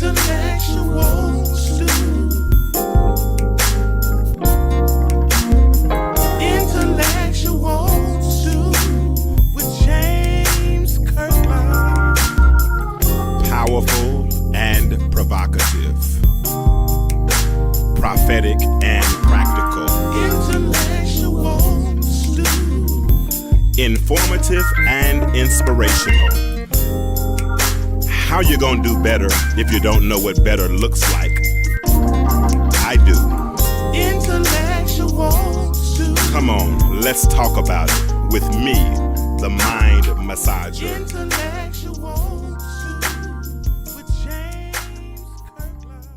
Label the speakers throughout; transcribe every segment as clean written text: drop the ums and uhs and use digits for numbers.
Speaker 1: Intellectual stew. Intellectual stew with James Kirklin.
Speaker 2: Powerful and provocative, prophetic and practical,
Speaker 1: Intellectual stew.
Speaker 2: informative and inspirational. How you gonna do better if you don't know what better looks like? I do.
Speaker 1: Intellectual stew.
Speaker 2: Come on, let's talk about it with me, the mind massager.
Speaker 1: Intellectual stew with James Kirklin.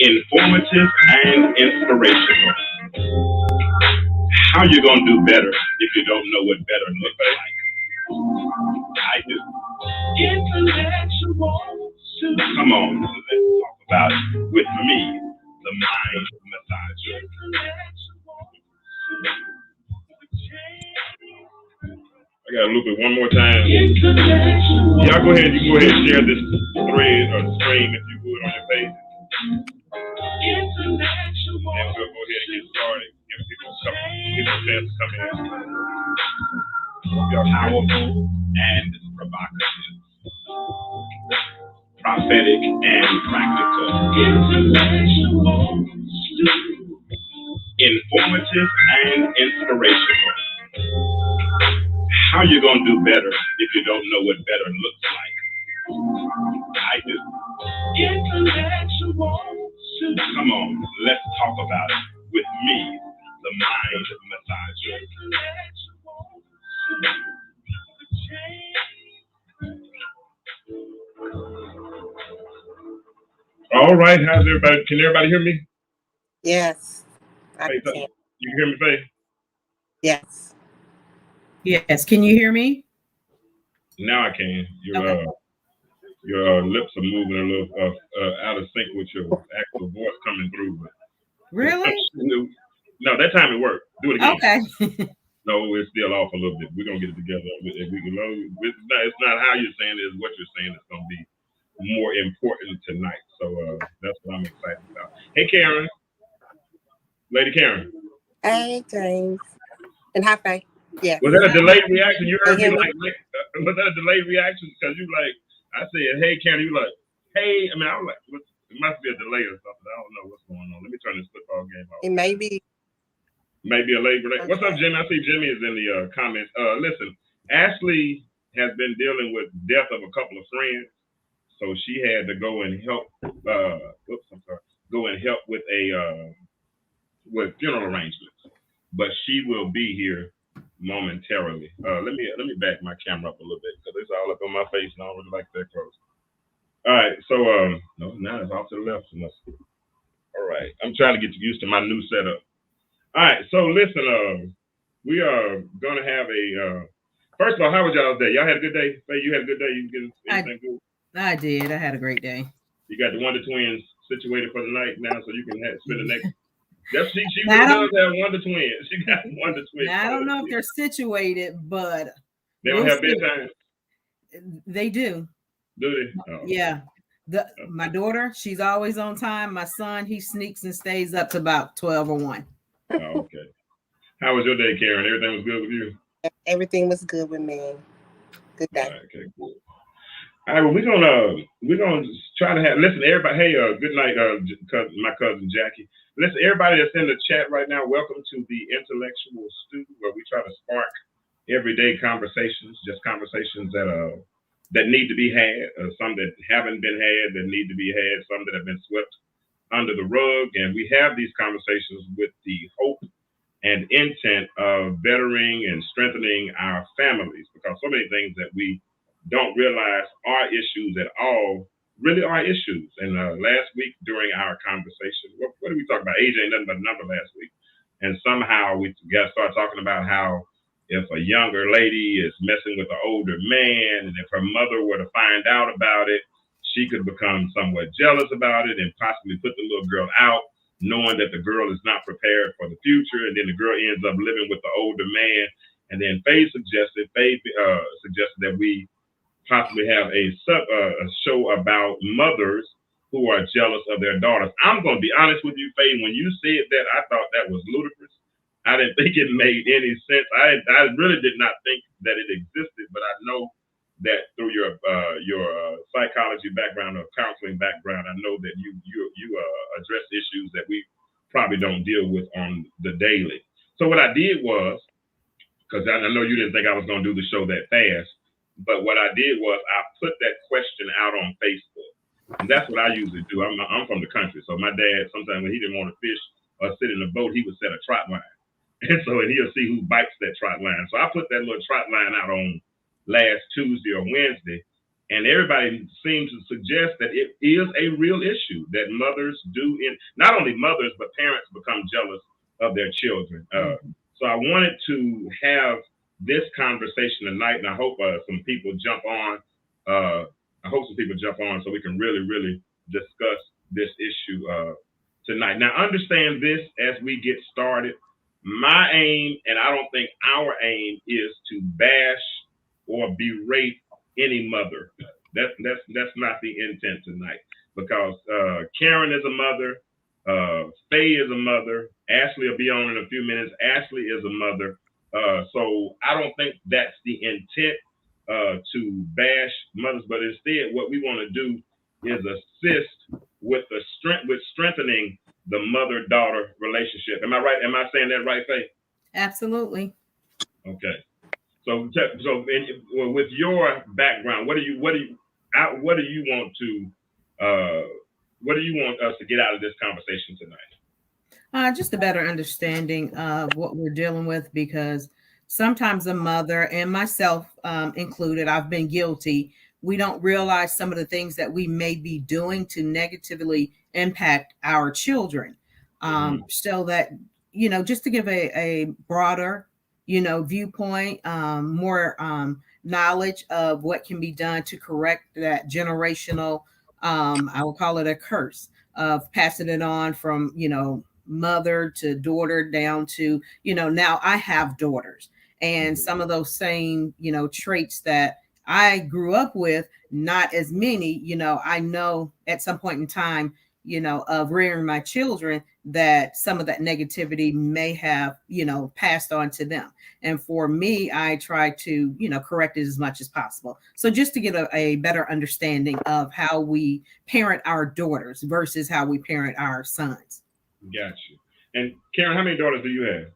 Speaker 2: Informative and inspirational. How you gonna do better if you don't know what better looks like? I do.
Speaker 1: Intellectual stew.
Speaker 2: Come on, let's talk about it with me, the mind massager. I gotta loop it one more time. Y'all go ahead. You go ahead and share this thread or stream if you would on your page. And we'll go ahead and get started. Give people a chance to come in. We are powerful and provocative, prophetic and practical, informative and inspirational. How you gonna do better if you don't know what better looks like? I do.
Speaker 1: Intellectual stew.
Speaker 2: Come on, let's talk about it with me, the mind massager. All right, how's everybody? Can everybody hear me?
Speaker 3: Yes, I
Speaker 2: Faith,
Speaker 3: can.
Speaker 2: you can hear me, Faith?
Speaker 3: Yes.
Speaker 4: Yes, can you hear me?
Speaker 2: Now I can.
Speaker 4: Okay.
Speaker 2: Your lips are moving a little out of sync with your actual voice coming through. But
Speaker 4: Really?
Speaker 2: no, that time it worked. Do it again.
Speaker 4: Okay.
Speaker 2: No, it's still off a little bit. We're gonna get it together. If we can load, it's not how you're saying it, it's what you're saying. It's gonna be more important tonight. So that's what I'm excited about. Hey, Karen, Lady Karen.
Speaker 3: Hey, James. And hi, Faye. Yeah.
Speaker 2: Was that a delayed reaction? You heard me
Speaker 3: Can you
Speaker 2: like was that a delayed reaction? Because you like, I said, hey, Karen, you like, hey. I mean, I was like, it must be a delay or something. I don't know what's going on. Let me turn this football game off.
Speaker 3: It may be.
Speaker 2: Maybe a late delay.
Speaker 3: Okay.
Speaker 2: What's up, Jimmy? I see Jimmy is in the comments. Listen, Ashley has been dealing with death of a couple of friends, so she had to go and help. Go and help with with funeral arrangements. But she will be here momentarily. Let me back my camera up a little bit because it's all up on my face and I don't really like that close. All right, so no, now it's off to the left. All right, I'm trying to get used to my new setup. All right, so listen, we are gonna have a. First of all, how was y'all's day? Y'all had a good day? Faye, you had a good day? You get anything good?
Speaker 4: I did. I had a great day.
Speaker 2: You got the Wonder Twins situated for the night now, so you can spend the next. She
Speaker 4: Now,
Speaker 2: really does have Wonder Twins. She got Wonder Twins.
Speaker 4: Now, I don't know if they're situated, but
Speaker 2: they don't have bedtime.
Speaker 4: They do.
Speaker 2: Do they? Oh.
Speaker 4: Yeah. My daughter, she's always on time. My son, he sneaks and stays up to about 12 or 1.
Speaker 2: Oh, okay. How was your day, Karen? Everything was good with you?
Speaker 3: Everything was good with me. Good day.
Speaker 2: All right, okay, cool. All right, well, we're gonna try to have everybody. Hey, good night, my cousin Jackie. Listen, everybody that's in the chat right now, welcome to the Intellectual Stew, where we try to spark everyday conversations, just conversations that need to be had, some that haven't been had that need to be had, some that have been swept under the rug, and we have these conversations with the hope and intent of bettering and strengthening our families, because so many things that we don't realize are issues at all really are issues. And last week during our conversation, what did we talk about? Age ain't nothing but a number last week. And somehow we got to start talking about how if a younger lady is messing with an older man, and if her mother were to find out about it, she could become somewhat jealous about it and possibly put the little girl out, knowing that the girl is not prepared for the future. And then the girl ends up living with the older man. And then Faye suggested that we possibly have a show about mothers who are jealous of their daughters. I'm going to be honest with you, Faye. When you said that, I thought that was ludicrous. I didn't think it made any sense. I really did not think that it existed, but I know that through your psychology background or counseling background, I know that you address issues that we probably don't deal with on the daily. So what I did was, because I know you didn't think I was going to do the show that fast, but what I did was I put that question out on Facebook. And that's what I usually do. I'm from the country, so my dad, sometimes when he didn't want to fish or sit in a boat, he would set a trot line. And he'll see who bites that trot line. So I put that little trot line out on last Tuesday or Wednesday, and everybody seems to suggest that it is a real issue that mothers do, not only mothers, but parents become jealous of their children. So I wanted to have this conversation tonight, and I hope some people jump on. So we can really, really discuss this issue tonight. Now, understand this as we get started. My aim, and I don't think our aim, is to bash or berate any mother. That's not the intent tonight, because Karen is a mother, Faye is a mother, Ashley will be on in a few minutes. Ashley is a mother, so I don't think that's the intent to bash mothers, but instead, what we want to do is assist with strengthening the mother-daughter relationship. Am I right? Am I saying that right, Faye? Absolutely. Okay. So with your background, what do you want us to get out of this conversation tonight?
Speaker 4: Just a better understanding of what we're dealing with, because sometimes a mother, and myself included, I've been guilty. We don't realize some of the things that we may be doing to negatively impact our children. So that, just to give a broader, viewpoint, more knowledge of what can be done to correct that generational, I will call it a curse of passing it on from, mother to daughter down to, now I have daughters, and some of those same, traits that I grew up with, not as many, I know at some point in time, of rearing my children, that some of that negativity may have, passed on to them. And for me, I try to, correct it as much as possible. So just to get a better understanding of how we parent our daughters versus how we parent our sons.
Speaker 2: Gotcha. And Karen, how many daughters do you have?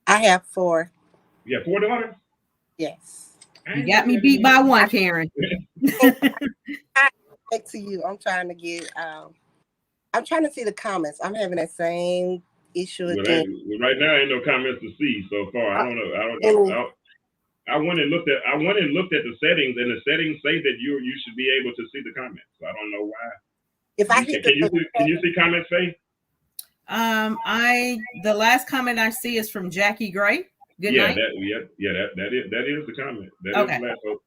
Speaker 3: I have 4.
Speaker 2: You have 4 daughters?
Speaker 3: Yes.
Speaker 4: You got me beat by one, Karen.
Speaker 3: Back to you. I'm trying to get. I'm trying to see the comments. I'm having that same issue again.
Speaker 2: Right now, ain't no comments to see so far. I don't know. I went and looked at the settings, and the settings say that you should be able to see the comments. So I don't know why.
Speaker 3: If I hit
Speaker 2: can you see comments, Faye?
Speaker 4: The last comment I see is from Jackie Gray. Good night.
Speaker 2: That is the comment. That
Speaker 4: okay.
Speaker 2: Is the last. So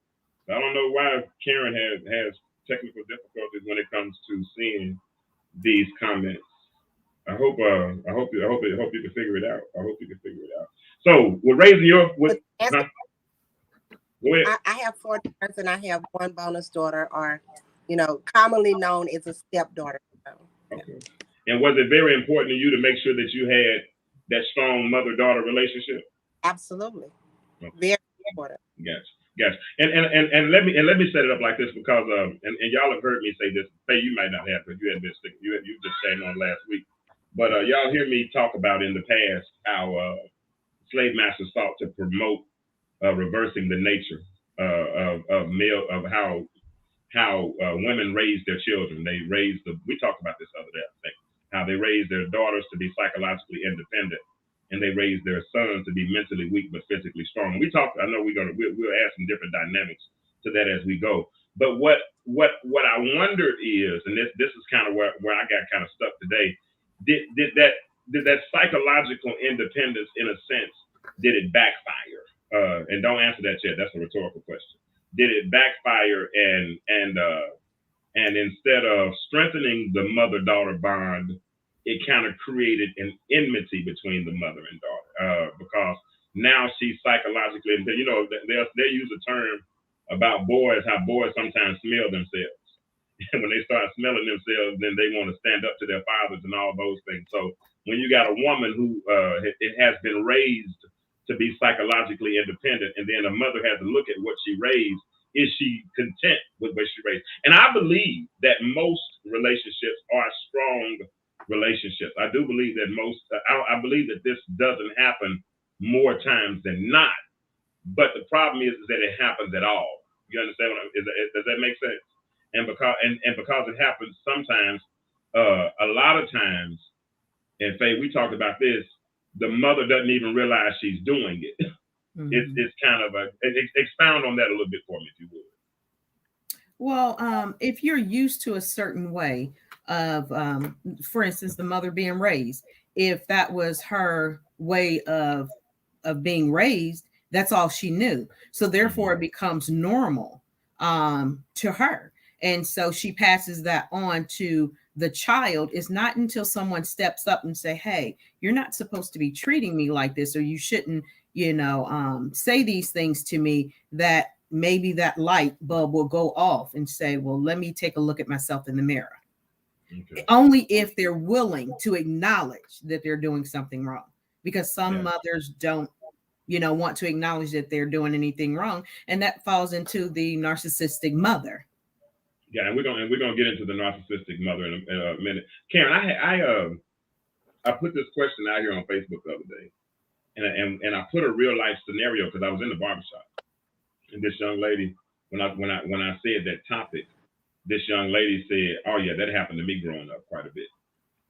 Speaker 2: I don't know why Karen has technical difficulties when it comes to seeing these comments. I hope you can figure it out. So we're raising your. Go ahead.
Speaker 3: I have 4 daughters, and I have 1 bonus daughter, or commonly known as a stepdaughter. So,
Speaker 2: okay. And was it very important to you to make sure that you had that strong mother-daughter relationship?
Speaker 3: Absolutely.
Speaker 2: Okay.
Speaker 3: Very important.
Speaker 2: Gotcha. And let me set it up like this, because and y'all have heard me say this. Faye, you might not have, because you just came on last week. But y'all hear me talk about in the past how slave masters sought to promote reversing the nature of how women raise their children. We talked about this the other day, I think, how they raise their daughters to be psychologically independent, and they raise their sons to be mentally weak but physically strong. I know we'll add some different dynamics to that as we go. But what I wondered is, and this is kind of where I got kind of stuck today, did did that psychological independence, in a sense, did it backfire? And don't answer that yet. That's a rhetorical question. Did it backfire and instead of strengthening the mother-daughter bond, it kind of created an enmity between the mother and daughter because now she's psychologically, you know, they use a term about boys, how boys sometimes smell themselves. And when they start smelling themselves, then they want to stand up to their fathers and all those things. So when you got a woman who it has been raised to be psychologically independent, and then a mother has to look at what she raised, is she content with what she raised? And I believe that most relationships are strong relationships. I do believe that I believe that this doesn't happen more times than not. But the problem is that it happens at all. You understand does that make sense? And because it happens sometimes, a lot of times, and Faye, we talked about this, the mother doesn't even realize she's doing it. Mm-hmm. It's kind of expound on that a little bit for me, if you would.
Speaker 4: Well, if you're used to a certain way of, for instance, the mother being raised, if that was her way of being raised, that's all she knew. So therefore, it becomes normal to her. And so she passes that on to the child. It's not until someone steps up and say, hey, you're not supposed to be treating me like this, or you shouldn't, say these things to me, that maybe that light bulb will go off and say, well, let me take a look at myself in the mirror. Okay. Only if they're willing to acknowledge that they're doing something wrong, because some mothers don't, want to acknowledge that they're doing anything wrong. And that falls into the narcissistic mother.
Speaker 2: Yeah, and we're gonna get into the narcissistic mother in a minute. Karen, I put this question out here on Facebook the other day, and I put a real life scenario because I was in the barbershop, and this young lady, when I said that topic, this young lady said, "Oh yeah, that happened to me growing up quite a bit."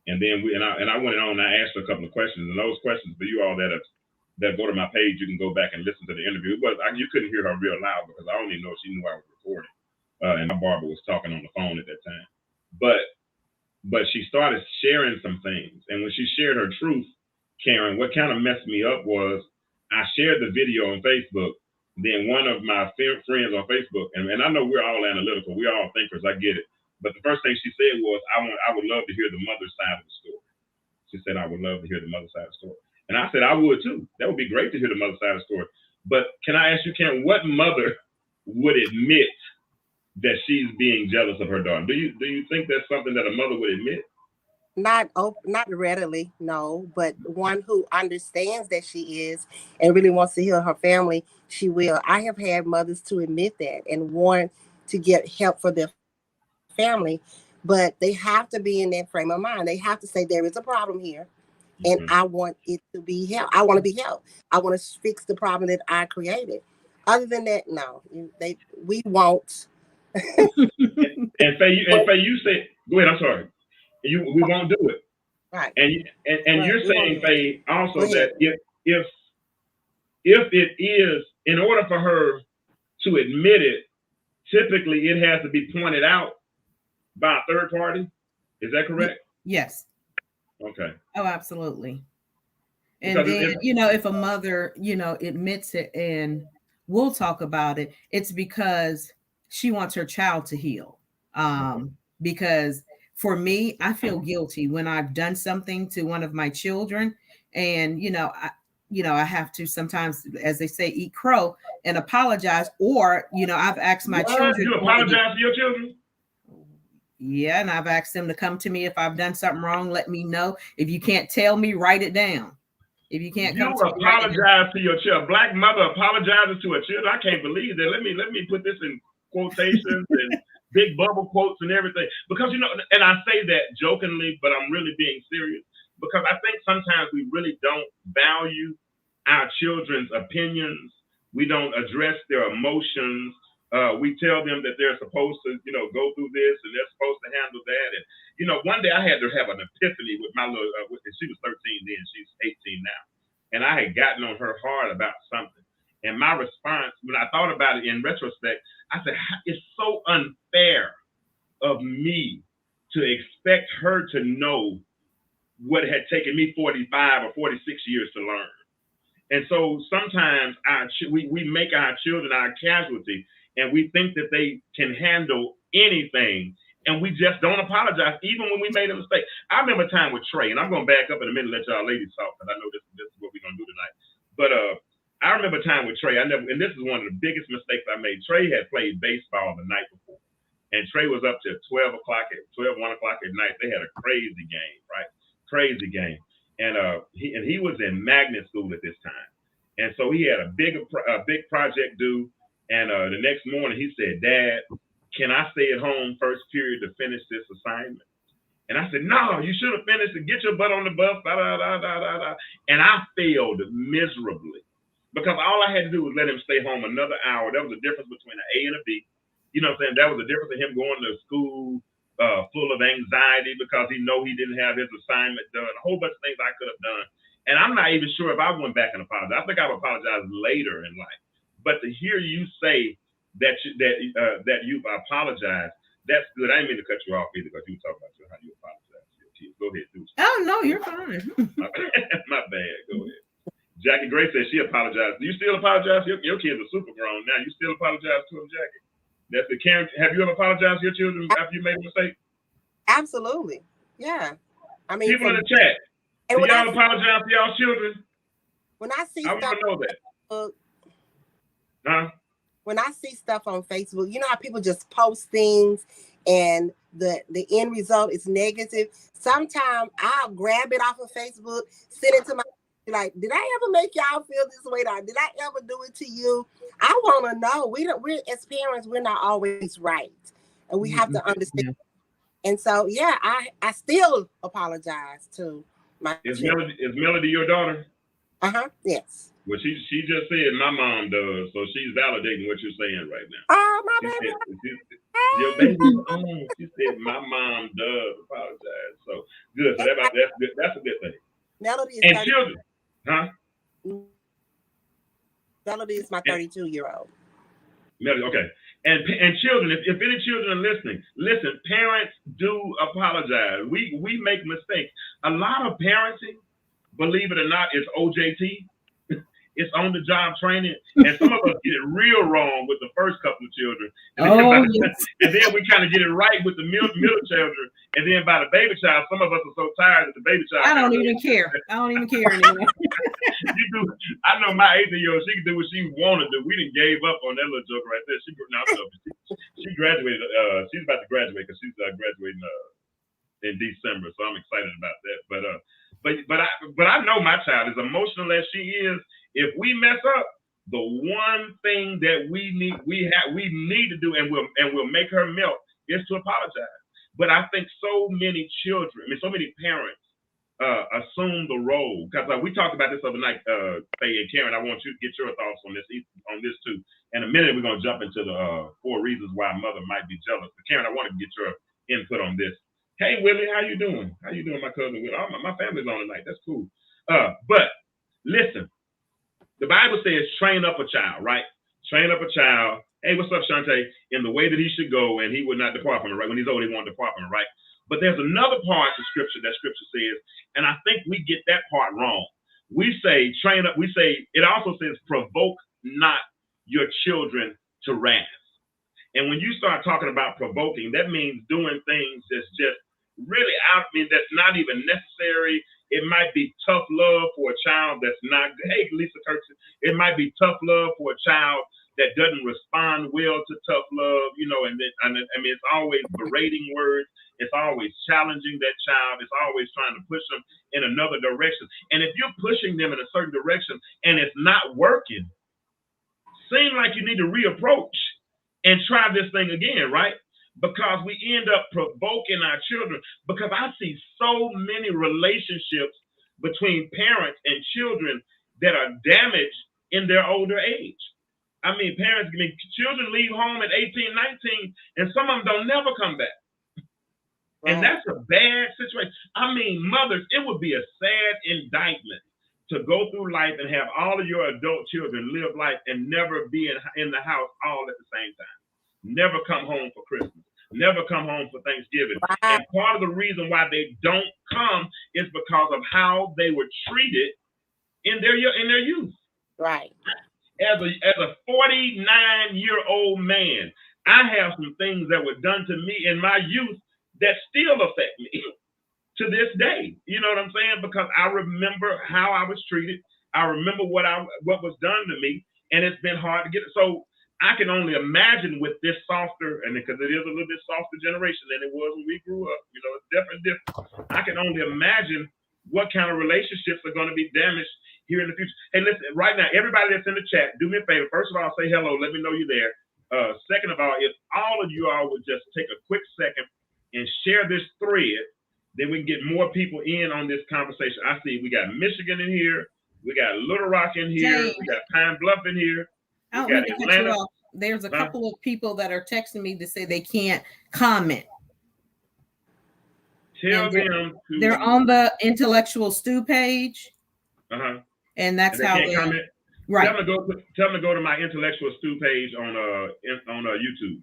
Speaker 2: And then I went on and I asked her a couple of questions, and those questions for you all that go to my page, you can go back and listen to the interview. You couldn't hear her real loud because I don't even know if she knew I was recording. And my barber was talking on the phone at that time. But she started sharing some things. And when she shared her truth, Karen, what kind of messed me up was I shared the video on Facebook. Then one of my friends on Facebook, and I know we're all analytical, we're all thinkers, I get it. But the first thing she said was, I would love to hear the mother's side of the story. She said, I would love to hear the mother's side of the story. And I said, I would too. That would be great to hear the mother's side of the story. But can I ask you, Karen, what mother would admit that she's being jealous of her daughter? Do you think that's something that a mother would admit?
Speaker 3: Not readily, no, but one who understands that she is and really wants to heal her family, she will. I have had mothers to admit that and want to get help for their family, but they have to be in that frame of mind. They have to say there is a problem here, and I want it to be helped. I want to be helped. I want to fix the problem that I created. Other than that, no, we won't.
Speaker 2: and Faye, you said, go ahead. I'm sorry. We won't do it.
Speaker 3: Right.
Speaker 2: And right. You're saying, Faye, also that if it is, in order for her to admit it, typically it has to be pointed out by a third party. Is that correct?
Speaker 4: Yes.
Speaker 2: Okay.
Speaker 4: Oh, absolutely. And then, if a mother, admits it and we'll talk about it, it's because she wants her child to heal. Because for me, I feel guilty when I've done something to one of my children, and I have to sometimes, as they say, eat crow and apologize. Or I've asked my children.
Speaker 2: You apologize to your children?
Speaker 4: Yeah, and I've asked them to come to me if I've done something wrong. Let me know. If you can't tell me, write it down. If you can't come to me,
Speaker 2: apologize to your child. Black mother apologizes to her children. I can't believe that. Let me put this in quotations and big bubble quotes and everything, because and I say that jokingly, but I'm really being serious, because I think sometimes we really don't value our children's opinions. We don't address their emotions. We tell them that they're supposed to go through this and they're supposed to handle that. And one day I had to have an epiphany with my little she was 13 then, she's 18 now, and I had gotten on her hard about something. And my response, when I thought about it in retrospect, I said, it's so unfair of me to expect her to know what had taken me 45 or 46 years to learn. And so sometimes we make our children our casualty, and we think that they can handle anything, and we just don't apologize, even when we made a mistake. I remember a time with Trey, and I'm going to back up in a minute and let y'all ladies talk, because I know this is what we're going to do tonight. But I remember a time with Trey, and this is one of the biggest mistakes I made. Trey had played baseball the night before, and Trey was up till 1 o'clock at night. They had a crazy game, right? Crazy game. And he was in magnet school at this time, and so he had a big project due. And the next morning he said, "Dad, can I stay at home first period to finish this assignment?" And I said, "No, you should have finished it. Get your butt on the bus." And I failed miserably, because all I had to do was let him stay home another hour. That was the difference between an A and a B. You know what I'm saying? That was the difference in him going to school full of anxiety because he didn't have his assignment done, a whole bunch of things I could have done. And I'm not even sure if I went back and apologized. I think I would apologize later in life. But to hear you say that you've apologized, that's good. I didn't mean to cut you off either, because you were talking about how you apologize to your kids. Go ahead, do it.
Speaker 4: Oh, no, you're fine.
Speaker 2: My bad. Go ahead. Jackie Gray says she apologized. Do you still apologize? Your kids are super grown now. You still apologize to them, Jackie? That's the Karen. Have you ever apologized to your children after you made a mistake?
Speaker 3: Absolutely. Yeah. I mean,
Speaker 2: people in the chat, do y'all apologize to y'all children?
Speaker 3: When I see
Speaker 2: I want to know that. Huh?
Speaker 3: When I see stuff on Facebook, you know how people just post things and the end result is negative. Sometimes I'll grab it off of Facebook, send it to my, like, did I ever make y'all feel this way? Did I ever do it to you? I want to know. We're as parents, we're not always right, and we have to understand. Yeah. And so, yeah, I still apologize to my.
Speaker 2: Is Melody your daughter?
Speaker 3: Yes.
Speaker 2: Well, she just said my mom does, so she's validating what you're saying right now.
Speaker 3: Oh, my baby.
Speaker 2: Your baby's on. She said my mom does apologize. So good. So that's good. That's a good thing.
Speaker 3: Melody is
Speaker 2: and 30. Children, huh?
Speaker 3: Melody is my 32-year-old.
Speaker 2: Melody, okay. And children, if any children are listening, listen. Parents do apologize. We make mistakes. A lot of parenting, believe it or not, is OJT. It's on the job training, and some of us get it real wrong with the first couple of children, and then we kind of get it right with the middle children, and then by the baby child, some of us are so tired that the baby child.
Speaker 4: I don't even care. I don't even care anymore.
Speaker 2: You do. I know my 18-year-old. She can do what she want to do. We didn't gave up on that little joke right there. She graduated. She's about to graduate because she's graduating in December, so I'm excited about that. But I know my child, as emotional as she is. If we mess up, the one thing that we need to do, and we'll make her melt, is to apologize. But I think so many parents assume the role, because we talked about this other night, Faye and Karen. I want you to get your thoughts on this too. In a minute, we're gonna jump into the 4 reasons why a mother might be jealous. But Karen, I want to get your input on this. Hey Willie, how you doing? How you doing, my cousin Willie? Oh, my family's on tonight. That's cool. But listen. The Bible says, train up a child, right? Train up a child. Hey, what's up, Shante? In the way that he should go, and he would not depart from it, right? When he's old, he won't depart from it, right? But there's another part of Scripture that Scripture says, and I think we get that part wrong. We say, train up. We say, it also says, provoke not your children to wrath. And when you start talking about provoking, that means doing things that's just really that's not even necessary. It might be tough love for a child that's not good. Hey, Lisa Kirkson. It might be tough love for a child that doesn't respond well to tough love, and it's always berating words. It's always challenging that child. It's always trying to push them in another direction. And if you're pushing them in a certain direction and it's not working, seem like you need to reapproach and try this thing again, right? Because we end up provoking our children. Because I see so many relationships between parents and children that are damaged in their older age. Children leave home at 18, 19, and some of them don't never come back. Right. And that's a bad situation. Mothers, it would be a sad indictment to go through life and have all of your adult children live life and never be in the house all at the same time. Never come home for Christmas. never come home for Thanksgiving.
Speaker 3: Right.
Speaker 2: And part of the reason why they don't come is because of how they were treated in their youth.
Speaker 3: Right.
Speaker 2: As a 49-year-old man, I have some things that were done to me in my youth that still affect me to this day. You know what I'm saying? Because I remember how I was treated. I remember what was done to me, and it's been hard to get it. So I can only imagine with this softer, and because it is a little bit softer generation than it was when we grew up. You know, it's definitely different. I can only imagine what kind of relationships are going to be damaged here in the future. Hey, listen, right now, everybody that's in the chat, do me a favor. First of all, say hello. Let me know you're there. Second of all, if all of you all would just take a quick second and share this thread, then we can get more people in on this conversation. I see we got Michigan in here. We got Little Rock in here.
Speaker 4: James.
Speaker 2: We got Pine Bluff in here.
Speaker 4: I
Speaker 2: We
Speaker 4: don't
Speaker 2: got
Speaker 4: mean to cut you
Speaker 2: Atlanta.
Speaker 4: off. There's a couple of people that are texting me to say they can't comment.
Speaker 2: Tell
Speaker 4: And
Speaker 2: them to.
Speaker 4: They're on the Intellectual Stew page,
Speaker 2: Uh-huh.
Speaker 4: and that's
Speaker 2: And they
Speaker 4: how
Speaker 2: can't
Speaker 4: they
Speaker 2: comment.
Speaker 4: right.
Speaker 2: Tell them to go to my Intellectual Stew page on YouTube.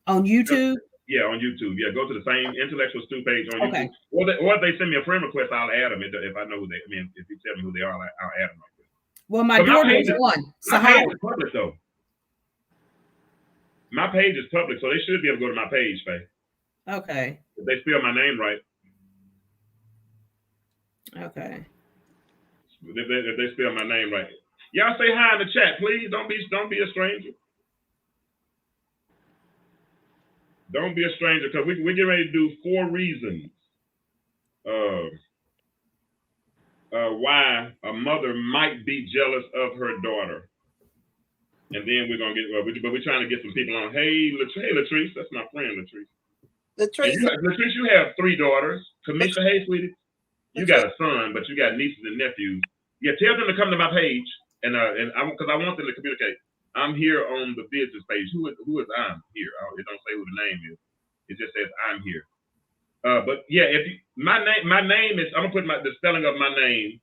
Speaker 4: On YouTube.
Speaker 2: Yeah, on YouTube. Yeah, go to the same Intellectual Stew page on
Speaker 4: Okay.
Speaker 2: YouTube. Or if they send me a friend request, I'll add them. If I know who they. I mean, if you tell me who they are, I'll add them.
Speaker 4: Well, my
Speaker 2: But my
Speaker 4: daughter
Speaker 2: page
Speaker 4: is
Speaker 2: is-
Speaker 4: one.
Speaker 2: My
Speaker 4: Sahara.
Speaker 2: page is public though. My page is public, so they should be able to go to my page, Faye.
Speaker 4: Okay.
Speaker 2: If they spell my name right.
Speaker 4: Okay.
Speaker 2: If they spell my name right. Y'all say hi in the chat, please. Don't be a stranger. Don't be a stranger, because we get ready to do 4 reasons why a mother might be jealous of her daughter. And then we're gonna get, but we're trying to get some people on. Hey, Latrice, that's my friend, Latrice.
Speaker 3: Latrice,
Speaker 2: Latrice, you have 3 daughters. Kamisha, hey, sweetie, you got a son, but you got nieces and nephews. Yeah, tell them to come to my page, and because I want them to communicate. I'm here on the business page. Who is I'm here? It don't say who the name is. It just says I'm here. But yeah, my name is, I'm gonna put the spelling of my name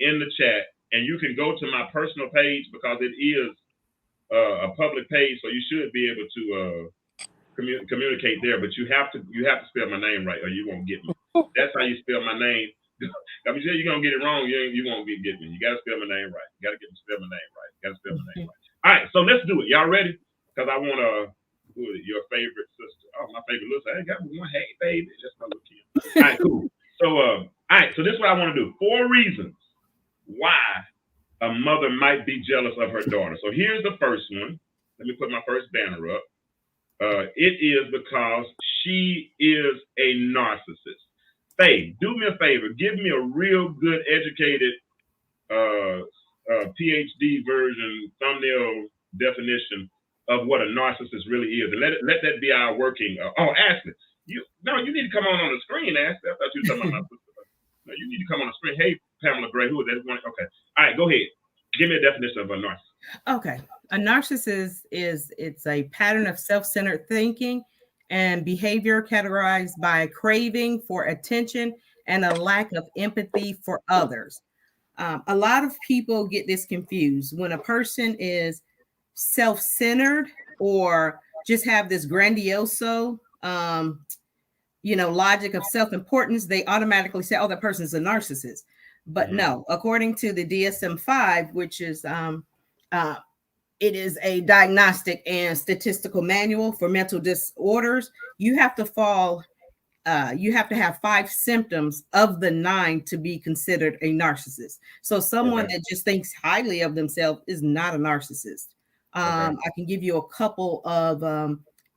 Speaker 2: in the chat, and you can go to my personal page because it is a public page, so you should be able to communicate there. But you have to spell my name right, or you won't get me. That's how you spell my name. I mean, you're gonna get it wrong. You won't get me. You gotta spell my name right. You gotta spell my name right. You gotta spell my name right. All right, so let's do it. Y'all ready? Because I want your favorite sister. Oh, my favorite little sister. I ain't got one. Hey, baby, that's my little kid. All right, cool. So, all right. So this is what I want to do. 4 reasons why a mother might be jealous of her daughter. So here's the first one. Let me put my first banner up. It is because she is a narcissist. Faye, do me a favor. Give me a real good, educated PhD version, thumbnail definition of what a narcissist really is. And let that be our working. Ashley, you need to come on the screen, Ashley. I thought you were talking about my sister. No, you need to come on the screen. Hey, Pamela Gray, who is that? Okay. All right, go ahead. Give me a definition of a narcissist.
Speaker 4: Okay. A narcissist it's a pattern of self-centered thinking and behavior categorized by craving for attention and a lack of empathy for others. A lot of people get this confused. When a person is self-centered or just have this grandioso, logic of self-importance, they automatically say, oh, that person's a narcissist. But no, according to the DSM-5, which is it is a diagnostic and statistical manual for mental disorders, you have to have 5 symptoms of the 9 to be considered a narcissist. So someone that just thinks highly of themselves is not a narcissist. I can give you a couple of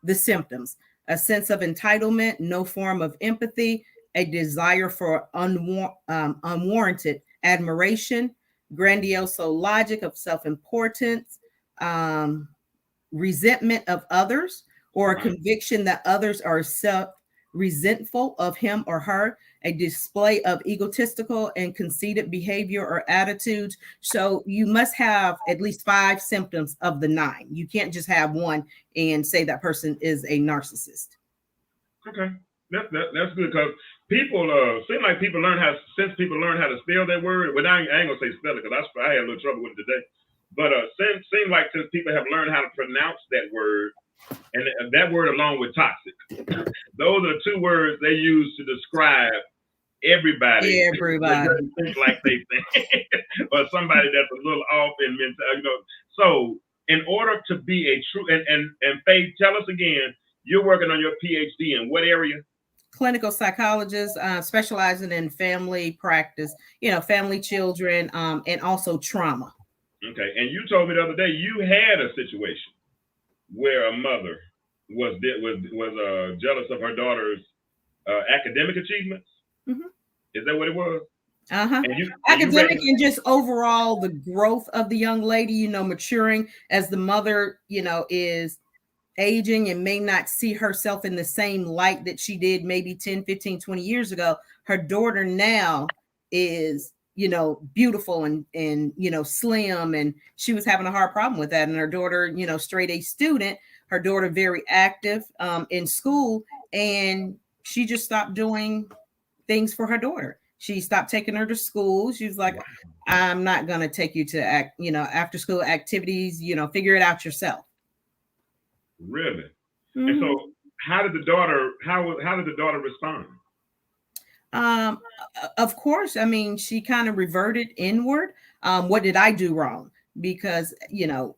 Speaker 4: the symptoms: a sense of entitlement, no form of empathy, a desire for unwarranted admiration, grandioso logic of self-importance, resentment of others, or a conviction that others are resentful of him or her, a display of egotistical and conceited behavior or attitudes. So you must have at least 5 symptoms of the 9. You can't just have one and say that person is a narcissist.
Speaker 2: Okay, that's good, because people seem like people learn how to spell that word. Well, I ain't gonna say spell it because I had a little trouble with it today. But seem like since people have learned how to pronounce that word, And that word along with toxic, those are the two words they use to describe everybody that
Speaker 4: Everybody.
Speaker 2: doesn't think like they think, or somebody that's a little off in mentality. So in order to be a true and Faith, tell us again, you're working on your PhD in what area?
Speaker 4: Clinical psychologist, specializing in family practice, family, children, and also trauma.
Speaker 2: Okay, and you told me the other day you had a situation where a mother was jealous of her daughter's academic achievements.
Speaker 4: Mm-hmm.
Speaker 2: Is that what it was?
Speaker 4: Uh-huh. Academic and just overall the growth of the young lady, maturing as the mother, is aging and may not see herself in the same light that she did maybe 10, 15, 20 years ago. Her daughter now is, beautiful and slim, and she was having a hard problem with that. And her daughter, straight A student, her daughter very active in school, and she just stopped doing things for her daughter. She stopped taking her to school. She was like, I'm not going to take you to after school activities, figure it out yourself.
Speaker 2: Really?
Speaker 4: Mm-hmm.
Speaker 2: And so how did the daughter respond?
Speaker 4: Of course, I mean, she kind of reverted inward. What did I do wrong? Because,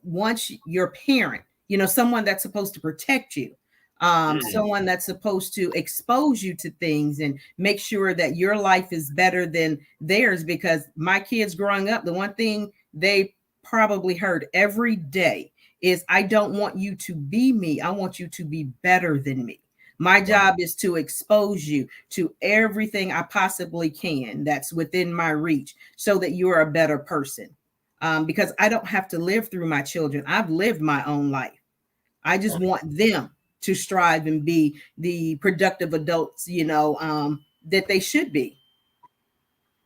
Speaker 4: once your parent, someone that's supposed to protect you, someone that's supposed to expose you to things and make sure that your life is better than theirs. Because my kids growing up, the one thing they probably heard every day is, I don't want you to be me. I want you to be better than me. My job is to expose you to everything I possibly can that's within my reach so that you're a better person. Because I don't have to live through my children. I've lived my own life. I just want them to strive and be the productive adults, that they should be.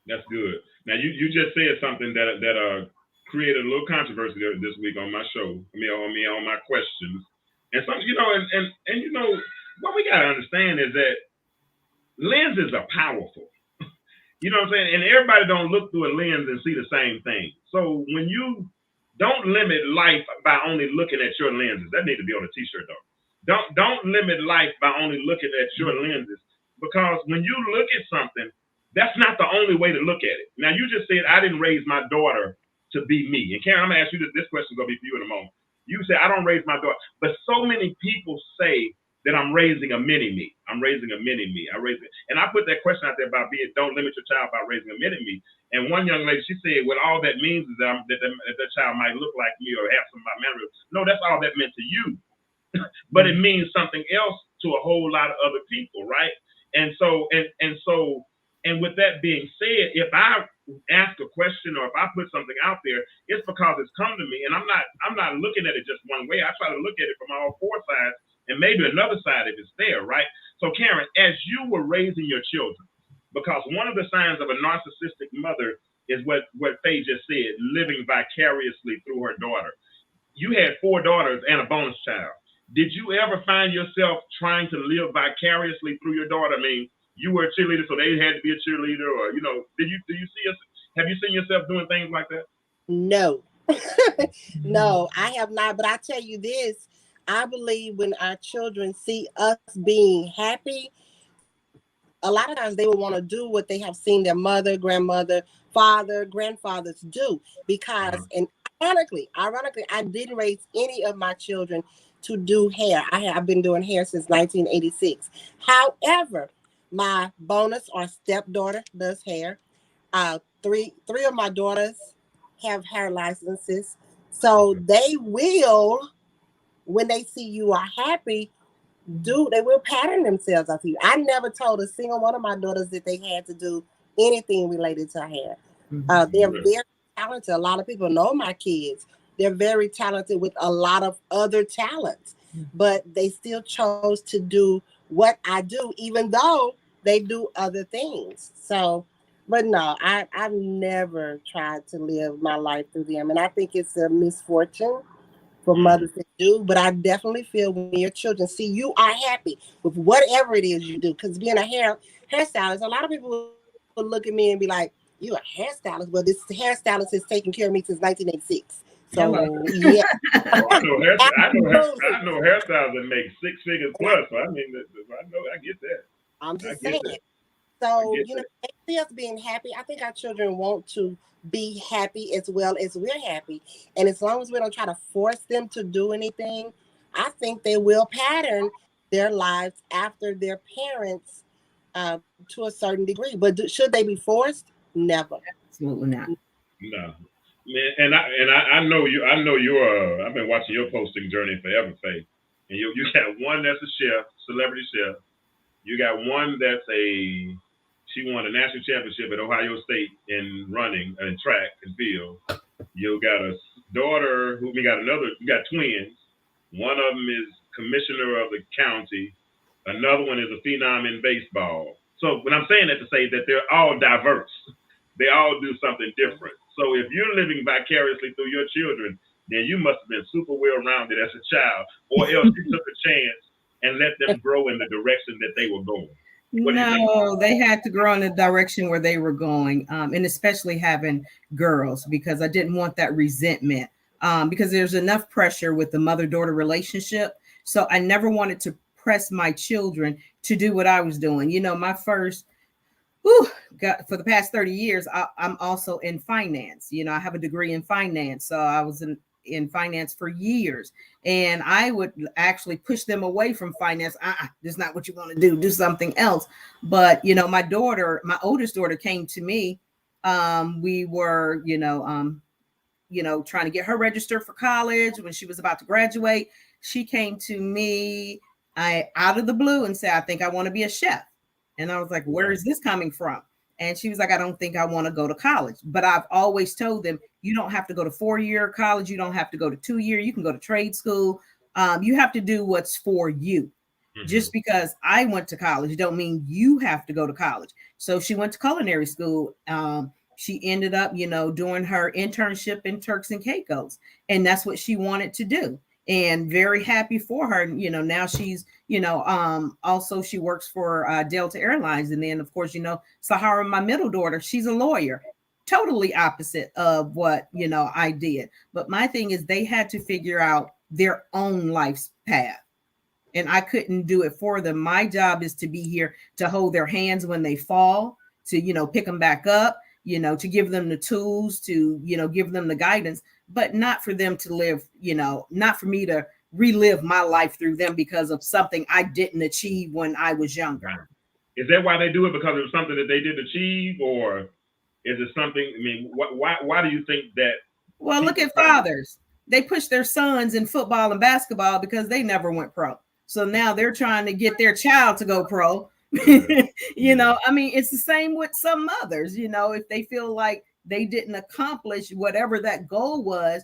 Speaker 2: That's good. Now you just said something that created a little controversy this week on my show. On my questions, and some, and what we gotta understand is that lenses are powerful. You know what I'm saying? And everybody don't look through a lens and see the same thing. So when you don't limit life by only looking at your lenses, that need to be on a t-shirt though. Don't limit life by only looking at your lenses, because when you look at something, that's not the only way to look at it. Now you just said I didn't raise my daughter to be me. And Karen, I'm gonna ask you this question is gonna be for you in a moment. You say I don't raise my daughter, but so many people say that I'm raising a mini me. I'm raising a mini me. And I put that question out there about don't limit your child by raising a mini me. And one young lady, she said, well, all that means is that the child might look like me or have some of my mannerisms. No, that's all that meant to you. But it means something else to a whole lot of other people, right? And with that being said, if I ask a question or if I put something out there, it's because it's come to me, and I'm not looking at it just one way. I try to look at it from all four sides, and maybe another side if it's there, right? So Karen, as you were raising your children, because one of the signs of a narcissistic mother is what Faye just said, living vicariously through her daughter. You had 4 daughters and a bonus child. Did you ever find yourself trying to live vicariously through your daughter? I mean, you were a cheerleader, so they had to be a cheerleader, or have you seen yourself doing things like that?
Speaker 3: No. No, I have not. But I tell you this, I believe when our children see us being happy, a lot of times they will want to do what they have seen their mother, grandmother, father, grandfathers do. Because, and ironically, I didn't raise any of my children to do hair. I've been doing hair since 1986. However, my bonus or stepdaughter does hair. Three of my daughters have hair licenses. So they will, when they see you are happy, they will pattern themselves after you. I never told a single one of my daughters that they had to do anything related to hair. They're very talented. A lot of people know my kids. They're very talented with a lot of other talents, but they still chose to do what I do, even though they do other things. So, but no, I've never tried to live my life through them. And I think it's a misfortune for mothers to do, but I definitely feel when your children see you are happy with whatever it is you do, because being a hairstylist, a lot of people will look at me and be like, you a hairstylist? Well, this hairstylist has taken care of me since 1986.
Speaker 4: Hello.
Speaker 3: So yeah,
Speaker 2: Oh,
Speaker 3: absolutely.
Speaker 2: I know hairstyles that make 6 figures
Speaker 3: And I,
Speaker 2: plus. So I mean, I know, I get that.
Speaker 3: I'm
Speaker 2: I
Speaker 3: just
Speaker 2: get
Speaker 3: saying.
Speaker 2: that. I
Speaker 3: So,
Speaker 2: get
Speaker 3: you know,
Speaker 2: that.
Speaker 3: they see us being happy. I think our children want to be happy as well as we're happy. And as long as we don't try to force them to do anything, I think they will pattern their lives after their parents to a certain degree. But should they be forced? Never.
Speaker 4: Absolutely not.
Speaker 2: No, man, I know you. I know you're. I've been watching your posting journey forever, Faith. And you got one that's a chef, celebrity chef. You got one that's a. She won a national championship at Ohio State in running and track and field. You got a daughter who we got another. You got twins. One of them is commissioner of the county. Another one is a phenom in baseball. So when I'm saying that to say that they're all diverse, they all do something different. So if you're living vicariously through your children, then you must have been super well rounded as a child, or else you took a chance and let them grow in the direction that they were going. What do you think?
Speaker 4: No, they had to grow in the direction where they were going, and especially having girls, because I didn't want that resentment, because there's enough pressure with the mother-daughter relationship. So I never wanted to press my children to do what I was doing. You know, my first, for the past 30 years, I'm also in finance. You know, I have a degree in finance. So I was in finance for years, and I would actually push them away from finance. This is not what you want to do something else. But you know, my oldest daughter came to me. We were trying to get her registered for college. When she was about to graduate, she came to me out of the blue and said, I think I want to be a chef. And I was like, where is this coming from? And she was like, I don't think I want to go to college. But I've always told them, you don't have to go to 4-year college. You don't have to go to 2-year. You can go to trade school. You have to do what's for you. Mm-hmm. Just because I went to college don't mean you have to go to college. So she went to culinary school. She ended up, doing her internship in Turks and Caicos. And that's what she wanted to do. And very happy for her. Now she's, also she works for Delta Airlines. And then, of course, Sahara, my middle daughter, she's a lawyer. Totally opposite of what, I did. But my thing is they had to figure out their own life's path. And I couldn't do it for them. My job is to be here to hold their hands when they fall, to, pick them back up, to give them the tools, to, give them the guidance, but not for them to live, not for me to relive my life through them because of something I didn't achieve when I was younger.
Speaker 2: Is that why they do it? Because it was something that they didn't achieve, or is it something? I mean, why do you think that?
Speaker 4: Well, look at fathers. They push their sons in football and basketball because they never went pro. So now they're trying to get their child to go pro. I mean, it's the same with some mothers, if they feel like they didn't accomplish whatever that goal was,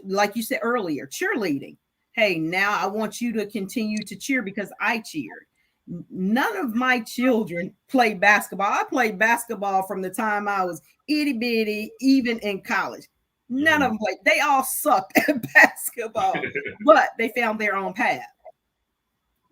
Speaker 4: like you said earlier, cheerleading. Hey, now I want you to continue to cheer because I cheered. None of my children played basketball. I played basketball from the time I was itty bitty, even in college. None of them played. They all sucked at basketball, but they found their own path.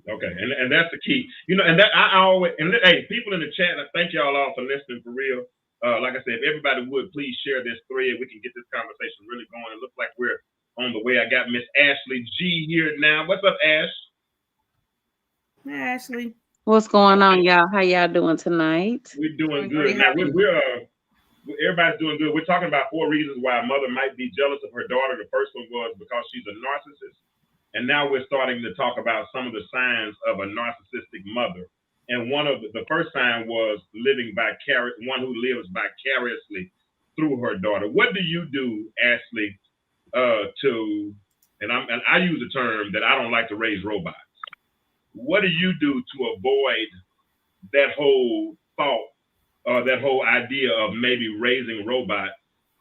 Speaker 2: Okay, and that's the key. And that I always, and hey, people in the chat, I thank y'all all for listening for real. Like I said, if everybody would please share this thread, we can get this conversation really going. It looks like we're on the way. I got Miss Ashley G here now. What's up, Ash?
Speaker 4: Hey, Ashley.
Speaker 5: What's going on, y'all? How y'all doing tonight?
Speaker 2: We're doing good. Now everybody's doing good. We're talking about 4 reasons why a mother might be jealous of her daughter. The first one was because she's a narcissist. And now we're starting to talk about some of the signs of a narcissistic mother. And one of the first sign was one who lives vicariously through her daughter. What do you do, Ashley, and I use a term that I don't like to raise robots. What do you do to avoid that whole thought or that whole idea of maybe raising robots,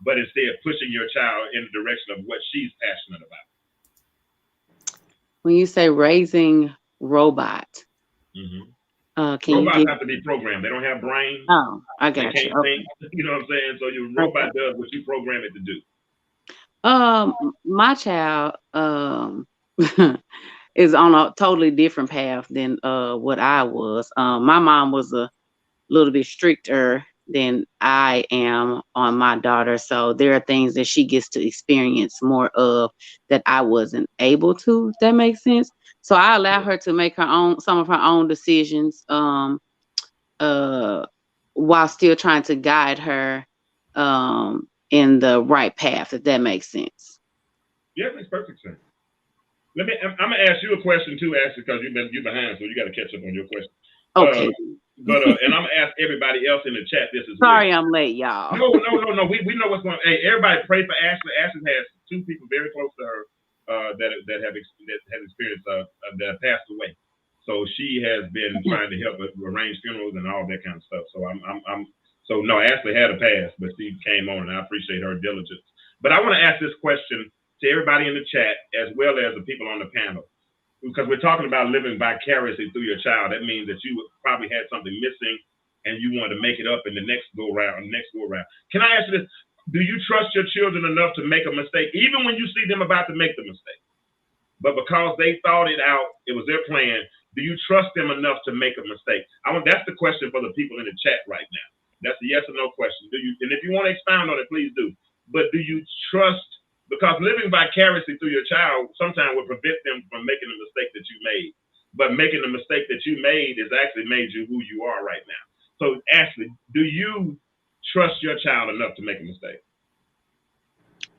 Speaker 2: but instead pushing your child in the direction of what she's passionate about?
Speaker 5: When you say raising robot,
Speaker 2: robots have to be programmed. They don't have brains.
Speaker 5: Oh, I got
Speaker 2: you.
Speaker 5: Okay.
Speaker 2: Think, you know what I'm saying? So your robot does what you program it to do.
Speaker 5: My child is on a totally different path than what I was. My mom was a little bit stricter than I am on my daughter. So there are things that she gets to experience more of that I wasn't able to. If that makes sense. So I allow her to make some of her own decisions, while still trying to guide her in the right path, if that makes sense.
Speaker 2: Yeah, it makes perfect sense. I'm gonna ask you a question too, Ashley, because you're behind, so you got to catch up on your question.
Speaker 5: Okay.
Speaker 2: And I'm gonna ask everybody else in the chat this as well.
Speaker 5: Sorry, I'm late, y'all.
Speaker 2: No. We know what's going on. Hey, everybody pray for Ashley. Ashley has 2 people very close to her that have experienced that have passed away. So she has been trying to help arrange funerals and all that kind of stuff. So so no, Ashley had a pass, but she came on, and I appreciate her diligence. But I want to ask this question to everybody in the chat as well as the people on the panel, because we're talking about living vicariously through your child. That means that you probably had something missing and you want to make it up in the next go round. Can I ask you this? Do you trust your children enough to make a mistake, even when you see them about to make the mistake? But because they thought it out, it was their plan. Do you trust them enough to make a mistake? That's the question for the people in the chat right now. That's a yes or no question. Do you? And if you want to expound on it, please do. But do you trust? Because living vicariously through your child sometimes will prevent them from making the mistake that you made. But making the mistake that you made has actually made you who you are right now. So, Ashley, do you trust your child enough to make a mistake?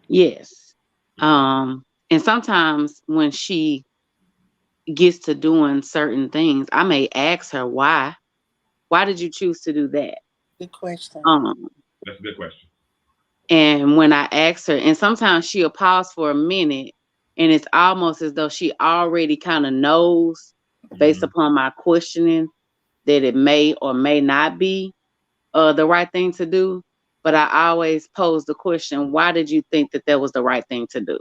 Speaker 5: Yes. And sometimes when she gets to doing certain things, I may ask her why. Why did you choose to do that?
Speaker 3: Good question.
Speaker 2: That's a good question.
Speaker 5: And when I ask her, and sometimes she'll pause for a minute, and it's almost as though she already kind of knows, based upon my questioning, that it may or may not be the right thing to do. But I always pose the question, why did you think that was the right thing to do?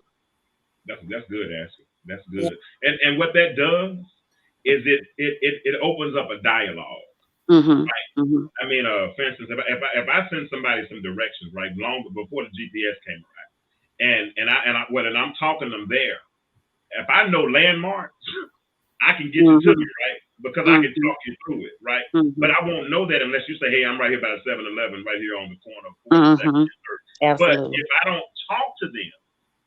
Speaker 2: That's good, Ashley. That's good. And what that does is it opens up a dialogue.
Speaker 5: Mm-hmm.
Speaker 2: Right?
Speaker 5: Mm-hmm.
Speaker 2: I mean, for instance, if I send somebody some directions, right, long before the GPS came around, and I'm talking them there, if I know landmarks, I can get you to me, right? Because I can talk you through it, right? But I won't know that unless you say, hey, I'm right here by the 7-Eleven, right here on the corner of 4th and 2nd and 3rd. But if I don't talk to them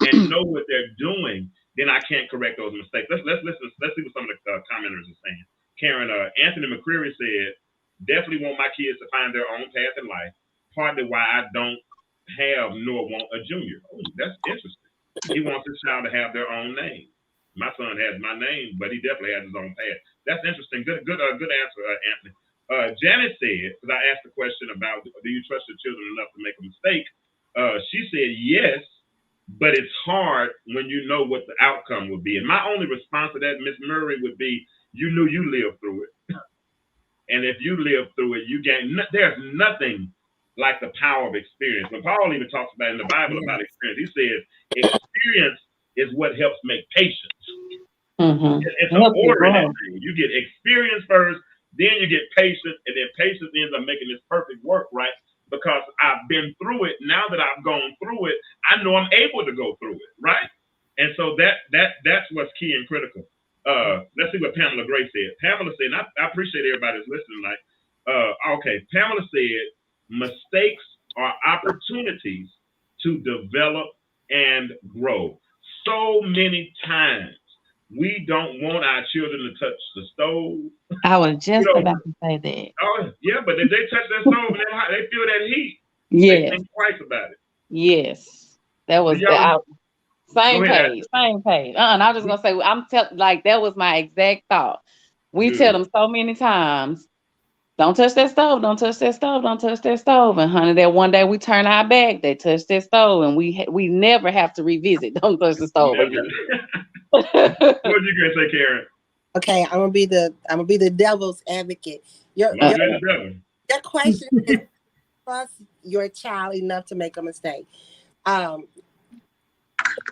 Speaker 2: and know what they're doing, then I can't correct those mistakes. Let's see what some of the commenters are saying. Karen, Anthony McCreary said, definitely want my kids to find their own path in life. Partly why I don't have nor want a junior. Oh, that's interesting. He wants his child to have their own name. My son has my name, but he definitely has his own path. That's interesting. Good answer, Anthony. Janet said, because I asked the question about, do you trust your children enough to make a mistake? She said yes, but it's hard when you know what the outcome would be. And my only response to that, Miss Murray, would be, you knew you lived through it. And if you live through it, you gain. There's nothing like the power of experience. When Paul even talks about in the Bible about experience, he says experience is what helps make patience. It's an order in that thing. You get experience first, then you get patience, and then patience ends up making this perfect work, right? Because I've been through it. Now that I've gone through it, I know I'm able to go through it, right? And so that's what's key and critical. Let's see what Pamela Gray said. Pamela said, and I appreciate everybody's listening. Okay, Pamela said, mistakes are opportunities to develop and grow. So many times we don't want our children to touch the stove.
Speaker 5: I was just about to say that.
Speaker 2: Oh yeah, but if they touch that stove and they feel that heat,
Speaker 5: yes,
Speaker 2: they think twice about it.
Speaker 5: Yes, that was same page. And I was just gonna say, that was my exact thought. We tell them so many times, don't touch that stove, don't touch that stove, don't touch that stove. And honey, that one day we turn our back, they touch that stove, and we never have to revisit. Don't touch the stove again.
Speaker 2: What you gonna say, Karen?
Speaker 3: Okay, I'm gonna be the devil's advocate. Your question is, trust your child enough to make a mistake.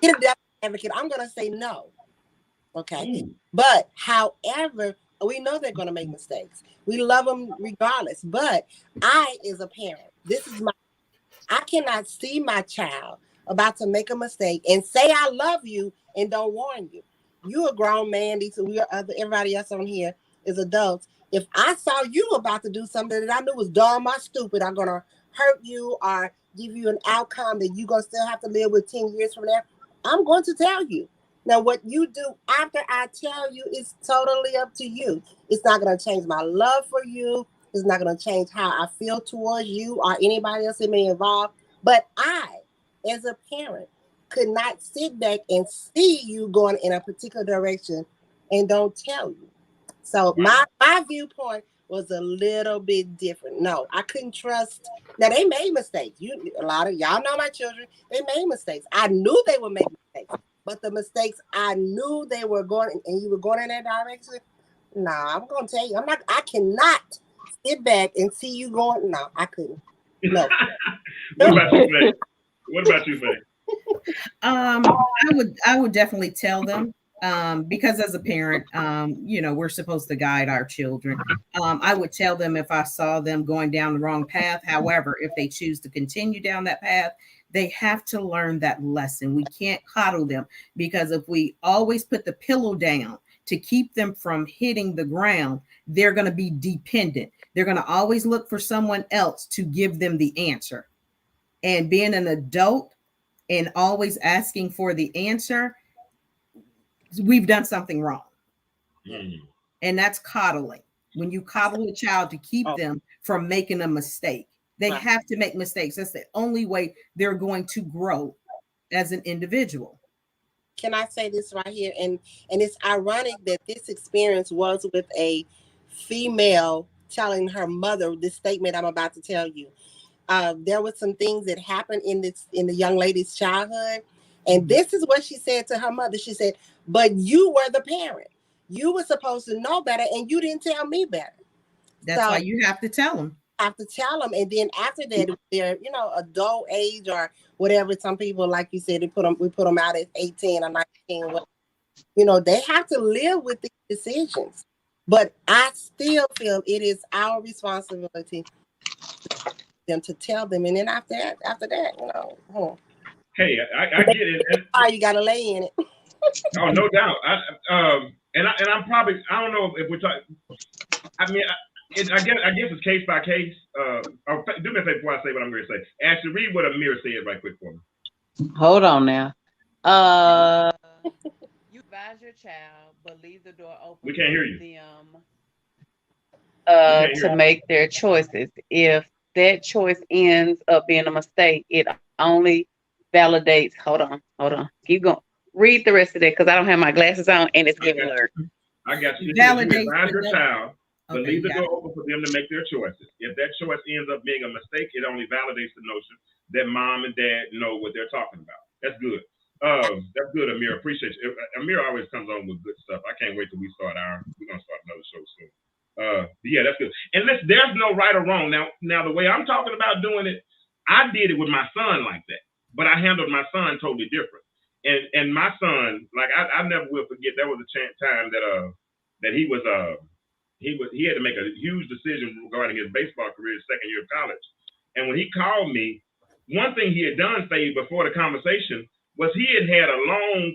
Speaker 3: In a devil's advocate, I'm gonna say no. Okay, but however, we know they're gonna make mistakes. We love them regardless. But I, as a parent, I cannot see my child about to make a mistake and say I love you and don't warn you. You're a grown man. Everybody else on here is adults. If I saw you about to do something that I knew was dumb or stupid, I'm gonna hurt you or give you an outcome that you're gonna still have to live with 10 years from now, I'm going to tell you. Now, what you do after I tell you is totally up to you. It's not gonna change my love for you. It's not gonna change how I feel towards you or anybody else that may involve. But I, as a parent, could not sit back and see you going in a particular direction and don't tell you. So my viewpoint was a little bit different. No, I couldn't trust. Now they made mistakes. A lot of y'all know my children. They made mistakes. I knew they would make mistakes, but the mistakes I knew they were going, and you were going in that direction. No, I'm gonna tell you, I'm not. I cannot sit back and see you going. No, I couldn't. No.
Speaker 2: What about you, Faye? What about you, Faye?
Speaker 4: I would definitely tell them, because as a parent, we're supposed to guide our children. I would tell them if I saw them going down the wrong path. However, if they choose to continue down that path, they have to learn that lesson. We can't coddle them, because if we always put the pillow down to keep them from hitting the ground, they're going to be dependent. They're going to always look for someone else to give them the answer. And being an adult and always asking for the answer, we've done something wrong. And that's coddling. When you coddle a child to keep them from making a mistake, they have to make mistakes. That's the only way they're going to grow as an individual.
Speaker 3: Can I say this right here? And it's ironic that this experience was with a female telling her mother this statement I'm about to tell you. There were some things that happened in the young lady's childhood. And this is what she said to her mother. She said, but you were the parent. You were supposed to know better, and you didn't tell me better.
Speaker 4: That's why you have to tell them.
Speaker 3: And then after that, they're adult age or whatever. Some people, like you said, we put them out at 18 or 19. They have to live with these decisions. But I still feel it is our responsibility them to tell them, and then after that,
Speaker 2: Hey, I get it.
Speaker 3: You gotta lay in it.
Speaker 2: Oh, no doubt. I'm probably, I don't know if we're talking. I mean, I guess it's case by case. Do me a favor before I say what I'm going to say. Ashley, read what Amir said right quick for me.
Speaker 5: Hold on now. You advise your child, but leave the door open.
Speaker 2: We can't hear you.
Speaker 5: To make their choices. If that choice ends up being a mistake, it only validates. Hold on. Keep going. Read the rest of that, because I don't have my glasses on and it's getting blurred.
Speaker 2: I got you.
Speaker 4: Validate
Speaker 2: you advise your child, but leave the
Speaker 4: it.
Speaker 2: door open for them to make their choices. If that choice ends up being a mistake, it only validates the notion that mom and dad know what they're talking about. That's good. That's good, Amir. Appreciate you. Amir always comes on with good stuff. I can't wait till we start we're gonna start another show soon. Yeah, that's good. And listen, there's no right or wrong. Now the way I'm talking about doing it, I did it with my son like that, but I handled my son totally different. And my son, like I never will forget, there was a time that he had to make a huge decision regarding his baseball career, his second year of college. And when he called me, one thing he had done, Faye, before the conversation was he had a long,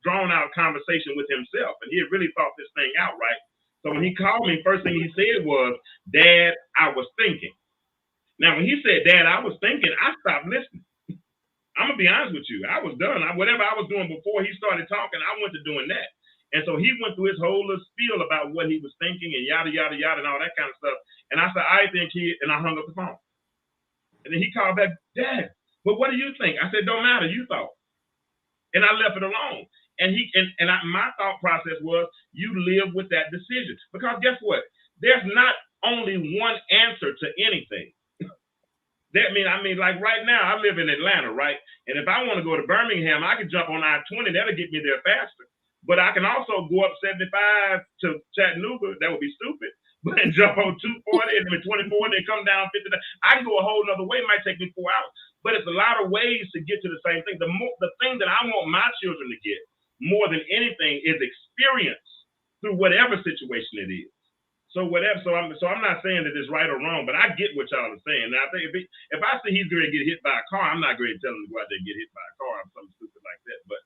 Speaker 2: drawn out conversation with himself, and he had really thought this thing out, right? So when he called me, first thing he said was, "Dad, I was thinking." Now, when he said, "Dad, I was thinking," I stopped listening. I'm gonna be honest with you. I was done. Whatever I was doing before he started talking, I went to doing that. And so he went through his whole little spiel about what he was thinking and yada, yada, yada, and all that kind of stuff. And I said, "I think and I hung up the phone. And then he called back, "Dad, but what do you think?" I said, "Don't matter, you thought." And I left it alone. And my thought process was, you live with that decision. Because guess what? There's not only one answer to anything. I mean, like right now, I live in Atlanta, right? And if I want to go to Birmingham, I can jump on I-20. That'll get me there faster. But I can also go up 75 to Chattanooga. That would be stupid. But and jump on 240 and then 24 and then come down 50. I can go a whole other way. It might take me 4 hours. But it's a lot of ways to get to the same thing. The thing that I want my children to get more than anything is experience through whatever situation it is. So whatever. So I'm not saying that it's right or wrong, but I get what y'all are saying. Now I think if I see he's going to get hit by a car, I'm not going to tell him to go out there and get hit by a car or something stupid like that. But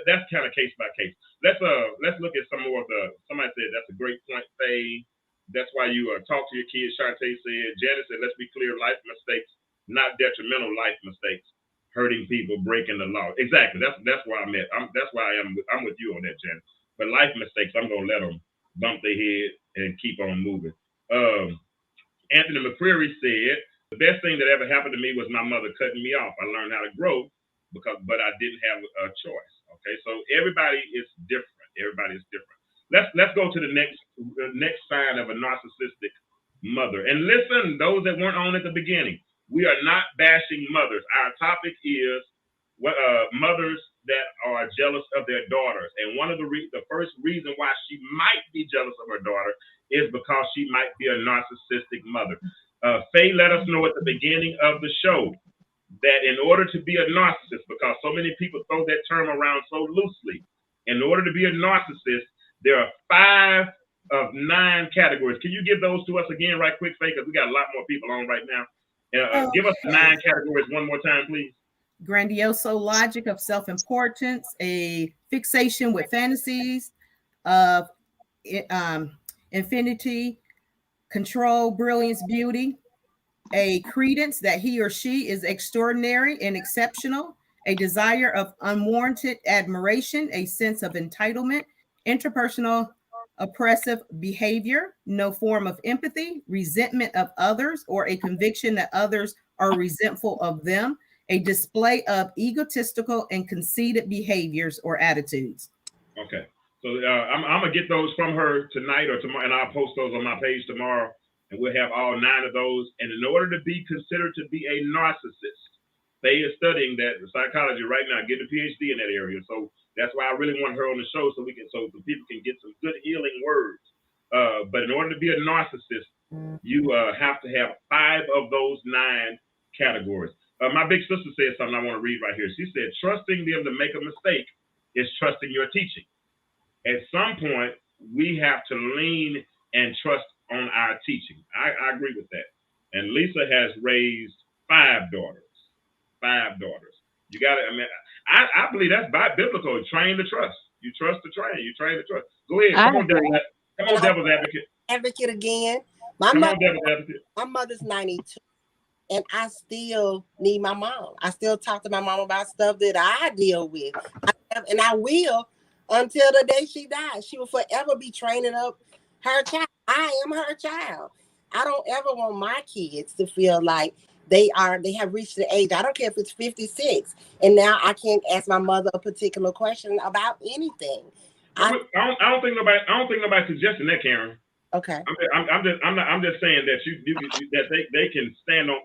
Speaker 2: that's kind of case by case. Let's look at some more of somebody said that's a great point, Faye. That's why you talk to your kids. Shantae said, Janet said, let's be clear, life mistakes, not detrimental life mistakes, hurting people, breaking the law. Exactly. That's where I'm at. That's why I'm with you on that, Janet. But life mistakes, I'm gonna let them bump their head and keep on moving. Anthony McCreary said, the best thing that ever happened to me was my mother cutting me off. I learned how to grow but I didn't have a choice. Okay, so everybody is different. Everybody is different. Let's go to the next sign of a narcissistic mother. And listen, those that weren't on at the beginning, we are not bashing mothers. Our topic is mothers that are jealous of their daughters. And one of the first reason why she might be jealous of her daughter is because she might be a narcissistic mother. Faye let us know at the beginning of the show that in order to be a narcissist, because so many people throw that term around so loosely, in order to be a narcissist, there are 5 of 9 categories. Can you give those to us again right quick, Faye? Because we got a lot more people on right now. Give us the 9 categories one more time, please.
Speaker 4: Grandioso logic of self-importance, a fixation with fantasies of infinity, control, brilliance, beauty, a credence that he or she is extraordinary and exceptional, a desire of unwarranted admiration, a sense of entitlement, interpersonal oppressive behavior, no form of empathy, resentment of others, or a conviction that others are resentful of them, a display of egotistical and conceited behaviors or attitudes.
Speaker 2: Okay. So I'm going to get those from her tonight or tomorrow, and I'll post those on my page tomorrow, and we'll have all 9 of those. And in order to be considered to be a narcissist, Faye is studying that psychology right now, getting a PhD in that area. So that's why I really want her on the show so people can get some good healing words. But in order to be a narcissist, you have to have 5 of those 9 categories. My big sister said something I want to read right here. She said, trusting them to make a mistake is trusting your teaching. At some point, we have to lean and trust on our teaching. I agree with that. And Lisa has raised 5 daughters. 5 daughters. You got it. I mean, I believe that's biblical. Train to trust. You trust to train. You train to trust. Go ahead. Come on, devil's advocate.
Speaker 3: Advocate again. My mother's 92. And I still need my mom. I still talk to my mom about stuff that I deal with. And I will until the day she dies. She will forever be training up her child. I am her child. I don't ever want my kids to feel like they have reached the age. I don't care if it's 56. And now I can't ask my mother a particular question about anything.
Speaker 2: I don't think nobody's suggesting that, Karen.
Speaker 3: Okay.
Speaker 2: I'm just saying that they can stand on.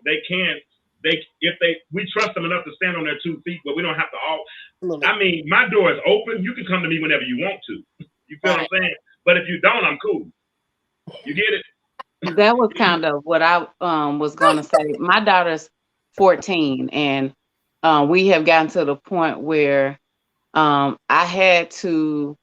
Speaker 2: We trust them enough to stand on their 2 feet, but we don't have to all. Absolutely. I mean, my door is open. You can come to me whenever you want to. You feel what I'm saying? But if you don't, I'm cool. You get it?
Speaker 5: That was kind of what I was going to say. My daughter's 14, and we have gotten to the point where I had to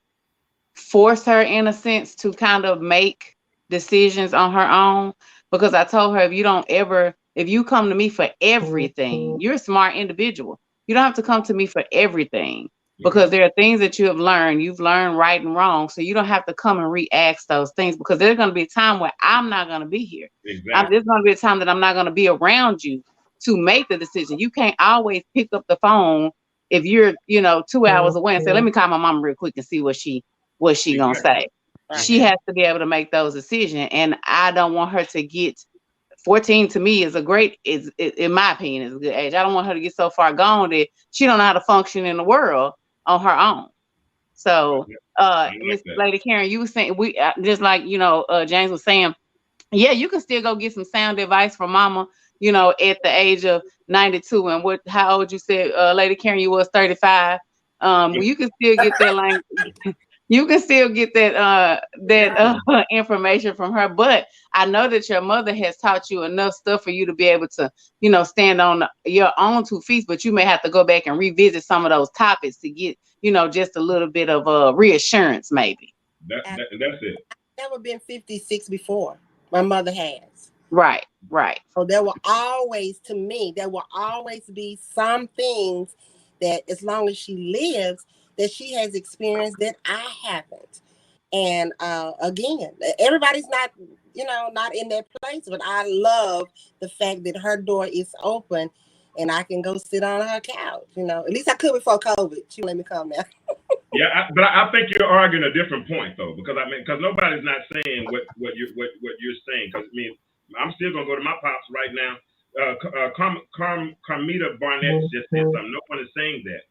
Speaker 5: force her, in a sense, to kind of make decisions on her own, because I told her, if you come to me for everything, you're a smart individual. You don't have to come to me for everything, because there are things that you've learned right and wrong. So you don't have to come and re-ask those things, because there's going to be a time where I'm not going to be here.
Speaker 2: Exactly.
Speaker 5: There's going to be a time that I'm not going to be around you to make the decision. You can't always pick up the phone if you're, 2 hours away and say, let me call my mom real quick and see what she gonna say. Right. She has to be able to make those decisions. And I don't want her to get 14. To me is in my opinion, is a good age. I don't want her to get so far gone that she don't know how to function in the world on her own. So Miss Lady Karen, you were saying, we just like James was saying, yeah, you can still go get some sound advice from mama, at the age of 92. And how old you said, Lady Karen, you was 35. You can still get that language. You can still get that information from her. But I know that your mother has taught you enough stuff for you to be able to, stand on your own 2 feet. But you may have to go back and revisit some of those topics to get, just a little bit of reassurance, maybe.
Speaker 2: That's it.
Speaker 3: I've never been 56 before. My mother has.
Speaker 5: Right.
Speaker 3: So there will always be some things that, as long as she lives, that she has experienced that I haven't. And again, everybody's not, not in that place, but I love the fact that her door is open and I can go sit on her couch. At least I could before COVID. She let me come now.
Speaker 2: Yeah, but I think you're arguing a different point though, because nobody's not saying what you're saying. Because I'm still gonna go to my pops right now. Carmita Barnett just said something. No one is saying that.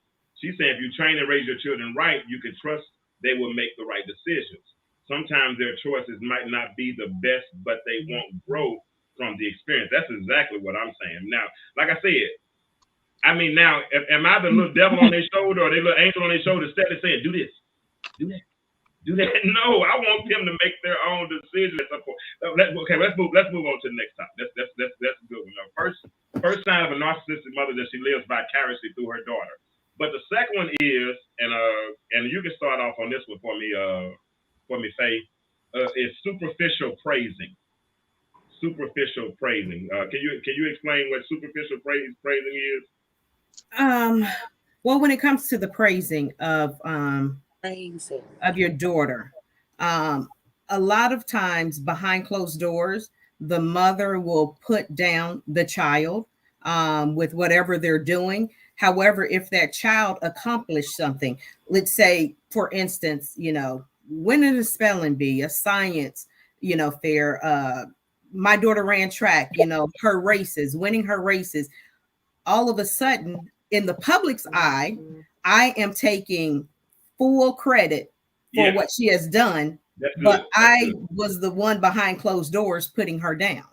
Speaker 2: She's saying if you train and raise your children right, you can trust they will make the right decisions. Sometimes their choices might not be the best, but they won't grow from the experience. That's exactly what I'm saying. Now, like I said, now, am I the little devil on their shoulder or the little angel on their shoulder steadily saying, do this, do that, do that? No, I want them to make their own decisions. Okay, let's move on to the next topic. That's a good one. First sign of a narcissistic mother that she lives vicariously through her daughter. But the second one is, and you can start off on this one for me, Faye, is superficial praising. Superficial praising. Can you explain what superficial praising is?
Speaker 4: Well, when it comes to the praising of your daughter, a lot of times behind closed doors, the mother will put down the child with whatever they're doing. However, if that child accomplished something, let's say, for instance, winning a spelling bee, a science, fair, my daughter ran track, her races, winning her races, all of a sudden, in the public's eye, I am taking full credit for what she has done, but I was the one behind closed doors putting her down.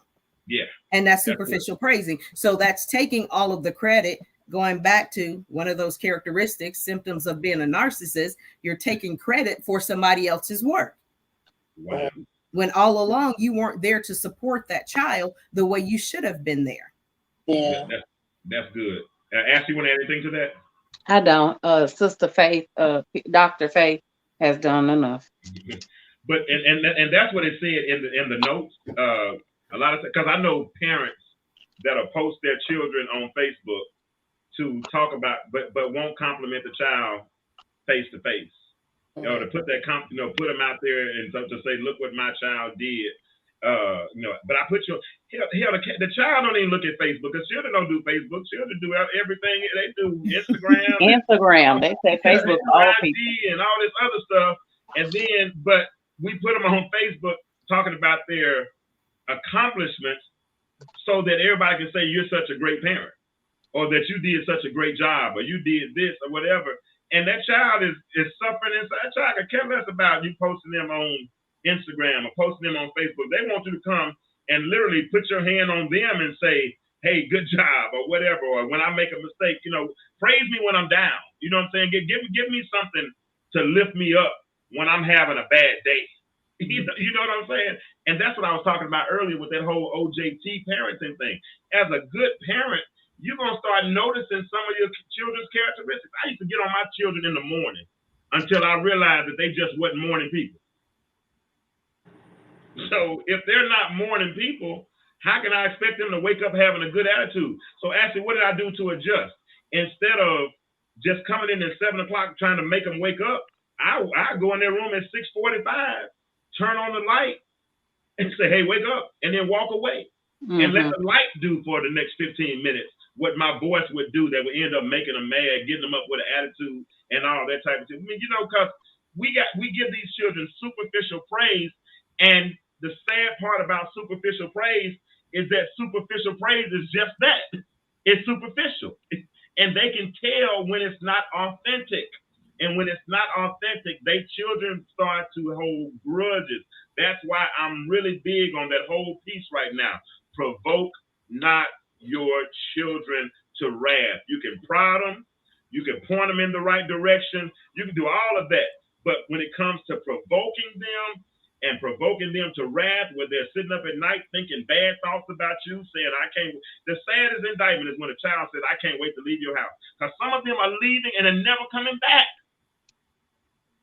Speaker 2: Yeah.
Speaker 4: And that's superficial praising. So that's taking all of the credit, going back to one of those characteristics, symptoms of being a narcissist. You're taking credit for somebody else's work.
Speaker 2: Wow.
Speaker 4: When all along you weren't there to support that child the way you should have been there.
Speaker 3: Yeah.
Speaker 2: That's good. Ashley, you want to add anything to that?
Speaker 5: I don't. Sister Faith, Dr. Faith has done enough.
Speaker 2: But and that's what it said in the notes. A lot of, because I know parents that'll post their children on Facebook to talk about, but won't compliment the child face to face. To put that put them out there and to say, look what my child did. But I put the child don't even look at Facebook, because children don't do Facebook. Children do everything. They do Instagram.
Speaker 5: Instagram. They say Facebook all people
Speaker 2: and all this other stuff. And then, but we put them on Facebook talking about their accomplishments so that everybody can say you're such a great parent, or that you did such a great job, or you did this or whatever. And that child is suffering inside. That child could care less about you posting them on Instagram or posting them on Facebook. They want you to come and literally put your hand on them and say, hey, good job, or whatever. Or when I make a mistake, praise me when I'm down. You know what I'm saying? Give me something to lift me up when I'm having a bad day. You know what I'm saying? And that's what I was talking about earlier with that whole OJT parenting thing. As a good parent, you're going to start noticing some of your children's characteristics. I used to get on my children in the morning until I realized that they just wasn't morning people. So if they're not morning people, how can I expect them to wake up having a good attitude? So actually, what did I do to adjust? Instead of just coming in at 7 o'clock trying to make them wake up, I go in their room at 6:45, turn on the light, and say, hey, wake up, and then walk away. And let the light do for the next 15 minutes what my voice would do that would end up making them mad, getting them up with an attitude and all that type of thing. Because we give these children superficial praise, and the sad part about superficial praise is that superficial praise is just that. It's superficial. And they can tell when it's not authentic. And when it's not authentic, children start to hold grudges. That's why I'm really big on that whole piece right now. Provoke not your children to wrath. You can prod them. You can point them in the right direction. You can do all of that. But when it comes to provoking them and provoking them to wrath, where they're sitting up at night thinking bad thoughts about you, saying, I can't. The saddest indictment is when a child says, I can't wait to leave your house. Because some of them are leaving and are never coming back.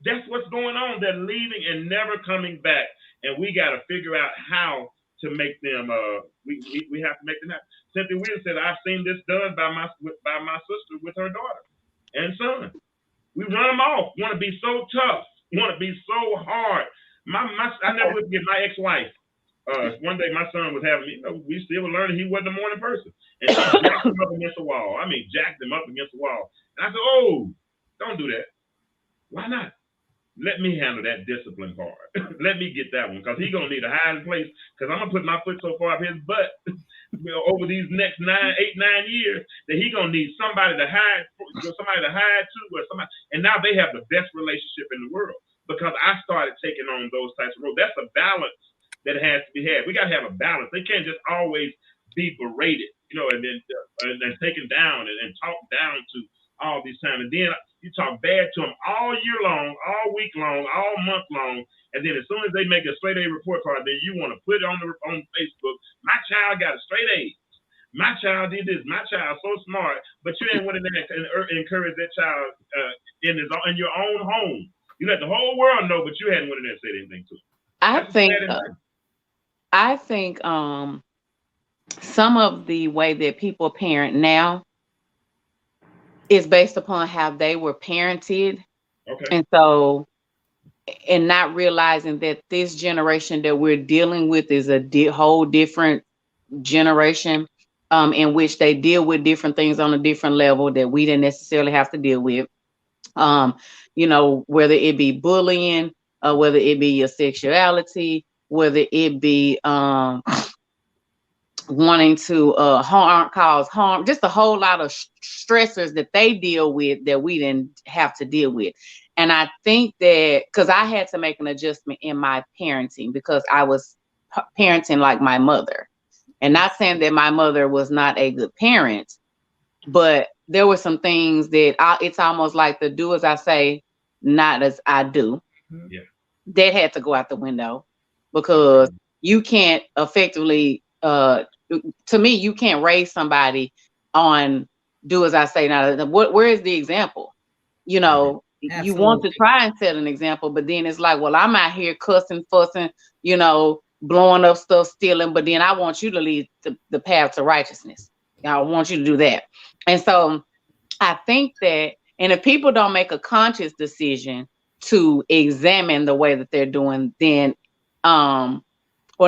Speaker 2: That's what's going on. They're leaving and never coming back. And we got to figure out how to make them, we have to make them happen. Cynthia Williams said, I've seen this done by my sister with her daughter and son. We run them off, want to be so tough, want to be so hard. I never would forget my ex-wife. One day my son was having me, we still were learning he wasn't a morning person. And she jacked him up against the wall. I mean, jacked him up against the wall. And I said, oh, don't do that. Why not? Let me handle that discipline part. Let me get that one, because he's going to need a hiding place, because I'm going to put my foot so far up his butt over these next 9 years that he's going to need somebody to hide to, or somebody. And now they have the best relationship in the world because I started taking on those types of roles. That's a balance that has to be had. We got to have a balance. They can't just always be berated, and then taken down and talked down to all these times. And then you talk bad to them all year long, all week long, all month long. And then as soon as they make a straight A report card, then you want to put it on Facebook. My child got a straight A. My child did this. My child's so smart, but you ain't went in there and encourage that child in your own home. You let the whole world know, but you hadn't went in there and said anything to them.
Speaker 5: I think some of the way that people parent now is based upon how they were parented.
Speaker 2: Okay.
Speaker 5: And so, and not realizing that this generation that we're dealing with is a whole different generation in which they deal with different things on a different level that we didn't necessarily have to deal with. Whether it be bullying, whether it be your sexuality, whether it be wanting to cause harm, just a whole lot of stressors that they deal with that we didn't have to deal with. And I think that because I had to make an adjustment in my parenting because I was parenting like my mother, and not saying that my mother was not a good parent, but there were some things that it's almost like the do as I say, not as I do.
Speaker 2: Yeah.
Speaker 5: That had to go out the window because you can't effectively, to me, you can't raise somebody on do as I say. Now, where is the example?
Speaker 4: Absolutely.
Speaker 5: You want to try and set an example, but then it's like, well, I'm out here cussing, fussing, blowing up stuff, stealing, but then I want you to lead the path to righteousness. I want you to do that. And so I think that, and if people don't make a conscious decision to examine the way that they're doing, then, or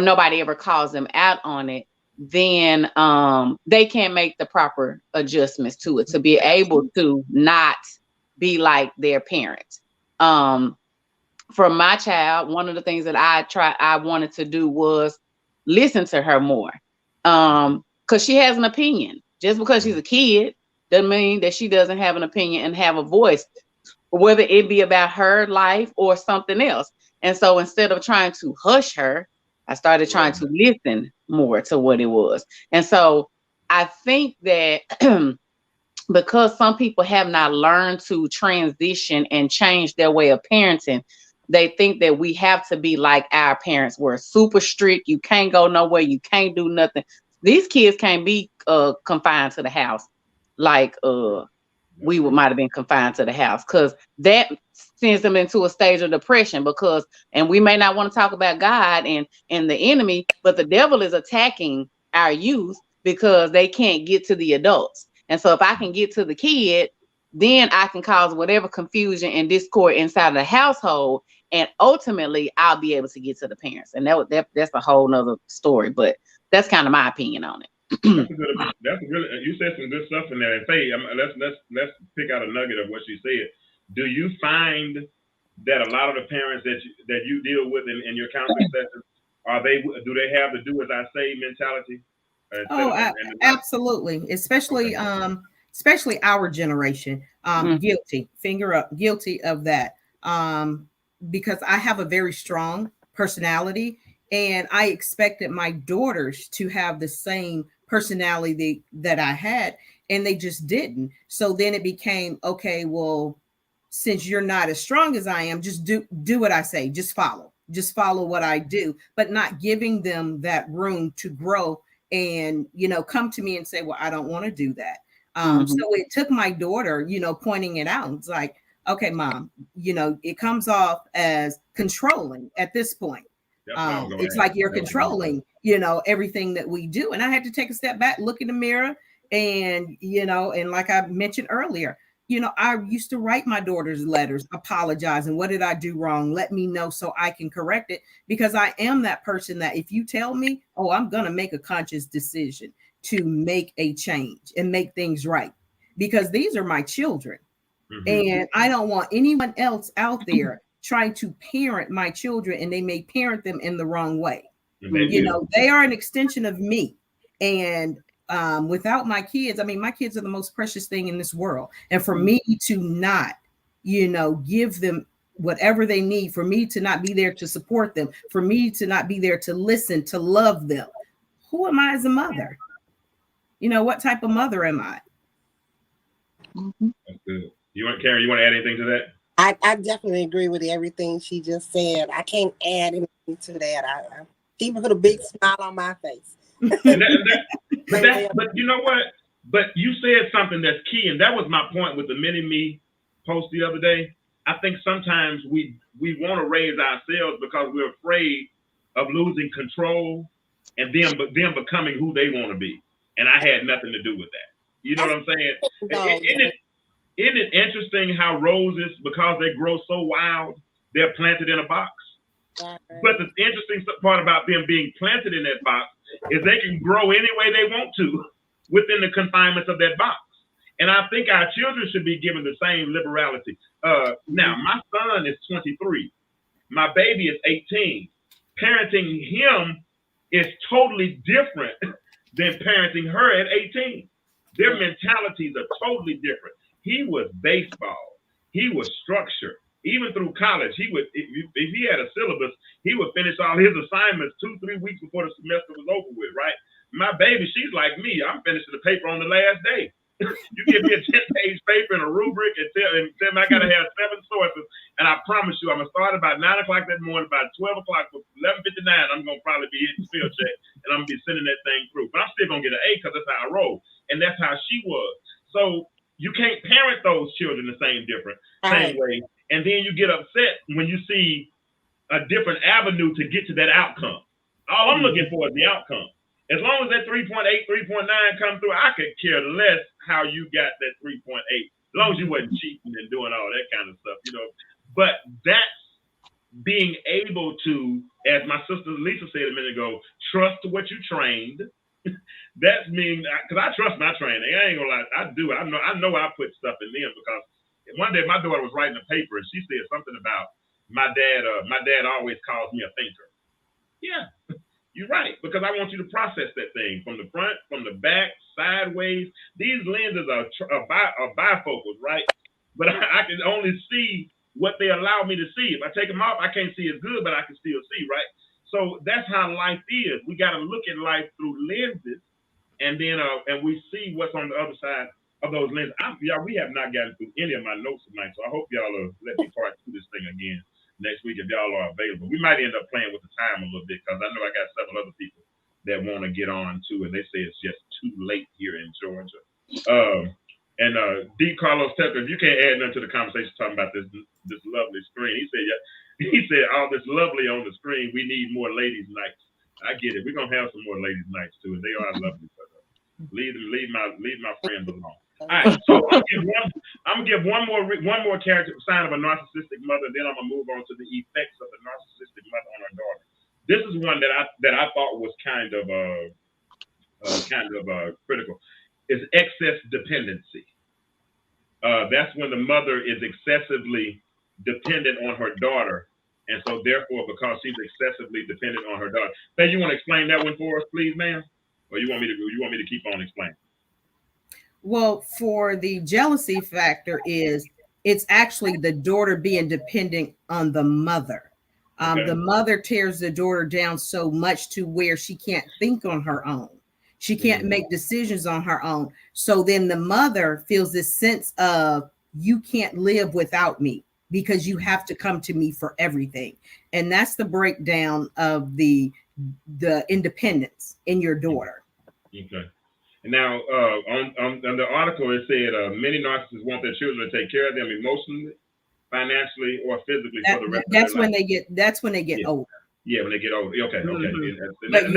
Speaker 5: nobody ever calls them out on it, then they can't make the proper adjustments to it to be able to not be like their parents. For my child, one of the things that I wanted to do was listen to her more. Because she has an opinion. Just because she's a kid doesn't mean that she doesn't have an opinion and have a voice, whether it be about her life or something else. And so instead of trying to hush her, I started trying to listen more to what it was. And so I think that because some people have not learned to transition and change their way of parenting, they think that we have to be like our parents were, super strict. You can't go nowhere. You can't do nothing. These kids can't be confined to the house like we might have been confined to the house, because that sends them into a stage of depression and we may not want to talk about God and the enemy, but the devil is attacking our youth because they can't get to the adults. And so if I can get to the kid, then I can cause whatever confusion and discord inside of the household. And ultimately, I'll be able to get to the parents. And that's a whole nother story. But that's kind of my opinion on it.
Speaker 2: That's really, you said some good stuff in there. And Faye, let's pick out a nugget of what she said. Do you find that a lot of the parents that you deal with in your counseling sessions, do they have the do as I say mentality?
Speaker 4: Absolutely. Especially our generation. Guilty, finger up, guilty of that. Because I have a very strong personality, and I expected my daughters to have the same personality that I had, and they just didn't. So then it became, okay, well, since you're not as strong as I am, just do what I say, just follow what I do, but not giving them that room to grow and, come to me and say, well, I don't want to do that. So it took my daughter, pointing it out. It's like, okay, Mom, it comes off as controlling at this point. It's like you're controlling, everything that we do. And I had to take a step back, look in the mirror, and, and like I mentioned earlier, I used to write my daughter's letters, apologizing. What did I do wrong? Let me know so I can correct it. Because I am that person that if you tell me, oh, I'm going to make a conscious decision to make a change and make things right. Because these are my children. And I don't want anyone else out there trying to parent my children, and they may parent them in the wrong way. They are an extension of me. And without my kids, my kids are the most precious thing in this world. And for me to not, give them whatever they need, for me to not be there to support them, for me to not be there to listen, to love them, who am I as a mother? What type of mother am I?
Speaker 2: That's good. Karen, you want to add anything to that?
Speaker 3: I definitely agree with everything she just said. I can't add anything to that. She put a big smile on my face.
Speaker 2: But you know what? But you said something that's key, and that was my point with the mini-me post the other day. I think sometimes we want to raise ourselves because we're afraid of losing control and them becoming who they want to be. And I had nothing to do with that. You know what I'm saying? Isn't it interesting how roses, because they grow so wild, they're planted in a box? But the interesting part about them being planted in that box is they can grow any way they want to within the confinements of that box. And I think our children should be given the same liberality. Now, my son is 23. My baby is 18. Parenting him is totally different than parenting her at 18. Their mentalities are totally different. He was baseball. He was structure. Even through college, he would, if he had a syllabus, he would finish all his assignments 2-3 weeks before the semester was over with, right? My baby, she's like me. I'm finishing the paper on the last day. You give me a 10-page paper and a rubric and tell me I got to have 7 sources. And I promise you, I'm going to start about 9 o'clock that morning. About 12 o'clock, 11:59, I'm going to probably be hitting spell check. And I'm going to be sending that thing through. But I'm still going to get an A because that's how I roll. And that's how she was. So you can't parent those children the same way. And then you get upset when you see a different avenue to get to that outcome. All I'm looking for is the outcome. As long as that 3.8, 3.9 come through, I could care less how you got that 3.8. As long as you wasn't cheating and doing all that kind of stuff, But that's being able to, as my sister Lisa said a minute ago, trust what you trained. That's mean, because I trust my training. I ain't gonna lie, I do. I know I put stuff in them because one day my daughter was writing a paper and she said something about my dad. My dad always calls me a thinker. Yeah. You're right, because I want you to process that thing from the front, from the back, sideways. These lenses are bifocals, right? But I can only see what they allow me to see. If I take them off, I can't see as good, but I can still see, right? So that's how life is. We got to look at life through lenses, and then and we see what's on the other side of those lenses. We have not gotten through any of my notes tonight, so I hope y'all let me part through this thing again next week if y'all are available. We might end up playing with the time a little bit because I know I got several other people that want to get on too, and they say it's just too late here in Georgia. And D. Carlos Tucker, if you can't add nothing to the conversation talking about this lovely screen, he said all this lovely on the screen. We need more ladies' nights. I get it. We're gonna have some more ladies' nights too, and they are lovely. But leave my friends alone. All right, so I'm gonna give one more character sign of a narcissistic mother, then I'm gonna move on to the effects of the narcissistic mother on her daughter. This is one that I thought was kind of critical. Is excess dependency. That's when the mother is excessively dependent on her daughter, and so therefore, because she's excessively dependent on her daughter. Faye, you want to explain that one for us, please, ma'am? Or you want me to keep on explaining?
Speaker 4: Well, for the jealousy factor it's actually the daughter being dependent on the mother. Okay. The mother tears the daughter down so much to where she can't think on her own. She can't make decisions on her own. So then the mother feels this sense of you can't live without me because you have to come to me for everything. And that's the breakdown of the independence in your daughter.
Speaker 2: Okay. Now, on the article, it said many narcissists want their children to take care of them emotionally, financially, or physically for the rest of their life.
Speaker 4: That's when they get older.
Speaker 2: Yeah, when they get older. Okay, okay.
Speaker 4: But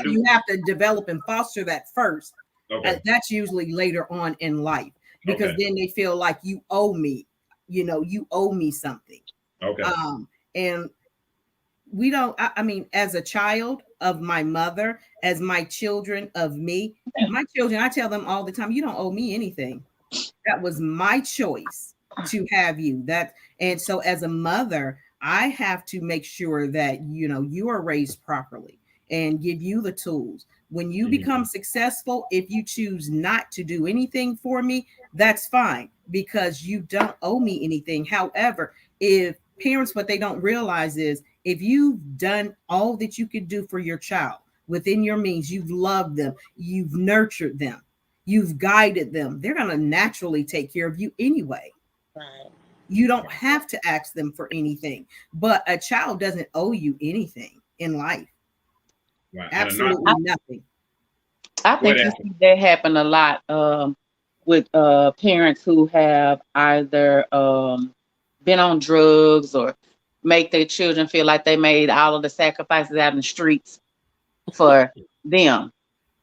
Speaker 4: you have to develop and foster that first. Okay. That's usually later on in life. because
Speaker 2: Okay.
Speaker 4: then they feel like you owe me, you owe me something.
Speaker 2: Okay.
Speaker 4: And we don't, I mean, as a child of my mother, as my children of me, my children, I tell them all the time, you don't owe me anything. That was my choice to have you. And so as a mother, I have to make sure that, you are raised properly and give you the tools. When you become successful, if you choose not to do anything for me, that's fine, because you don't owe me anything. However, if parents, what they don't realize is, if you've done all that you could do for your child within your means, you've loved them, you've nurtured them, you've guided them, they're going to naturally take care of you anyway.
Speaker 3: Right.
Speaker 4: You don't have to ask them for anything, but a child doesn't owe you anything in life.
Speaker 2: Right.
Speaker 4: Absolutely nothing.
Speaker 5: I think you see that happen a lot with parents who have either been on drugs or make their children feel like they made all of the sacrifices out in the streets for them.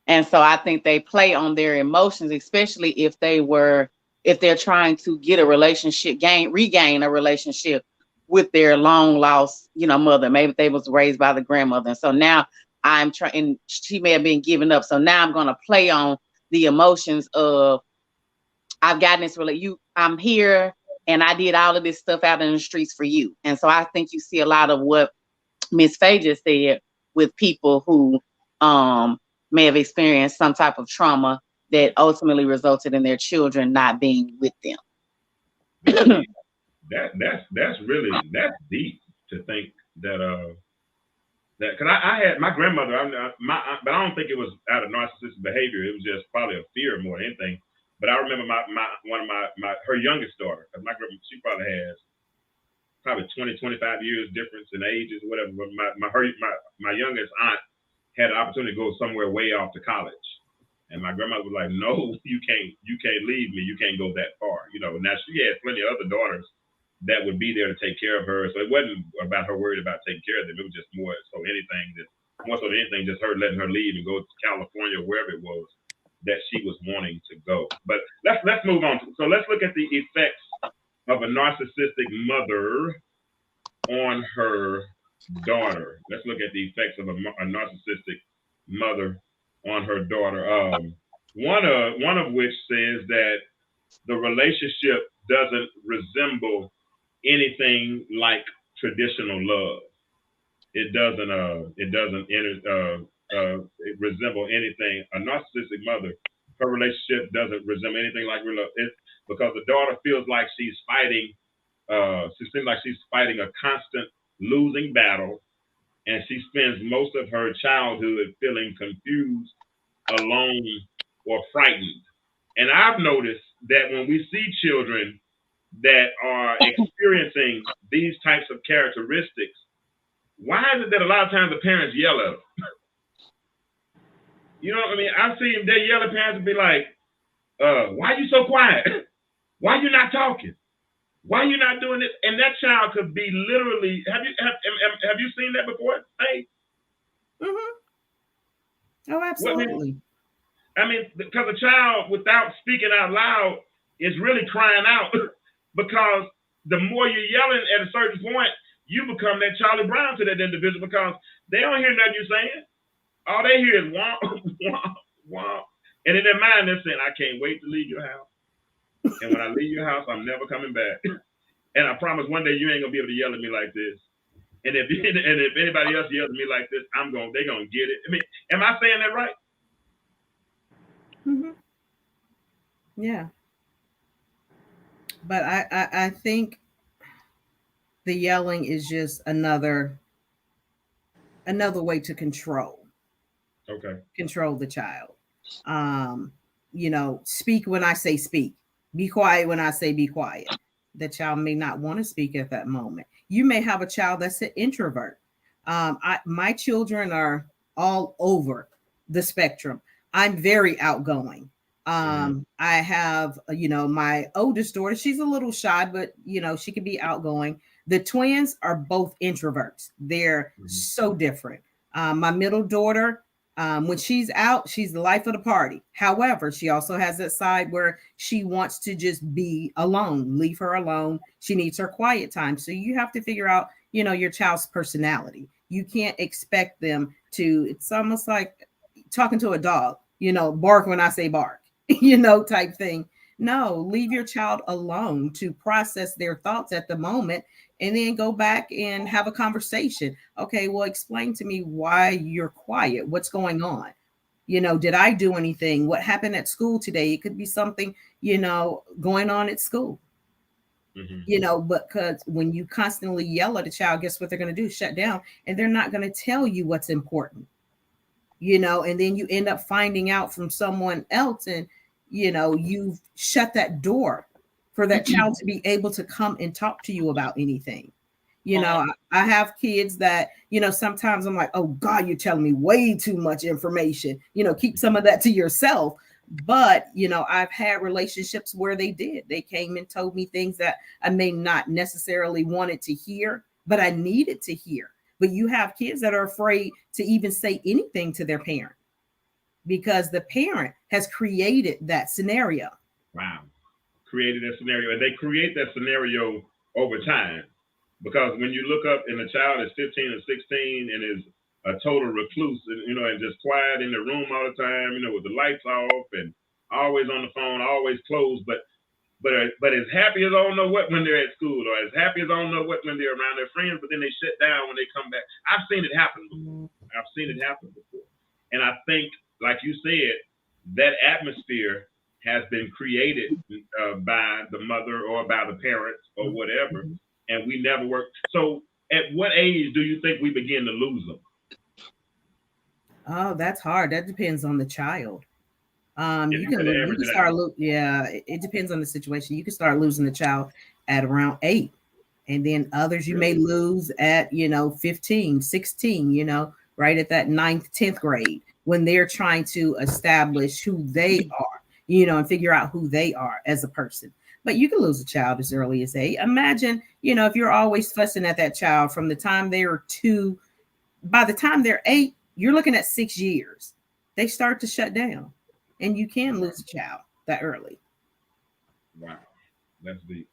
Speaker 5: And so I think they play on their emotions, especially if they're trying to get a relationship, regain a relationship with their long lost, mother. Maybe they was raised by the grandmother. And so now I'm trying, she may have been given up. So now I'm going to play on the emotions of, I've gotten this I'm here and I did all of this stuff out in the streets for you. And so I think you see a lot of what Miss Faye just said with people who may have experienced some type of trauma that ultimately resulted in their children not being with them.
Speaker 2: That's deep to think that because I had my grandmother, but I don't think it was out of narcissistic behavior. It was just probably a fear more than anything. But I remember one of her youngest daughter, because my grandma, she probably has 20, 25 years difference in ages, whatever. But my youngest aunt had an opportunity to go somewhere way off to college. And my grandmother was like, no, you can't leave me. You can't go that far. Now she had plenty of other daughters that would be there to take care of her. So it wasn't about her worried about taking care of them. It was just more so than anything, just her letting her leave and go to California, wherever it was that she was wanting to go. But let's move on. So let's look at the effects of a narcissistic mother on her daughter. Let's look at the effects of a narcissistic mother on her daughter. One of which says that the relationship doesn't resemble anything like traditional love. It doesn't resemble anything. A narcissistic mother, her relationship doesn't resemble anything like real love. It's because the daughter feels like she's fighting. She seems like she's fighting a constant losing battle, and she spends most of her childhood feeling confused, alone, or frightened. And I've noticed that when we see children that are experiencing these types of characteristics, why is it that a lot of times the parents yell at them? You know what I mean? I see them, they yell at parents and be like, why are you so quiet? Why are you not talking? Why are you not doing this? And that child could be literally, have you seen that before? Hey.
Speaker 4: Mm-hmm. Oh, absolutely.
Speaker 2: I mean, because a child without speaking out loud is really crying out because the more you're yelling at a certain point, you become that Charlie Brown to that individual because they don't hear nothing you're saying. All they hear is womp, womp, womp. And in their mind, they're saying, I can't wait to leave your house. And when I leave your house, I'm never coming back. And I promise one day you ain't gonna be able to yell at me like this. And if anybody else yells at me like this, they're gonna get it. I mean, am I saying that right?
Speaker 4: Mm-hmm. Yeah. But I think the yelling is just another way to control.
Speaker 2: Okay.
Speaker 4: Control the child. Speak when I say speak. Be quiet when I say be quiet. The child may not want to speak at that moment. You may have a child that's an introvert. My children are all over the spectrum. I'm very outgoing. I have, my oldest daughter, she's a little shy, but, she can be outgoing. The twins are both introverts. They're so different. My middle daughter, When she's out, she's the life of the party. However, she also has that side where she wants to just be alone. Leave her alone. She needs her quiet time. So you have to figure out, your child's personality. You can't expect them to, it's almost like talking to a dog, bark when I say bark, type thing. No, leave your child alone to process their thoughts at the moment and then go back and have a conversation. Okay, well, explain to me why you're quiet. What's going on? Did I do anything? What happened at school today? It could be something, going on at school. But because when you constantly yell at a child, guess what they're going to do? Shut down. And they're not going to tell you what's important, and then you end up finding out from someone else, and you've shut that door for that child to be able to come and talk to you about anything. I have kids that, sometimes I'm like, oh God, you're telling me way too much information, keep some of that to yourself. But, I've had relationships where they came and told me things that I may not necessarily wanted to hear, but I needed to hear. But you have kids that are afraid to even say anything to their parent because the parent has created that scenario.
Speaker 2: Wow. Created that scenario. And they create that scenario over time. Because when you look up and the child is 15 or 16 and is a total recluse, and, and just quiet in the room all the time, with the lights off and always on the phone, always closed, but as happy as I don't know what when they're at school, or as happy as I don't know what when they're around their friends, but then they shut down when they come back. I've seen it happen before. And I think, like you said, that atmosphere has been created by the mother or by the parents or whatever, and we never work. So at what age do you think we begin to lose them?
Speaker 4: Oh, that's hard. That depends on the child. You can start it depends on the situation. You can start losing the child at around 8, and then others you may lose at 15, 16, right at that 9th, 10th grade when they're trying to establish who they are, and figure out who they are as a person. But you can lose a child as early as 8. Imagine, if you're always fussing at that child from the time they're 2, by the time they're 8, you're looking at 6 years. They start to shut down, and you can lose a child that early.
Speaker 2: Wow, that's deep.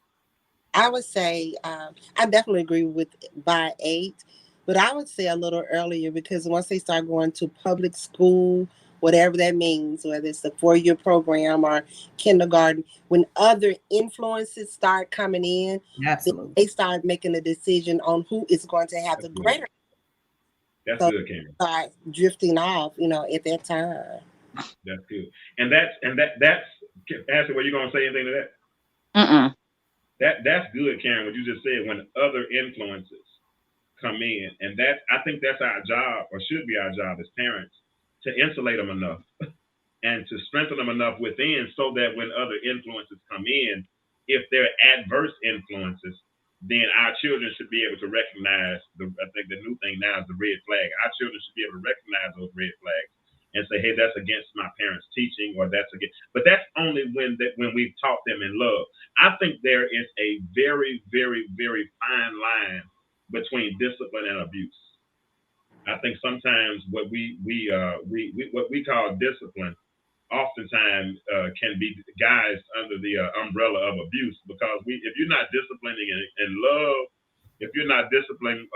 Speaker 3: I would say I definitely agree with by 8, but I would say a little earlier, because once they start going to public school, whatever that means, whether it's a 4-year program or kindergarten, when other influences start coming in,
Speaker 4: absolutely,
Speaker 3: they start making a decision on who is going to have the greater.
Speaker 2: That's good, Cameron.
Speaker 3: Start drifting off, at that time.
Speaker 2: That's good. And that's Ashley, were you gonna say anything to
Speaker 5: that?
Speaker 2: That's good, Karen, what you just said, when other influences come in. And I think that's our job, or should be our job as parents, to insulate them enough and to strengthen them enough within, so that when other influences come in, if they're adverse influences, then our children should be able to recognize I think the new thing now is the red flag. Our children should be able to recognize those red flags and say, hey, that's against my parents' teaching, or that's against, but that's only when we've taught them in love. I think there is a very, very, very fine line between discipline and abuse. I think sometimes what we call discipline oftentimes can be guised under the umbrella of abuse, because if you're not disciplining in love, if you're not disciplining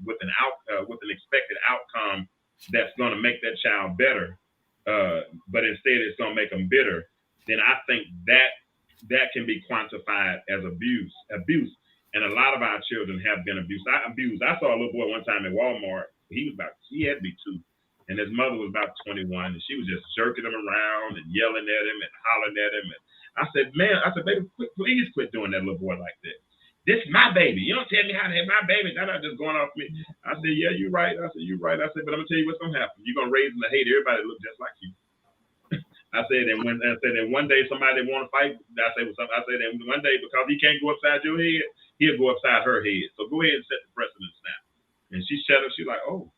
Speaker 2: with an expected outcome that's going to make that child better, but instead it's going to make them bitter, then I think that can be quantified as abuse. And a lot of our children have been abused. I saw a little boy one time at Walmart. He had to be 2. And his mother was about 21, and she was just jerking him around and yelling at him and hollering at him. And I said, baby, please quit doing that little boy like that. This is my baby. You don't tell me how to have my baby. That's not just going off me. I said, yeah, you're right. I said, you're right. I said, but I'm going to tell you what's going to happen. You're going to raise them to hate everybody that looks just like you. I said, and one day somebody want to fight, I said, and one day, because he can't go upside your head, he'll go upside her head. So go ahead and set the precedence now. And she shut up. She's like, oh.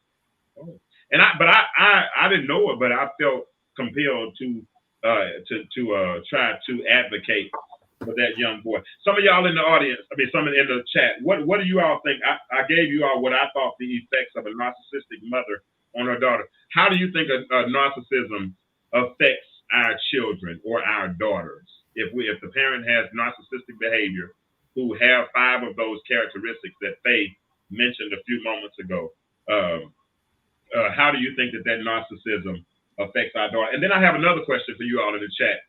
Speaker 2: And I didn't know it, but I felt compelled to try to advocate for that young boy. Some of y'all in the audience, some in the chat, what do you all think? I gave you all what I thought the effects of a narcissistic mother on her daughter. How do you think narcissism affects our children or our daughters? If the parent has narcissistic behavior, who have 5 of those characteristics that Faye mentioned a few moments ago, how do you think that narcissism affects our daughter? And then I have another question for you all in the chat.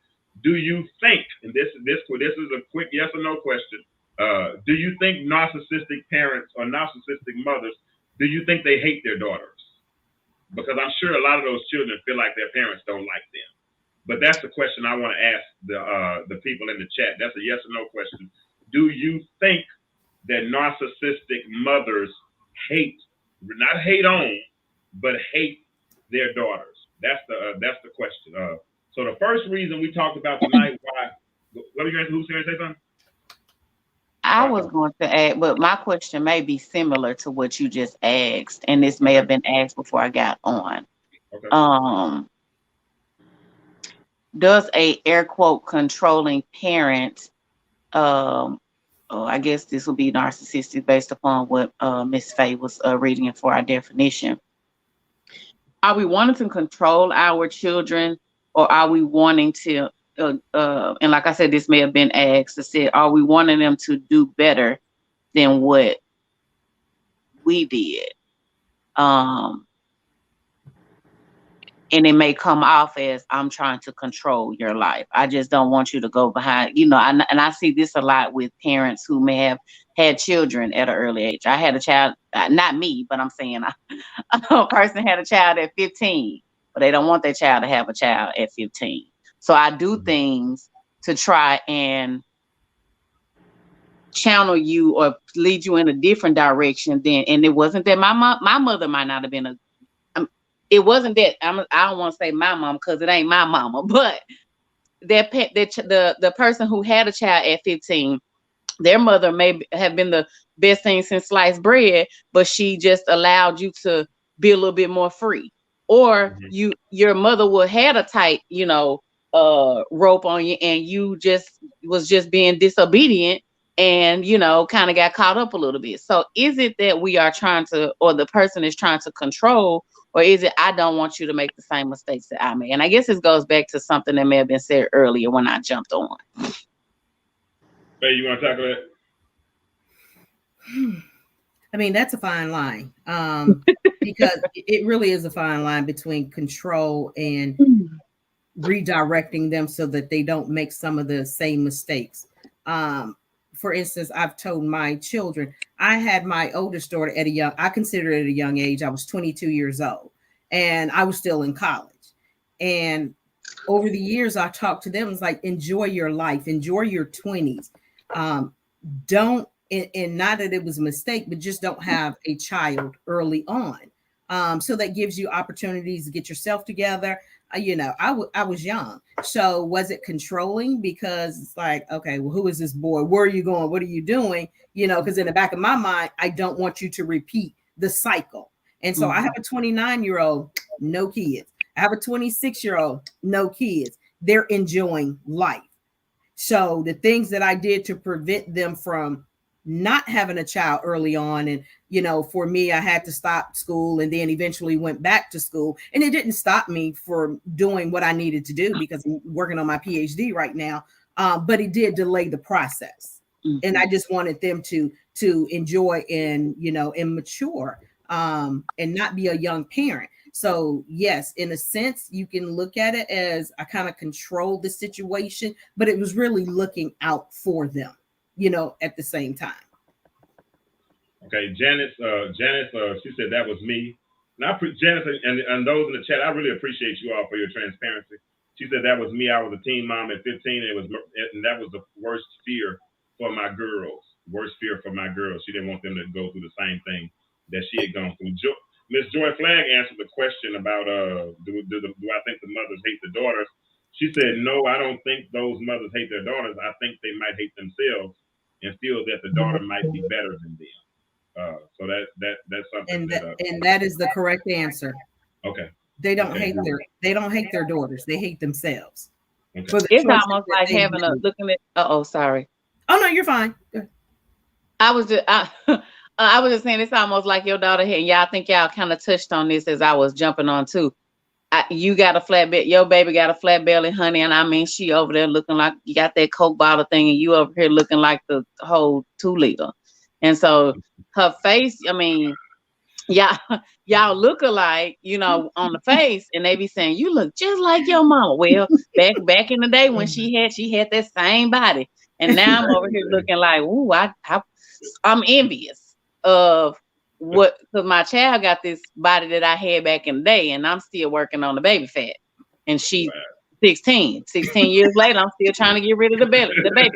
Speaker 2: Do you think, and this is a quick yes or no question, do you think narcissistic parents or narcissistic mothers, do you think they hate their daughters? Because I'm sure a lot of those children feel like their parents don't like them. But that's the question I want to ask the people in the chat. That's a yes or no question. Do you think that narcissistic mothers not hate on, but hate their daughters? That's the question. So the first reason we talked about tonight, who's going to say something?
Speaker 5: I was going to add, but my question may be similar to what you just asked, and this may have been asked before I got on. Okay. Does a air quote controlling parent, I guess this will be narcissistic based upon what Miss Faye was reading for our definition. Are we wanting to control our children, or are we wanting to, and like I said, this may have been asked, are we wanting them to do better than what we did? And it may come off as, I'm trying to control your life. I just don't want you to go behind, and I see this a lot with parents who may have had children at an early age. I had a child, not me, but I'm saying a person had a child at 15, but they don't want their child to have a child at 15. So I do things to try and channel you or lead you in a different direction and it wasn't that my mother might not have been it wasn't that I don't want to say my mom because it ain't my mama, but the person who had a child at 15, their mother may have been the best thing since sliced bread, but she just allowed you to be a little bit more free. Or your mother would had a tight, rope on you, and you was just being disobedient and, kind of got caught up a little bit. So is it that we are trying to, or the person is trying to control, or is it, I don't want you to make the same mistakes that I made? And I guess this goes back to something that may have been said earlier when I jumped on.
Speaker 2: Hey, you want to tackle that?
Speaker 4: I mean, that's a fine line, because it really is a fine line between control and redirecting them so that they don't make some of the same mistakes. For instance, I've told my children, I had my oldest daughter I consider it a young age. I was 22 years old and I was still in college. And over the years, I talked to them, it's like, enjoy your life, enjoy your 20s. Don't, and not that it was a mistake, but just don't have a child early on. So that gives you opportunities to get yourself together. I was young. So was it controlling? Because it's like, okay, well, who is this boy? Where are you going? What are you doing? Because in the back of my mind, I don't want you to repeat the cycle. And so I have a 29-year-old, no kids. I have a 26-year-old, no kids. They're enjoying life. So the things that I did to prevent them from not having a child early on, and for me, I had to stop school and then eventually went back to school, and it didn't stop me from doing what I needed to do because I'm working on my PhD right now, but it did delay the process. And I just wanted them to enjoy and and mature, and not be a young parent. So yes, in a sense, you can look at it as I kind of controlled the situation, but it was really looking out for them, at the same time.
Speaker 2: Okay, Janice, she said that was me. Now, Janice and those in the chat, I really appreciate you all for your transparency. She said that was me. I was a teen mom at 15, and that was the worst fear for my girls. Worst fear for my girls. She didn't want them to go through the same thing that she had gone through. Miss Joy Flagg answered the question about do I think the mothers hate the daughters? She said, no, I don't think those mothers hate their daughters. I think they might hate themselves and feel that the daughter might be better than them. So that's something.
Speaker 4: And that is the correct answer.
Speaker 2: Okay.
Speaker 4: They don't hate their daughters. They hate themselves.
Speaker 2: Okay.
Speaker 5: It's almost like having looking at. Sorry.
Speaker 4: Oh no, you're fine.
Speaker 5: I was just I was just saying it's almost like your daughter here. Y'all think y'all kind of touched on this as I was jumping on too. You got a flat belly, your baby got a flat belly, honey, and I mean she over there looking like you got that Coke bottle thing, and you over here looking like the whole 2-liter. And so her face, I mean, y'all look alike, you know, on the face, and they be saying you look just like your mama. Well, back in the day when she had that same body, and now I'm over here looking like, ooh, I'm envious of what, because my child got this body that I had back in the day, and I'm still working on the baby fat, and she's 16 years later, I'm still trying to get rid of the baby fat.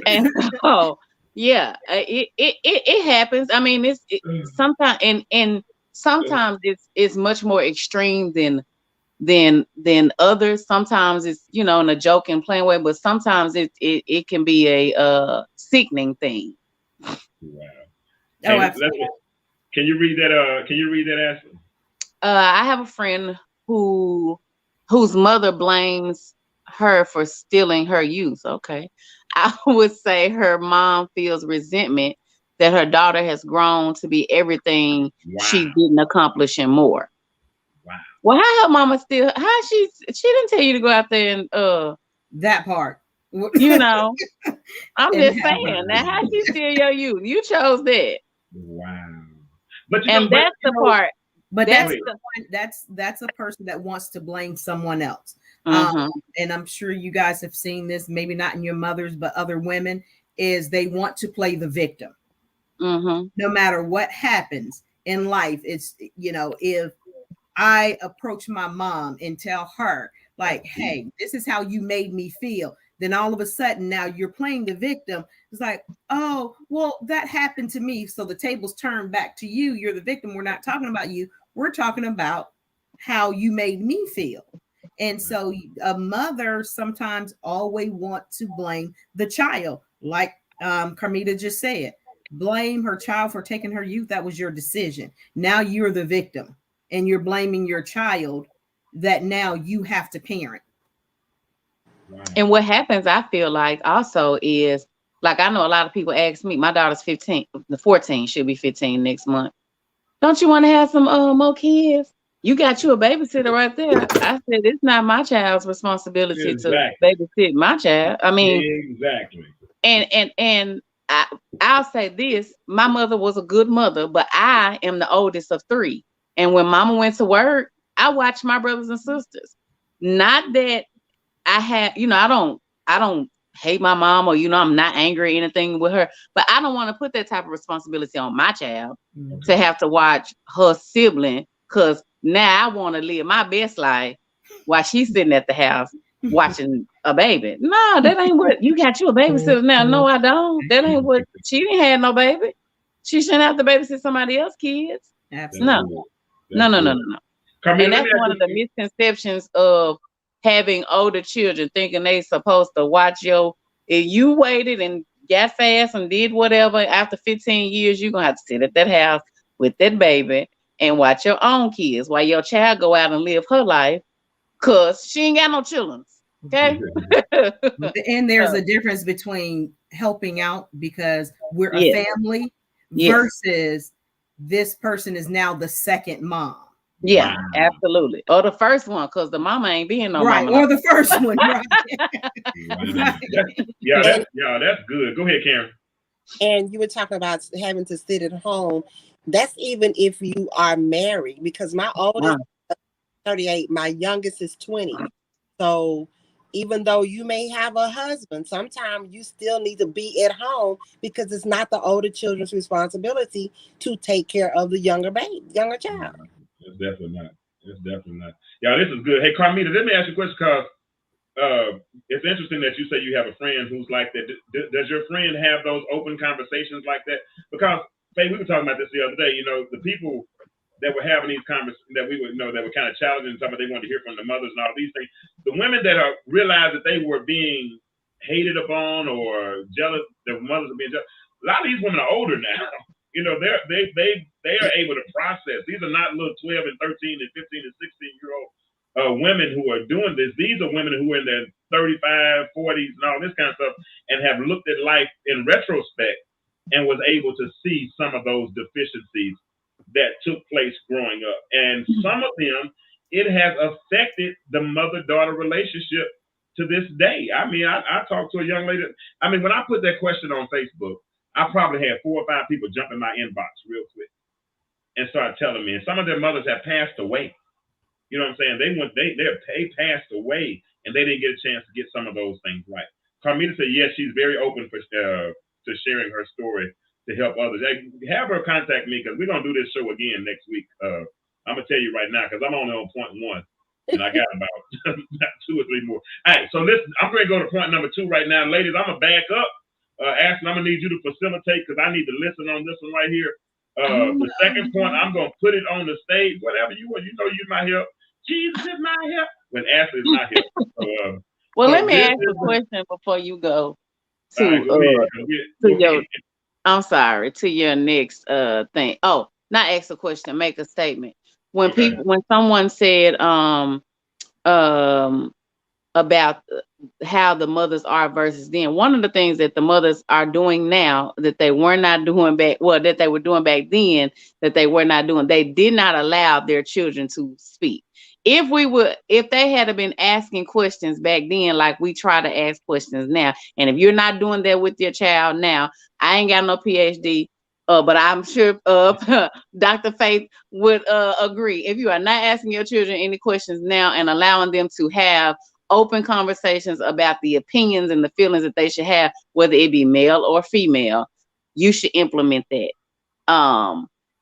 Speaker 5: And so yeah, it happens. I mean, sometimes and sometimes it's much more extreme than others. Sometimes it's, you know, in a joking, playing way, but sometimes it can be a sickening thing.
Speaker 2: Wow.
Speaker 4: Oh,
Speaker 2: Hey,
Speaker 4: absolutely.
Speaker 2: can you read that? Can you read that, Ashley?
Speaker 5: I have a friend whose mother blames her for stealing her youth. Okay. I would say her mom feels resentment that her daughter has grown to be everything she didn't accomplish and more.
Speaker 2: Wow.
Speaker 5: Well, how her mama still, how she didn't tell you to go out there and
Speaker 4: That part.
Speaker 5: you know, I'm just saying, now how she steal your youth? You chose that.
Speaker 2: Wow. But
Speaker 5: that's the part.
Speaker 4: But that's a person that wants to blame someone else. And I'm sure you guys have seen this, maybe not in your mothers, but other women, is they want to play the victim. No matter what happens in life, it's, you know, if I approach my mom and tell her like, hey, this is how you made me feel, then all of a sudden now you're playing the victim. It's like, oh, well, that happened to me. So the tables turn back to you. You're the victim. We're not talking about you. We're talking about how you made me feel. And so a mother sometimes always want to blame the child. Like Carmita just said, blame her child for taking her youth. That was your decision. Now you're the victim and you're blaming your child that now you have to parent.
Speaker 5: And what happens, I feel like also is, like, I know a lot of people ask me, my daughter's 15, the 14, she'll be 15 next month. Don't you want to have some more kids? You got you a babysitter right there. I said, it's not my child's responsibility to babysit my child. I mean,
Speaker 2: exactly.
Speaker 5: And I'll say this, my mother was a good mother, but I am the oldest of 3. And when mama went to work, I watched my brothers and sisters. Not that I had, you know, I don't hate my mom, or, you know, I'm not angry or anything with her, but I don't want to put that type of responsibility on my child to have to watch her sibling, because now I want to live my best life while she's sitting at the house watching a baby. No, that ain't what, you got you a babysitter now. No, I don't. That ain't what, she didn't have no baby. She shouldn't have to babysit somebody else's kids.
Speaker 4: Absolutely.
Speaker 5: No. And that's one of the misconceptions of having older children, thinking they supposed to watch if you waited and got fast and did whatever, after 15 years, you're going to have to sit at that house with that baby and watch your own kids while your child go out and live her life, because she ain't got no children. Okay.
Speaker 4: And there's a difference between helping out because we're a family versus this person is now the second mom.
Speaker 5: Yeah, absolutely. Or the first one, because the mama ain't being no
Speaker 4: right.
Speaker 5: mama.
Speaker 4: Or the first one, right?
Speaker 2: That's good. Go ahead, Karen.
Speaker 3: And you were talking about having to sit at home. That's even if you are married, because my oldest is 38, my youngest is 20. So even though you may have a husband, sometimes you still need to be at home because it's not the older children's responsibility to take care of the younger child.
Speaker 2: It's definitely not. Yeah, this is good. Hey, Carmita, let me ask you a question, because it's interesting that you say you have a friend who's like that. Does your friend have those open conversations like that? Because, Faye, we were talking about this the other day. You know, the people that were having these conversations that we would know that were kind of challenging, and something they wanted to hear from the mothers and all these things. The women that realized that they were being hated upon or jealous, the mothers are being jealous. A lot of these women are older now. You know, they are able to process. These are not little 12 and 13 and 15 and 16-year-old women who are doing this. These are women who are in their 35, 40s and all this kind of stuff, and have looked at life in retrospect and was able to see some of those deficiencies that took place growing up. And some of them, it has affected the mother-daughter relationship to this day. I mean, I talked to a young lady. I mean, when I put that question on Facebook, I probably had 4 or 5 people jump in my inbox real quick and start telling me. And some of their mothers have passed away. You know what I'm saying? They passed away, and they didn't get a chance to get some of those things right. Carmita said, yes, she's very open for to sharing her story to help others. Hey, have her contact me, because we're going to do this show again next week. I'm going to tell you right now, because I'm only on point 1, and I got about 2 or 3 more. All right, so listen, I'm going to go to point number 2 right now. Ladies, I'm going to back up. Ashley, I'm going to need you to facilitate, because I need to listen on this one right here. The second point, I'm going to put it on the stage, whatever you want. You know you my help. Jesus is my help when Ashley is not here. So,
Speaker 5: well,
Speaker 2: so
Speaker 5: let me ask a question before you go to, I'm sorry, to your next thing. Oh, not ask a question, make a statement. When when someone said about how the mothers are versus then, one of the things that the mothers are doing now that they were not doing that they were doing back then, that they were not doing, they did not allow their children to speak. If they had been asking questions back then, like we try to ask questions now, and if you're not doing that with your child now, I ain't got no PhD, but I'm sure Dr. Faith would agree. If you are not asking your children any questions now and allowing them to have open conversations about the opinions and the feelings that they should have, whether it be male or female, you should implement that.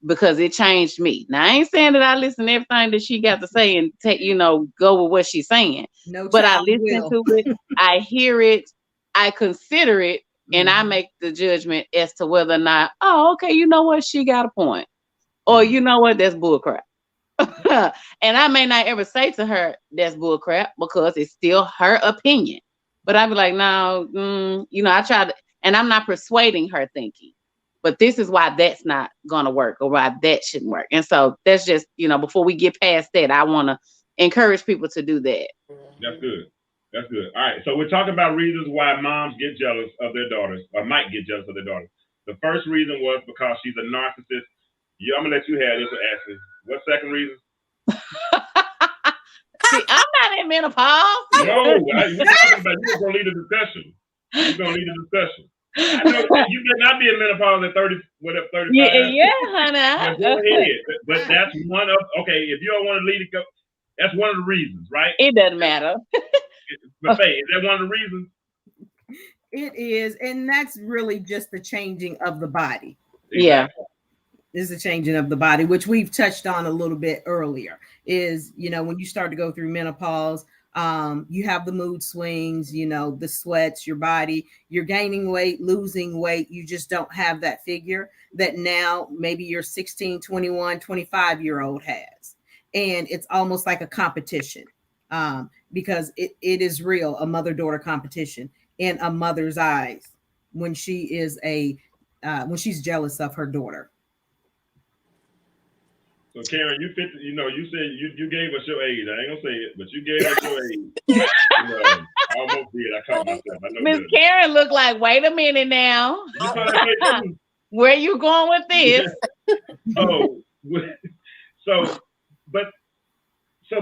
Speaker 5: Because it changed me. Now, I ain't saying that I listen to everything that she got to say and take, go with what she's saying.
Speaker 4: No,
Speaker 5: but I listen to it, I hear it, I consider it, and I make the judgment as to whether or not, oh, okay, you know what, she got a point. Or you know what, that's bullcrap. And I may not ever say to her, that's bullcrap, because it's still her opinion. But I'd be like, no, I try to, and I'm not persuading her thinking. But this is why that's not going to work, or why that shouldn't work. And so that's just, before we get past that, I want to encourage people to do that.
Speaker 2: That's good. That's good. All right. So we're talking about reasons why moms get jealous of their daughters, or might get jealous of their daughters. The first reason was because she's a narcissist. Yeah, I'm going to let you have this, Ashley. What second reason?
Speaker 5: See, I'm not in menopause.
Speaker 2: No, you're talking about, you're going to lead a discussion. You're going to lead a discussion. I know you may not be in menopause at 30, whatever, 35.
Speaker 5: Yeah, honey.
Speaker 2: Go ahead. But that's one of, okay, if you don't want to lead it, go, that's one of the reasons, right?
Speaker 5: It doesn't matter.
Speaker 2: But Faye, is that one of the reasons?
Speaker 4: It is, and that's really just the changing of the body.
Speaker 5: Yeah.
Speaker 4: Is the changing of the body, which we've touched on a little bit earlier, is, when you start to go through menopause, you have the mood swings, the sweats, your body, you're gaining weight, losing weight. You just don't have that figure that now maybe your 16, 21, 25-year-old has. And it's almost like a competition, because it is real, a mother-daughter competition in a mother's eyes when she is when she's jealous of her daughter.
Speaker 2: So Karen, you said you gave us your age. I ain't gonna say it, but you gave us your age. I almost did. I caught myself. I know
Speaker 5: Miss Karen looked like, wait a minute now. Where you going with this?
Speaker 2: So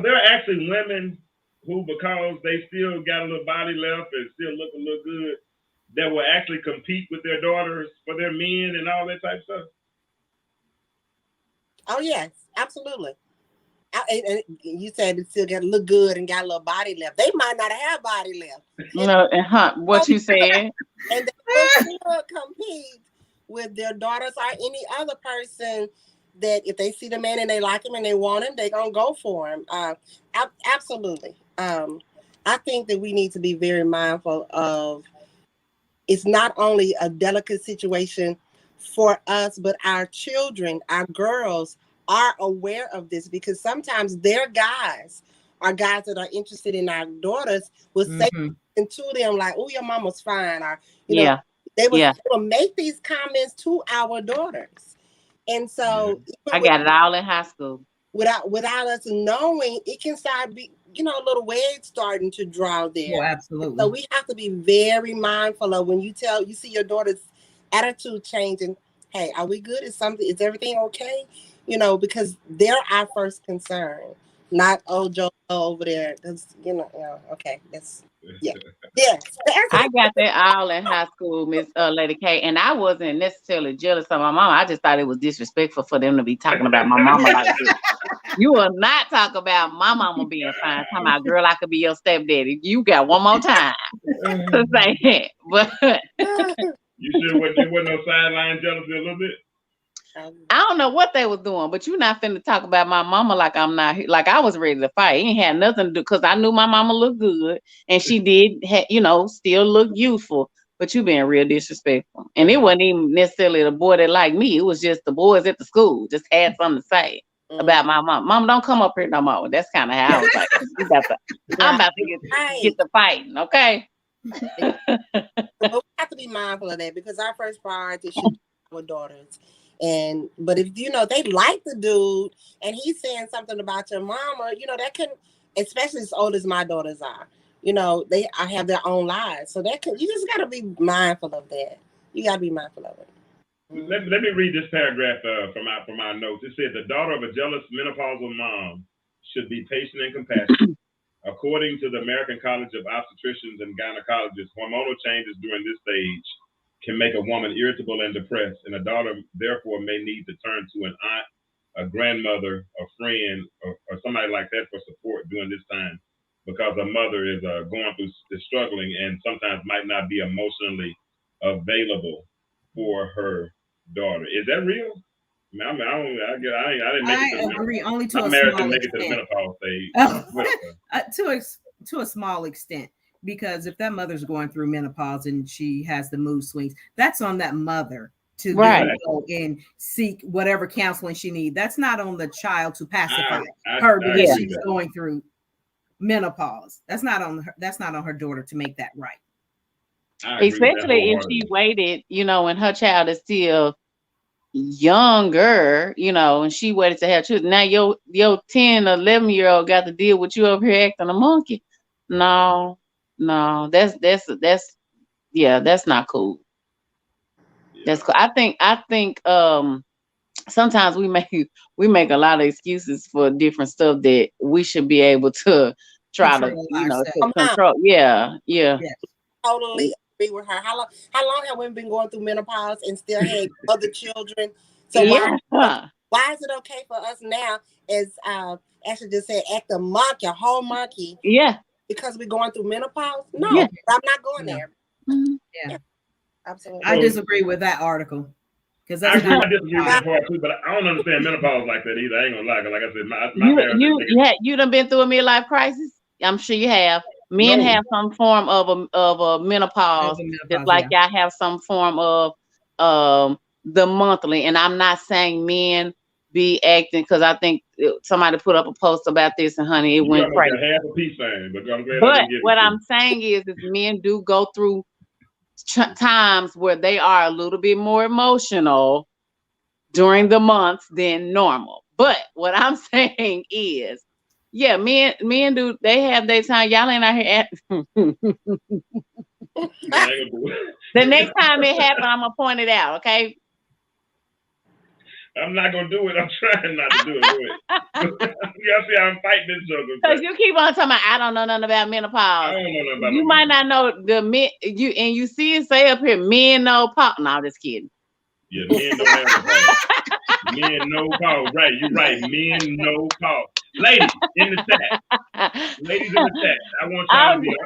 Speaker 2: there are actually women who, because they still got a little body left and still look a little good, that will actually compete with their daughters for their men and all that type of stuff.
Speaker 3: Oh yes, absolutely. And you said it still got to look good and got a little body left. They might not have body left.
Speaker 5: No, what you said.
Speaker 3: And they still compete with their daughters or any other person that if they see the man and they like him and they want him, they're going to go for him. Absolutely. I think that we need to be very mindful of, it's not only a delicate situation for us, but our children, our girls are aware of this, because sometimes their guys are guys that are interested in our daughters will say to them like, oh, your mama's fine. Or, they will make these comments to our daughters. And so
Speaker 5: I got it all in high school.
Speaker 3: Without us knowing, it can start be, a little wedge starting to draw there.
Speaker 4: Oh, absolutely.
Speaker 3: So we have to be very mindful of when you see your daughters attitude changing. Hey, are we good? Is everything okay? You know, because they're our first concern, not Joe over there. That's okay. That's yes.
Speaker 5: I got that all in high school, Miss Lady K, and I wasn't necessarily jealous of my mama. I just thought it was disrespectful for them to be talking about my mama like this. You will not talk about my mama being fine. Talking about, girl, I could be your stepdaddy. You got one more time to say that. But
Speaker 2: you sure there wasn't no sideline jealousy a little bit?
Speaker 5: I don't know what they was doing, but you're not finna talk about my mama like I'm not like I was ready to fight. It ain't had nothing to do because I knew my mama looked good and she did, still look youthful. But you being real disrespectful, and it wasn't even necessarily the boy that liked me. It was just the boys at the school just had something to say about my mom. Mom, don't come up here no more. That's kind of how I was like, I'm about to get the fighting, okay?
Speaker 3: But we have to be mindful of that because our first priority should be our daughters. But if they like the dude and he's saying something about your mama, that can, especially as old as my daughters are, they have their own lives. So you just gotta be mindful of that. You gotta be mindful of it.
Speaker 2: Let me read this paragraph from our notes. It said the daughter of a jealous menopausal mom should be patient and compassionate. According to the American College of Obstetricians and Gynecologists, hormonal changes during this stage can make a woman irritable and depressed, and a daughter therefore may need to turn to an aunt, a grandmother, a friend, or somebody like that for support during this time, because a mother is is struggling and sometimes might not be emotionally available for her daughter. Is that real? I didn't make it to the
Speaker 4: agree only to
Speaker 2: my
Speaker 4: a
Speaker 2: marriage
Speaker 4: small
Speaker 2: didn't make it to the
Speaker 4: extent.
Speaker 2: menopause stage.
Speaker 4: To a small extent. Because if that mother's going through menopause and she has the mood swings, that's on that mother to go and seek whatever counseling she needs. That's not on the child to pacify her because she's going through menopause. That's not on her. That's not on her daughter to make that right.
Speaker 5: Especially if she waited, when her child is still younger, and she waited to have children. Now your 10, 11-year-old got to deal with you over here acting a monkey. No, that's not cool. That's cool. I think sometimes we make a lot of excuses for different stuff that we should be able to try to control. Yeah.
Speaker 3: Yes. Totally agree with her. How long have women been going through menopause and still had other children? So why is it okay for us now, as Ashley just said, act a monkey, a whole monkey?
Speaker 5: Yeah.
Speaker 3: Because we're going through menopause? No, I'm not going there.
Speaker 4: Mm-hmm. Yeah, absolutely. I disagree with that article because
Speaker 2: I disagree with that part too. But I don't understand menopause like that either. I ain't gonna lie. Like I said, my marriage.
Speaker 5: You done been through a midlife crisis? I'm sure you have. Men have some form of a menopause, just like y'all have some form of the monthly. And I'm not saying men be acting, because I think somebody put up a post about this, and honey, it went crazy.
Speaker 2: Half a peace sign, but I'm glad
Speaker 5: but what I'm saying is men do go through times where they are a little bit more emotional during the months than normal. But what I'm saying is, men do, they have their time. Y'all ain't out here the next time it happens, I'm gonna point it out, okay?
Speaker 2: I'm not gonna do it. I'm trying not to do it. Y'all see I'm fighting this joke.
Speaker 5: Because you keep on talking about, I don't know nothing about menopause.
Speaker 2: I don't know nothing about
Speaker 5: you might not know the men. You see it say up here, men know pause. No, just kidding.
Speaker 2: Yeah, men don't have a pause. Men know pause. Right, you're right. Men know pause. Ladies in the chat. I want y'all to be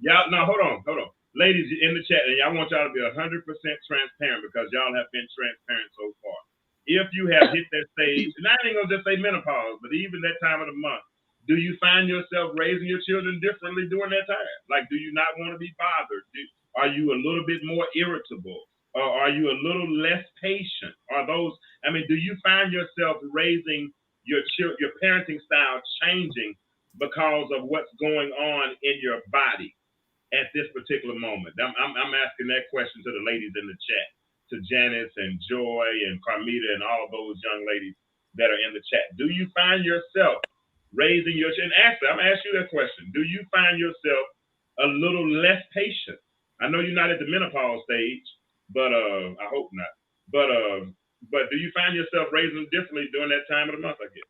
Speaker 2: y'all. No, hold on. Ladies in the chat, and y'all want y'all to be 100% transparent, because y'all have been transparent so far. If you have hit that stage, and I ain't gonna just say menopause, but even that time of the month, do you find yourself raising your children differently during that time? Like, do you not want to be bothered? Are you a little bit more irritable? Or are you a little less patient? Do you find yourself raising your parenting style changing because of what's going on in your body at this particular moment? I'm asking that question to the ladies in the chat, to Janice and Joy and Carmita and all of those young ladies that are in the chat. Do you find yourself raising your children? And actually, I'm gonna ask you that question. Do you find yourself a little less patient? I know you're not at the menopause stage, But I hope not. But do you find yourself raising them differently during that time of the month? I guess.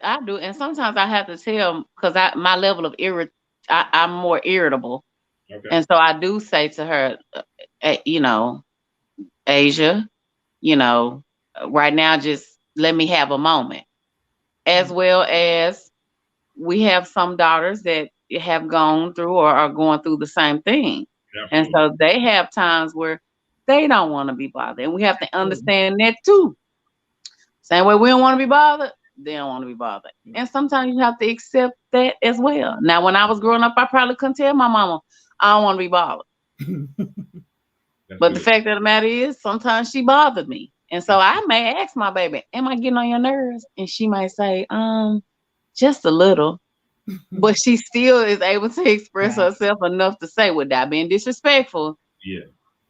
Speaker 5: I do, and sometimes I have to tell because my level of I'm more irritable,
Speaker 2: Okay.
Speaker 5: and so I do say to her, you know, Asia, you know, right now just let me have a moment. As well as we have some daughters that have gone through or are going through the same thing, and
Speaker 2: Absolutely.
Speaker 5: so they have times where they don't want to be bothered, and we have to understand that too. Same way we don't want to be bothered, they don't want to be bothered. And sometimes you have to accept that as well. Now, when I was growing up, I probably couldn't tell my mama, I don't want to be bothered. But the fact of the matter is, sometimes she bothered me. And so I may ask my baby, am I getting on your nerves? And she might say, just a little. But she still is able to express herself enough to say, without being disrespectful,
Speaker 2: Yeah.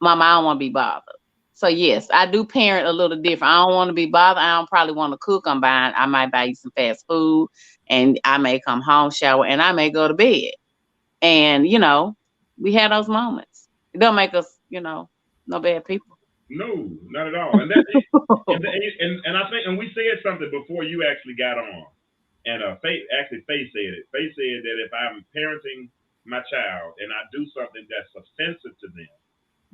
Speaker 5: Mama, I don't want to be bothered. So yes, I do parent a little different. I don't want to be bothered. I don't probably want to cook. I might buy you some fast food, and I may come home, shower, and I may go to bed. And you know, we have those moments. It don't make us, no bad people.
Speaker 2: No, not at all. And that and I think, and we said something before you actually got on. And Faith said it. Faith said that if I'm parenting my child and I do something that's offensive to them,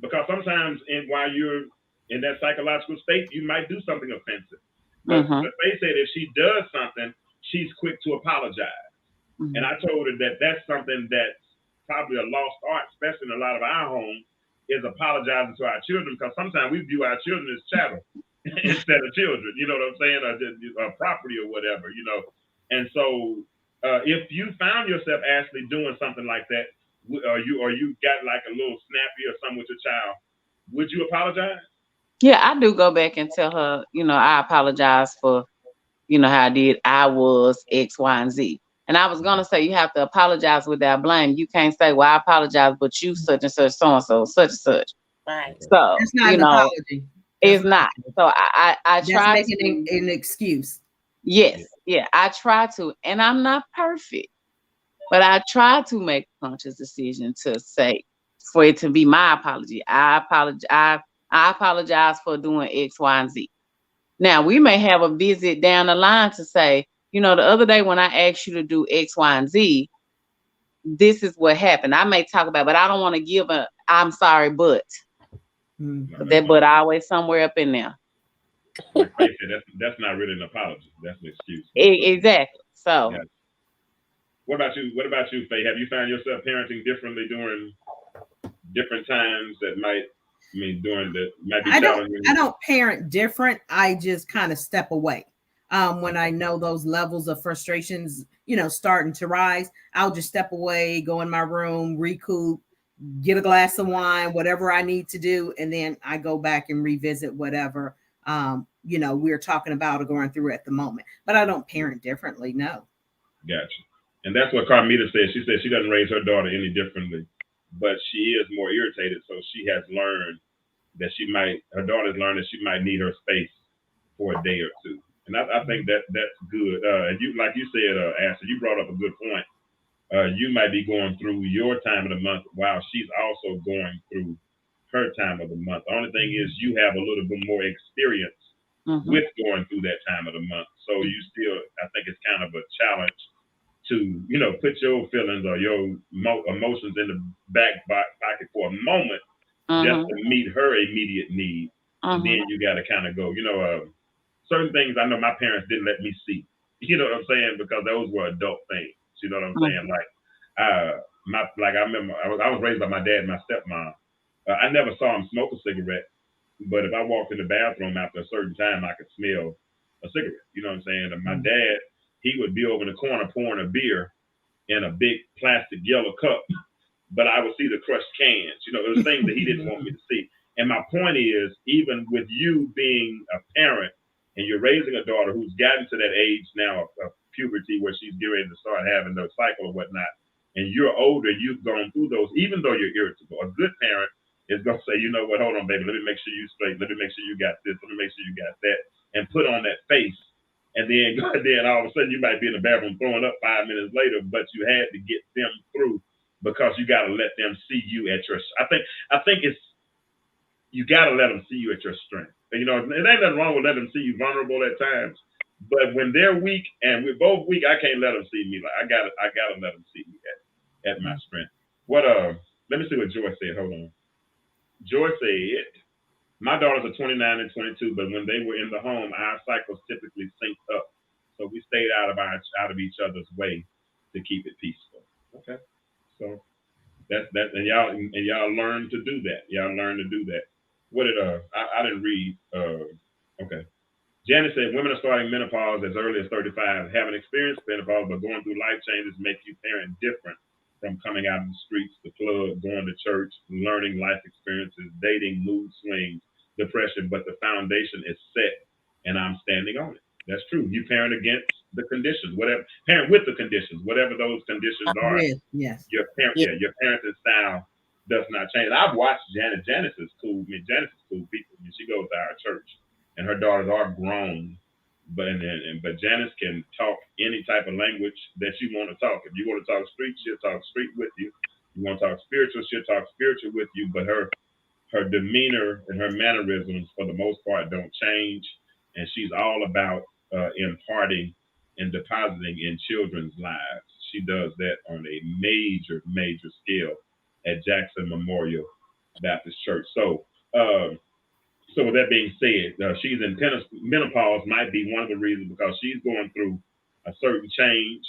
Speaker 2: because sometimes while you're in that psychological state, you might do something offensive. But Faith said if she does something, she's quick to apologize. And I told her that that's something that's probably a lost art, especially in a lot of our homes, is apologizing to our children, because sometimes we view our children as chattel instead of children, you know what I'm saying, or property or whatever, And so if you found yourself actually doing something like that, or you got like a little snappy or something with your child, would you apologize?
Speaker 5: Yeah, I do go back and tell her, I apologize for, how I was X, Y, and Z. And I was gonna say you have to apologize without blame. You can't say, well, I apologize, but you such and such, so and so, such and such.
Speaker 3: Right.
Speaker 5: So
Speaker 4: That's not an apology.
Speaker 5: It's not. So I try
Speaker 4: making an excuse.
Speaker 5: Yes, yeah, I try to, and I'm not perfect, but I try to make a conscious decision to say for it to be my apology. I apologize for doing X, Y, and Z. Now we may have a visit down the line to say, the other day when I asked you to do X, Y, and Z, this is what happened. I may talk about, but I don't want to give a I'm sorry, but that but always somewhere up in there.
Speaker 2: Like I said, that's not really an apology. That's an excuse.
Speaker 5: Exactly. So
Speaker 2: yeah. What about you, Faye? Have you found yourself parenting differently during different times that might be challenging?
Speaker 4: I don't parent different. I just kind of step away. When I know those levels of frustrations, starting to rise, I'll just step away, go in my room, recoup, get a glass of wine, whatever I need to do. And then I go back and revisit whatever, we're talking about or going through at the moment. But I don't parent differently. No.
Speaker 2: Gotcha. And that's what Carmita said. She said she doesn't raise her daughter any differently, but she is more irritated. So she has learned that her daughter's learned that she might need her space for a day or two. And I think that's good. And you, like you said, Ashley, you brought up a good point. You might be going through your time of the month while she's also going through her time of the month. The only thing is you have a little bit more experience with going through that time of the month. So you still, I think it's kind of a challenge to, put your feelings or your emotions in the back pocket for a moment just to meet her immediate need. And then you got to kind of go, certain things I know my parents didn't let me see. You know what I'm saying? Because those were adult things. You know what I'm saying? Like, I remember I was raised by my dad and my stepmom. I never saw him smoke a cigarette, but if I walked in the bathroom after a certain time, I could smell a cigarette. You know what I'm saying? And my dad, he would be over in the corner pouring a beer in a big plastic yellow cup, but I would see the crushed cans. There was things that he didn't want me to see. And my point is, even with you being a parent and you're raising a daughter who's gotten to that age now of puberty where she's getting ready to start having the cycle or whatnot, and you're older, you've gone through those, even though you're irritable. A good parent is going to say, you know what, hold on, baby, let me make sure you straight. Let me make sure you got this. Let me make sure you got that. And put on that face. And then all of a sudden you might be in the bathroom throwing up 5 minutes later, but you had to get them through because you got to let them see you at your. I think it's you got to let them see you at your strength. You know, it ain't nothing wrong with letting them see you vulnerable at times, but when they're weak and we're both weak, I can't let them see me. Like I gotta let them see me at my strength. What let me see what Joy said. Hold on. Joy said, my daughters are 29 and 22, but when they were in the home, our cycles typically synced up. So we stayed out of each other's way to keep it peaceful. Okay. So that's and y'all learn to do that. Y'all learn to do that. What did I didn't read okay. Janet said women are starting menopause as early as 35. Haven't experienced menopause, but going through life changes make you parent different from coming out in the streets, the club, going to church, learning life experiences, dating, mood swings, depression, but the foundation is set and I'm standing on it. That's true. You parent against the conditions, whatever, parent with the conditions, whatever those conditions are.
Speaker 4: Yes.
Speaker 2: Your parenting style does not change. I've watched Janet. Janice is cool. I mean, Janice is cool people. I mean, she goes to our church and her daughters are grown. But Janice can talk any type of language that you want to talk. If you want to talk street, she'll talk street with you. You want to talk spiritual, she'll talk spiritual with you. But her demeanor and her mannerisms, for the most part, don't change. And she's all about imparting and depositing in children's lives. She does that on a major, major scale at Jackson Memorial Baptist Church. So with that being said, she's in menopause might be one of the reasons, because she's going through a certain change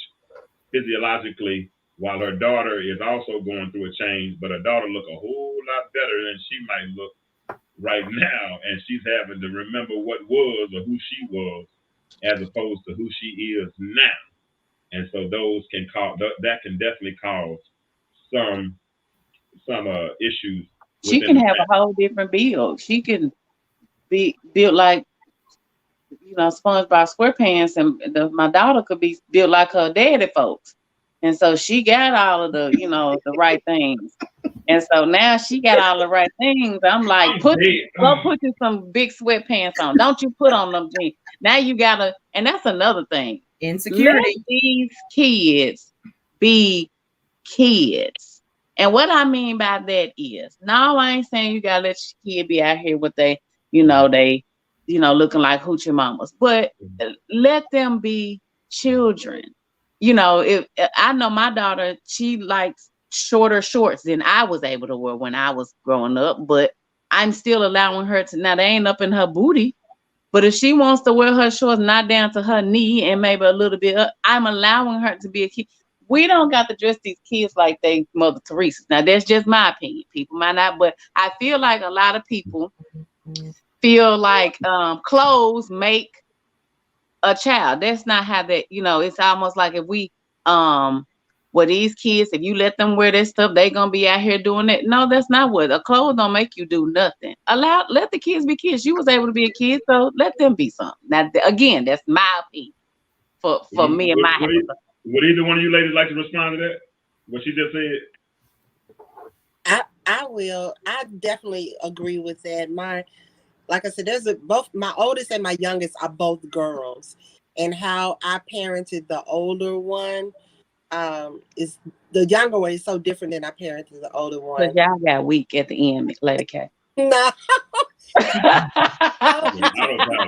Speaker 2: physiologically, while her daughter is also going through a change, but her daughter look a whole lot better than she might look right now, and she's having to remember what was or who she was as opposed to who she is now. And so those can definitely cause some issues.
Speaker 5: She can have a whole different build. She can be built like, SpongeBob SquarePants, and my daughter could be built like her daddy folks. And so she got all of the, the right things. And so now she got all the right things. I'm like, put you some big sweatpants on. Don't you put on them jeans. Now you gotta, and that's another thing.
Speaker 4: Insecurity.
Speaker 5: Let these kids be kids. And what I mean by that is, no, I ain't saying you gotta let your kid be out here with looking like hoochie mamas, but let them be children. If I know my daughter, she likes shorter shorts than I was able to wear when I was growing up, but I'm still allowing her to. Now they ain't up in her booty, but if she wants to wear her shorts not down to her knee and maybe a little bit up, I'm allowing her to be a kid. We don't got to dress these kids like they Mother Teresa. Now that's just my opinion. People might not, but I feel like a lot of people feel like clothes make a child. That's not how that, it's almost like if we these kids, if you let them wear this stuff, they gonna be out here doing it. No, that's not what. A clothes don't make you do nothing. Let the kids be kids. You was able to be a kid, so let them be something. Now again, that's my opinion for me and my house.
Speaker 2: Would either one of you ladies like to respond to that? What she just said?
Speaker 3: I will. I definitely agree with that. Like I said, both my oldest and my youngest are both girls, and how I parented the older one is the younger one is so different than I parented the older one.
Speaker 5: Because y'all got weak at the end, Lady K.
Speaker 3: No.
Speaker 2: Autopilot.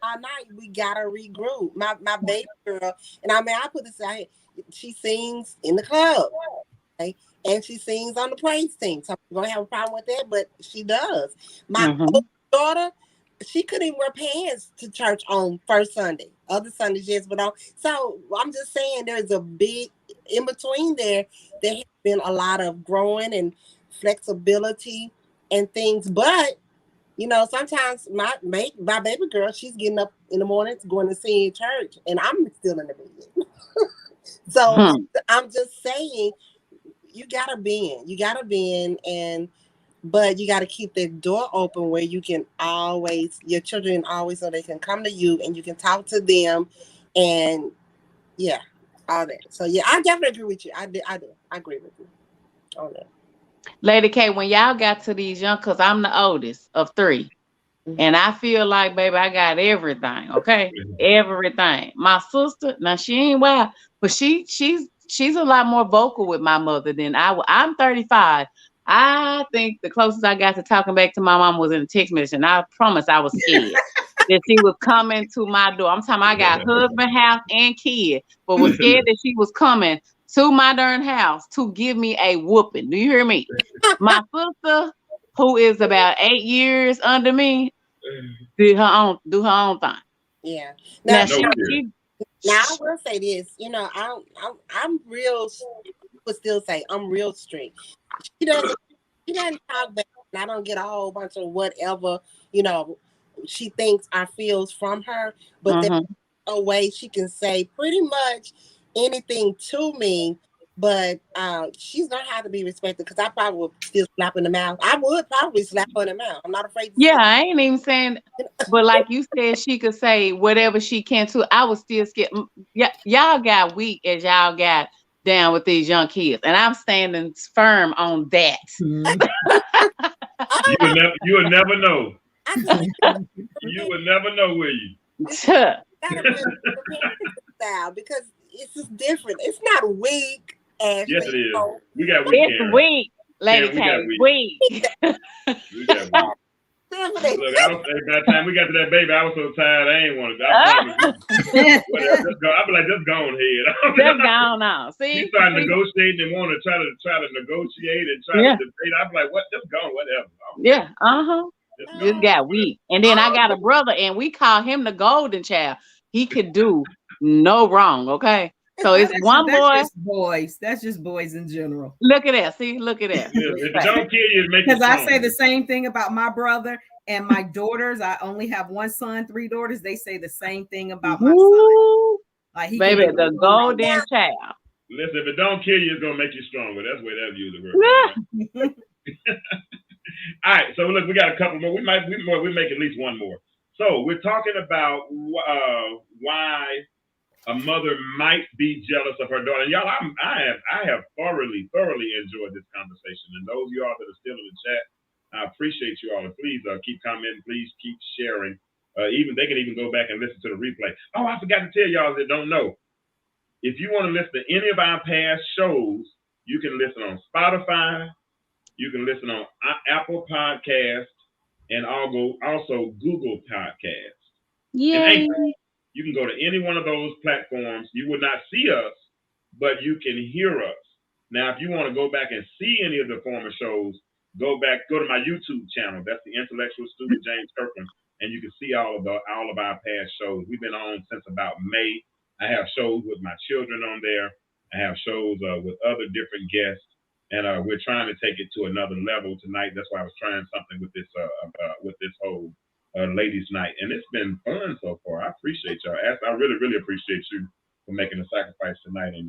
Speaker 3: All night we gotta regroup. My baby girl, and I put this out here. She sings in the club, okay? And she sings on the praise team. So I'm gonna have a problem with that, but she does. My older daughter, she couldn't even wear pants to church on first Sunday. Other Sundays, yes, but on. So I'm just saying, there's a big in between there. There has been a lot of growing and flexibility and things, but sometimes my baby girl, she's getting up in the morning going to sing in church, and I'm still in the bed. So I'm just saying, you gotta bend, but you gotta keep the door open where you can your children always know they can come to you and you can talk to them, and all that. So I definitely agree with you. I do. I agree with you on that.
Speaker 5: Lady K, when y'all got to these young, because I'm the oldest of 3, And I feel like, baby, I got everything. Okay, everything. My sister, now she ain't wild, but she's a lot more vocal with my mother than I'm 35. I think the closest I got to talking back to my mom was in a text message, and I promise I was scared that she was coming to my door. I'm talking, I got husband, house, and kid, but was scared that she was coming to my darn house to give me a whooping. Do you hear me? My sister, who is about 8 years under me, do her own thing.
Speaker 3: Yeah.
Speaker 5: Now
Speaker 3: Now,
Speaker 5: now
Speaker 3: I will say this. You know, I'm real. Would still say I'm real strict. She doesn't talk back, and I don't get a whole bunch of whatever, you know, she thinks I feels from her. But there's a way she can say pretty much anything to me. But she's gonna have to be respected, because I probably would still slap in the mouth. I would probably slap her in the mouth. I'm not afraid to
Speaker 5: yeah, I ain't even saying, but like you said, she could say whatever she can too. I was still scared. Yeah, y'all got weak as y'all got down with these young kids, and I'm standing firm on that.
Speaker 2: You would never know. You would never know, will you?
Speaker 3: Style, because it's just different. It's not weak. Ashley.
Speaker 2: Yes, it is. We got weak.
Speaker 5: It's weak, Lady K. Weak.
Speaker 2: We got weak. Look, by the time we got to that baby, I was so tired. I ain't want to. Whatever, I'd be like, just go on ahead.
Speaker 5: Just go on now. See,
Speaker 2: he started negotiating and want to try to negotiate and try to debate. I'm like, what? Just go, whatever.
Speaker 5: Yeah. Just got weak. And then I got a brother, and we call him the golden child. He could do no wrong. Okay. So it's one boy.
Speaker 4: Just boys. That's just boys in general.
Speaker 5: Look at that. See, look at that.
Speaker 2: If it don't kill you, it makes you
Speaker 4: strong. Because I say the same thing about my brother and my daughters. I only have one son, 3 daughters. They say the same thing about my son. Like, he
Speaker 5: baby, the golden child.
Speaker 2: Listen, if it don't kill you, it's gonna make you stronger. That's the way that view the word. All right, so look, we got a couple more. We make at least one more. So we're talking about why a mother might be jealous of her daughter. And y'all, I have thoroughly enjoyed this conversation. And those of y'all that are still in the chat, I appreciate you all. And please keep commenting. Please keep sharing. Even they can even go back and listen to the replay. Oh, I forgot to tell y'all that don't know. If you want to listen to any of our past shows, you can listen on Spotify. You can listen on Apple Podcasts and also Google Podcasts.
Speaker 5: Yay.
Speaker 2: You can go to any one of those platforms. You will not see us, but you can hear us. Now, if you want to go back and see any of the former shows, go to my YouTube channel. That's the Intellectual Student James Kirklin, and you can see all of our past shows. We've been on since about May. I have shows with my children on there. I have shows with other different guests, and we're trying to take it to another level tonight. That's why I was trying something with this whole ladies' night, and it's been fun so far. I appreciate y'all. I really appreciate you for making the sacrifice tonight and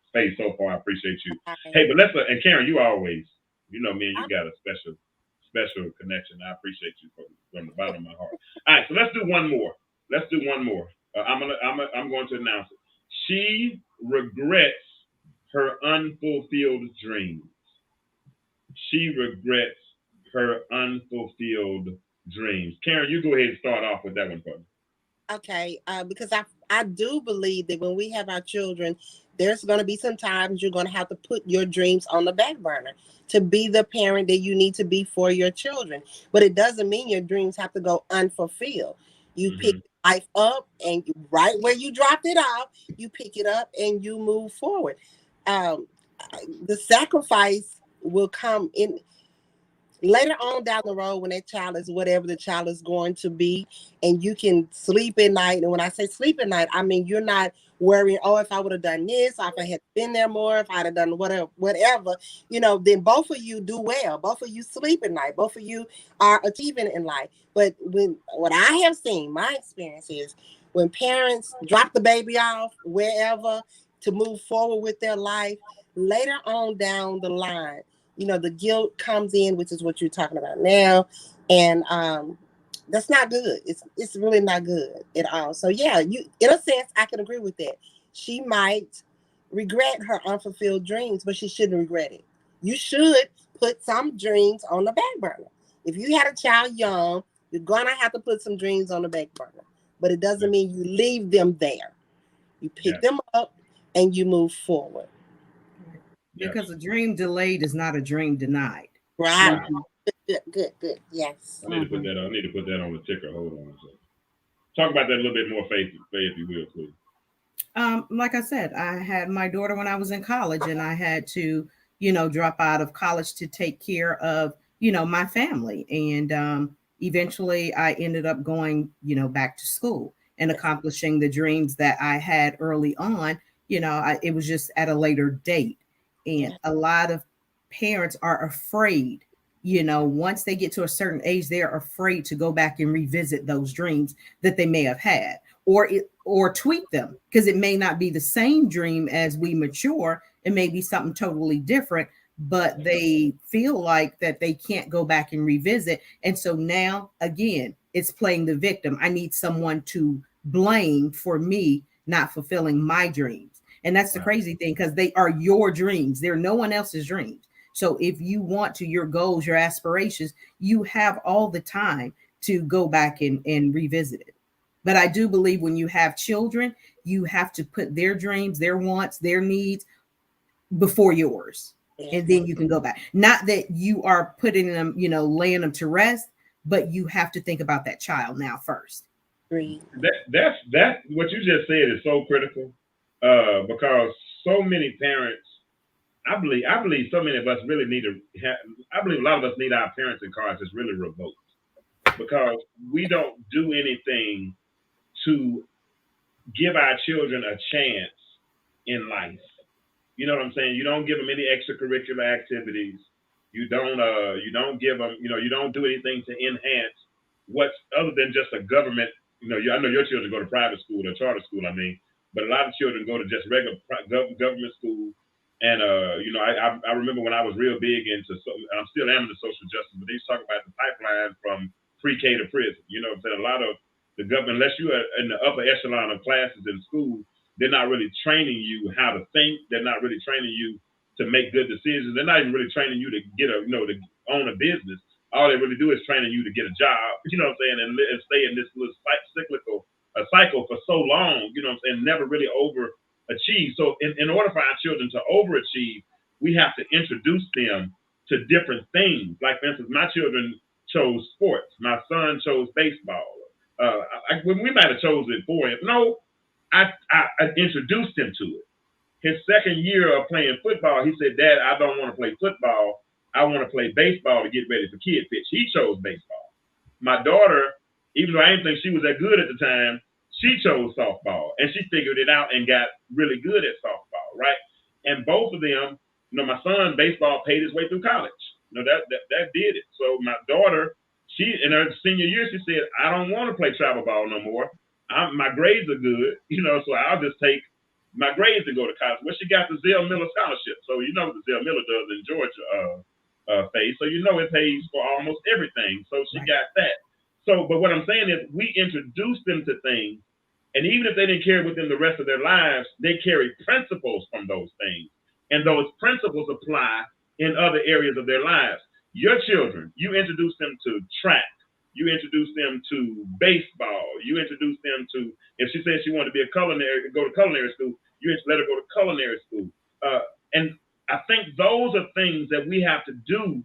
Speaker 2: stay so far. I appreciate you. Hey, but and Karen, you always, you know me, and you got a special connection. I appreciate you from the bottom of my heart. All right, so let's do one more. I'm going to announce it. She regrets her unfulfilled dreams. She regrets her unfulfilled dreams. Karen, you go ahead and start off with that one for me.
Speaker 3: Okay, because I do believe that when we have our children, there's going to be some times you're going to have to put your dreams on the back burner to be the parent that you need to be for your children. But it doesn't mean your dreams have to go unfulfilled. You pick life up, and right where you dropped it off, you pick it up and you move forward. The sacrifice will come in later on down the road when that child is whatever the child is going to be, and you can sleep at night. And when I say sleep at night, I mean you're not worrying, oh, if I would have done this, if I had been there more, if I'd have done whatever, then both of you do well. Both of you sleep at night. Both of you are achieving in life. But what I have seen, my experience is when parents drop the baby off wherever to move forward with their life, later on down the line, the guilt comes in, which is what you're talking about now. And that's not good. It's really not good at all. So yeah, in a sense, I can agree with that. She might regret her unfulfilled dreams, but she shouldn't regret it. You should put some dreams on the back burner. If you had a child young, You're gonna have to put some dreams on the back burner, but it doesn't mean you leave them there. You pick them up and you move forward.
Speaker 4: Because a dream delayed is not a dream denied.
Speaker 3: Right. Good. Yes.
Speaker 2: I need to put that on. I need to put that on the ticker. Hold on a second. Talk about that a little bit more, Faith, if you will, please.
Speaker 4: Like I said, I had my daughter when I was in college, and I had to, drop out of college to take care of, my family. And eventually I ended up going, back to school and accomplishing the dreams that I had early on. It was just at a later date. And a lot of parents are afraid, once they get to a certain age, they're afraid to go back and revisit those dreams that they may have had, or tweak them, because it may not be the same dream as we mature. It may be something totally different, but they feel like that they can't go back and revisit. And so now, again, it's playing the victim. I need someone to blame for me not fulfilling my dreams. And that's the crazy thing, because they are your dreams. They're no one else's dreams. So if you want to, your goals, your aspirations, you have all the time to go back and revisit it. But I do believe when you have children, you have to put their dreams, their wants, their needs before yours. And then you can go back. Not that you are putting them, laying them to rest, but you have to think about that child now first.
Speaker 2: That's what you just said is so critical, because so many parents, I believe so many of us really need to have, I believe a lot of us need our parenting cards just really revoked, because we don't do anything to give our children a chance in life. You know what I'm saying? You don't give them any extracurricular activities. You don't give them, you don't do anything to enhance what's other than just a government. I know your children go to private school or charter school, but a lot of children go to just regular government school. And, I remember when I was real big into, I still am into social justice, but they used to talk about the pipeline from pre-K to prison. You know what I'm saying? A lot of the government, unless you are in the upper echelon of classes in school, they're not really training you how to think. They're not really training you to make good decisions. They're not even really training you to get to own a business. All they really do is training you to get a job, you know what I'm saying, and stay in this little cycle for so long, you know what I'm saying, never really overachieve. So in order for our children to overachieve, we have to introduce them to different things. Like, for instance, my children chose sports. My son chose baseball. We might have chosen it for him. No, I introduced him to it. His second year of playing football, he said, "Dad, I don't want to play football. I want to play baseball to get ready for kid pitch." He chose baseball. My daughter, even though I didn't think she was that good at the time, she chose softball, and she figured it out and got really good at softball, right? And both of them, my son, baseball paid his way through college. That did it. So my daughter, she in her senior year, she said, "I don't want to play travel ball no more. My grades are good, so I'll just take my grades to go to college." Well, she got the Zell Miller scholarship. So what the Zell Miller does in Georgia phase. So it pays for almost everything. So she got that. So, but what I'm saying is we introduce them to things, and even if they didn't carry with them the rest of their lives, they carry principles from those things. And those principles apply in other areas of their lives. Your children, you introduce them to track. You introduce them to baseball. You introduce them to, if she says she wanted to be go to culinary school, you let her go to culinary school. And I think those are things that we have to do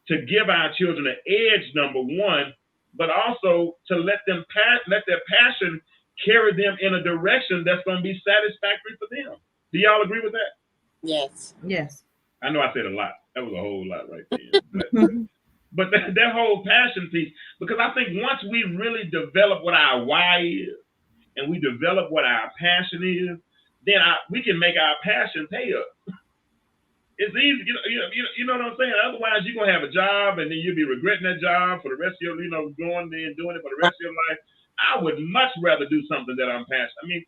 Speaker 2: to give our children an edge, number one, but also to let their passion carry them in a direction that's going to be satisfactory for them. Do y'all agree with that?
Speaker 3: Yes.
Speaker 4: Yes.
Speaker 2: I know I said a lot. That was a whole lot right there. But that whole passion piece, because I think once we really develop what our why is and we develop what our passion is, then we can make our passion pay us. It's easy, you know what I'm saying? Otherwise, you're going to have a job and then you'll be regretting that job for the rest of your, going there and doing it for the rest of your life. I would much rather do something that I'm passionate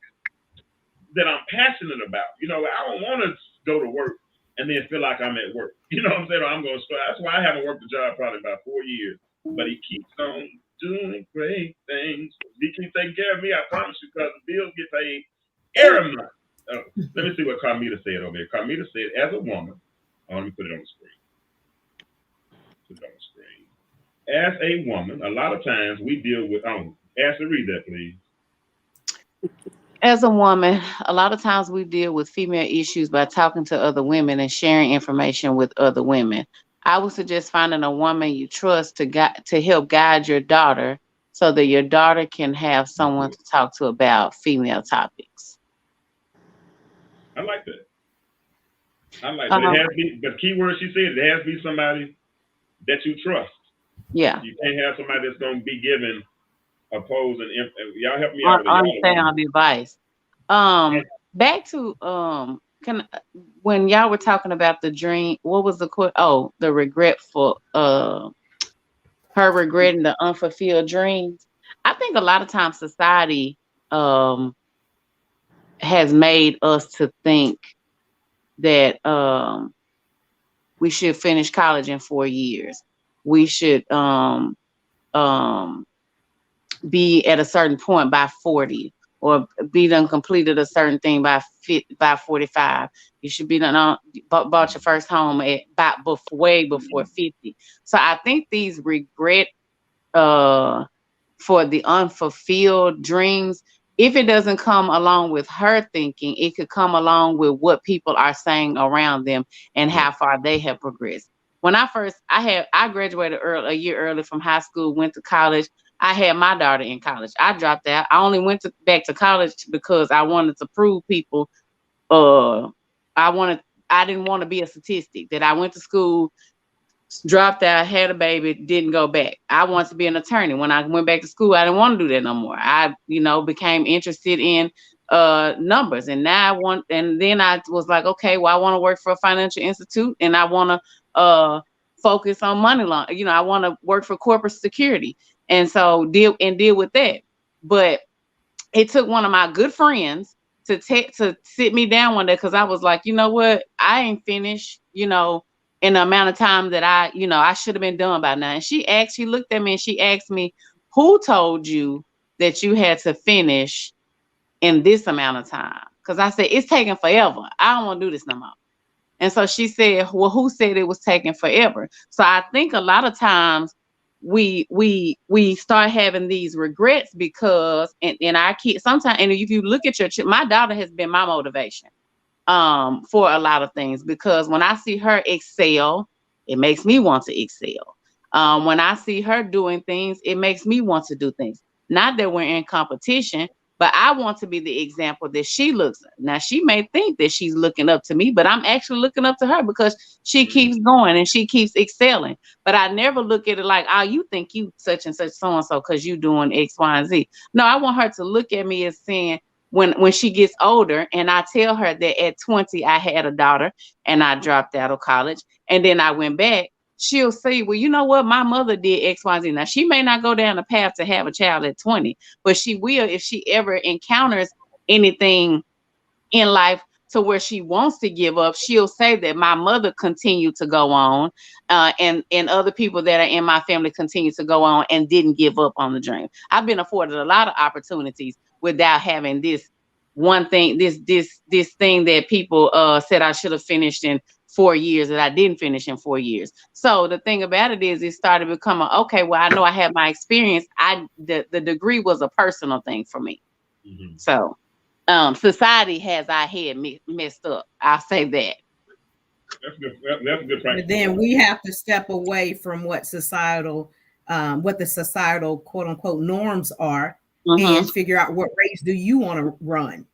Speaker 2: about. I don't want to go to work and then feel like I'm at work. You know what I'm saying? Or I'm going to start. That's why I haven't worked a job probably about 4 years. But he keeps on doing great things. He keeps taking care of me, I promise you, because the bills get paid every month. Let me see what Carmita said over here. Carmita said, as a woman, let me put it on the screen. as a woman, a lot of times we deal with, Ashley, read that, please.
Speaker 5: As a woman, a lot of times we deal with female issues by talking to other women and sharing information with other women. I would suggest finding a woman you trust to help guide your daughter so that your daughter can have someone to talk to about female topics.
Speaker 2: I like that. But it has to be, but key word she said, it has to be somebody that you trust.
Speaker 5: Yeah.
Speaker 2: You can't have somebody that's going to be giving opposing. Y'all help me out with
Speaker 5: unsound advice. Back to when y'all were talking about the dream, what was the quote? Oh, the regretful, her regretting the unfulfilled dreams. I think a lot of times society has made us to think that we should finish college in 4 years. We should be at a certain point by 40, or be done completed a certain thing by 45. You should be done bought your first home way before 50. So I think these regret for the unfulfilled dreams, if it doesn't come along with her thinking, it could come along with what people are saying around them and how far they have progressed. When I graduated a year early from high school, went to college. I had my daughter in college. I dropped out. I only went back to college because I wanted to prove people. I didn't want to be a statistic that I went to school, dropped out, had a baby, didn't go back. I wanted to be an attorney. When I went back to school, I didn't want to do that no more. I, became interested in numbers, and then I was like, okay, well, I want to work for a financial institute, and I want to focus on money laundering. I want to work for corporate security, and so deal with that. But it took one of my good friends to sit me down one day, because I was like, you know what, I ain't finished, in the amount of time that I should have been done by now. And she looked at me and she asked me, who told you that you had to finish in this amount of time? Because I said, it's taking forever. I don't want to do this no more. And so she said, well, who said it was taking forever? So I think a lot of times we start having these regrets because, and our kids sometimes, and if you look at my daughter has been my motivation for a lot of things, because when I see her excel, it makes me want to excel. When I see her doing things, it makes me want to do things. Not that we're in competition, but I want to be the example that she looks at. Now, she may think that she's looking up to me, but I'm actually looking up to her because she keeps going and she keeps excelling. But I never look at it like, oh, you think you such and such so-and-so because you doing X, Y, and Z. No, I want her to look at me as saying, when she gets older, and I tell her that at 20, I had a daughter and I dropped out of college and then I went back, she'll say, well, you know what? My mother did X, Y, Z. Now, she may not go down the path to have a child at 20, but she will if she ever encounters anything in life to where she wants to give up. She'll say that my mother continued to go on, and other people that are in my family continue to go on and didn't give up on the dream. I've been afforded a lot of opportunities without having this one thing, this thing that people said I should have finished in 4 years that I didn't finish in 4 years. So the thing about it is, it started becoming, okay, well, I know I have my experience. The degree was a personal thing for me. Mm-hmm. So society has our head messed up. I'll say that.
Speaker 2: That's good. That's a good practice.
Speaker 4: But then we have to step away from what the societal quote unquote norms are, and figure out what race do you want to run.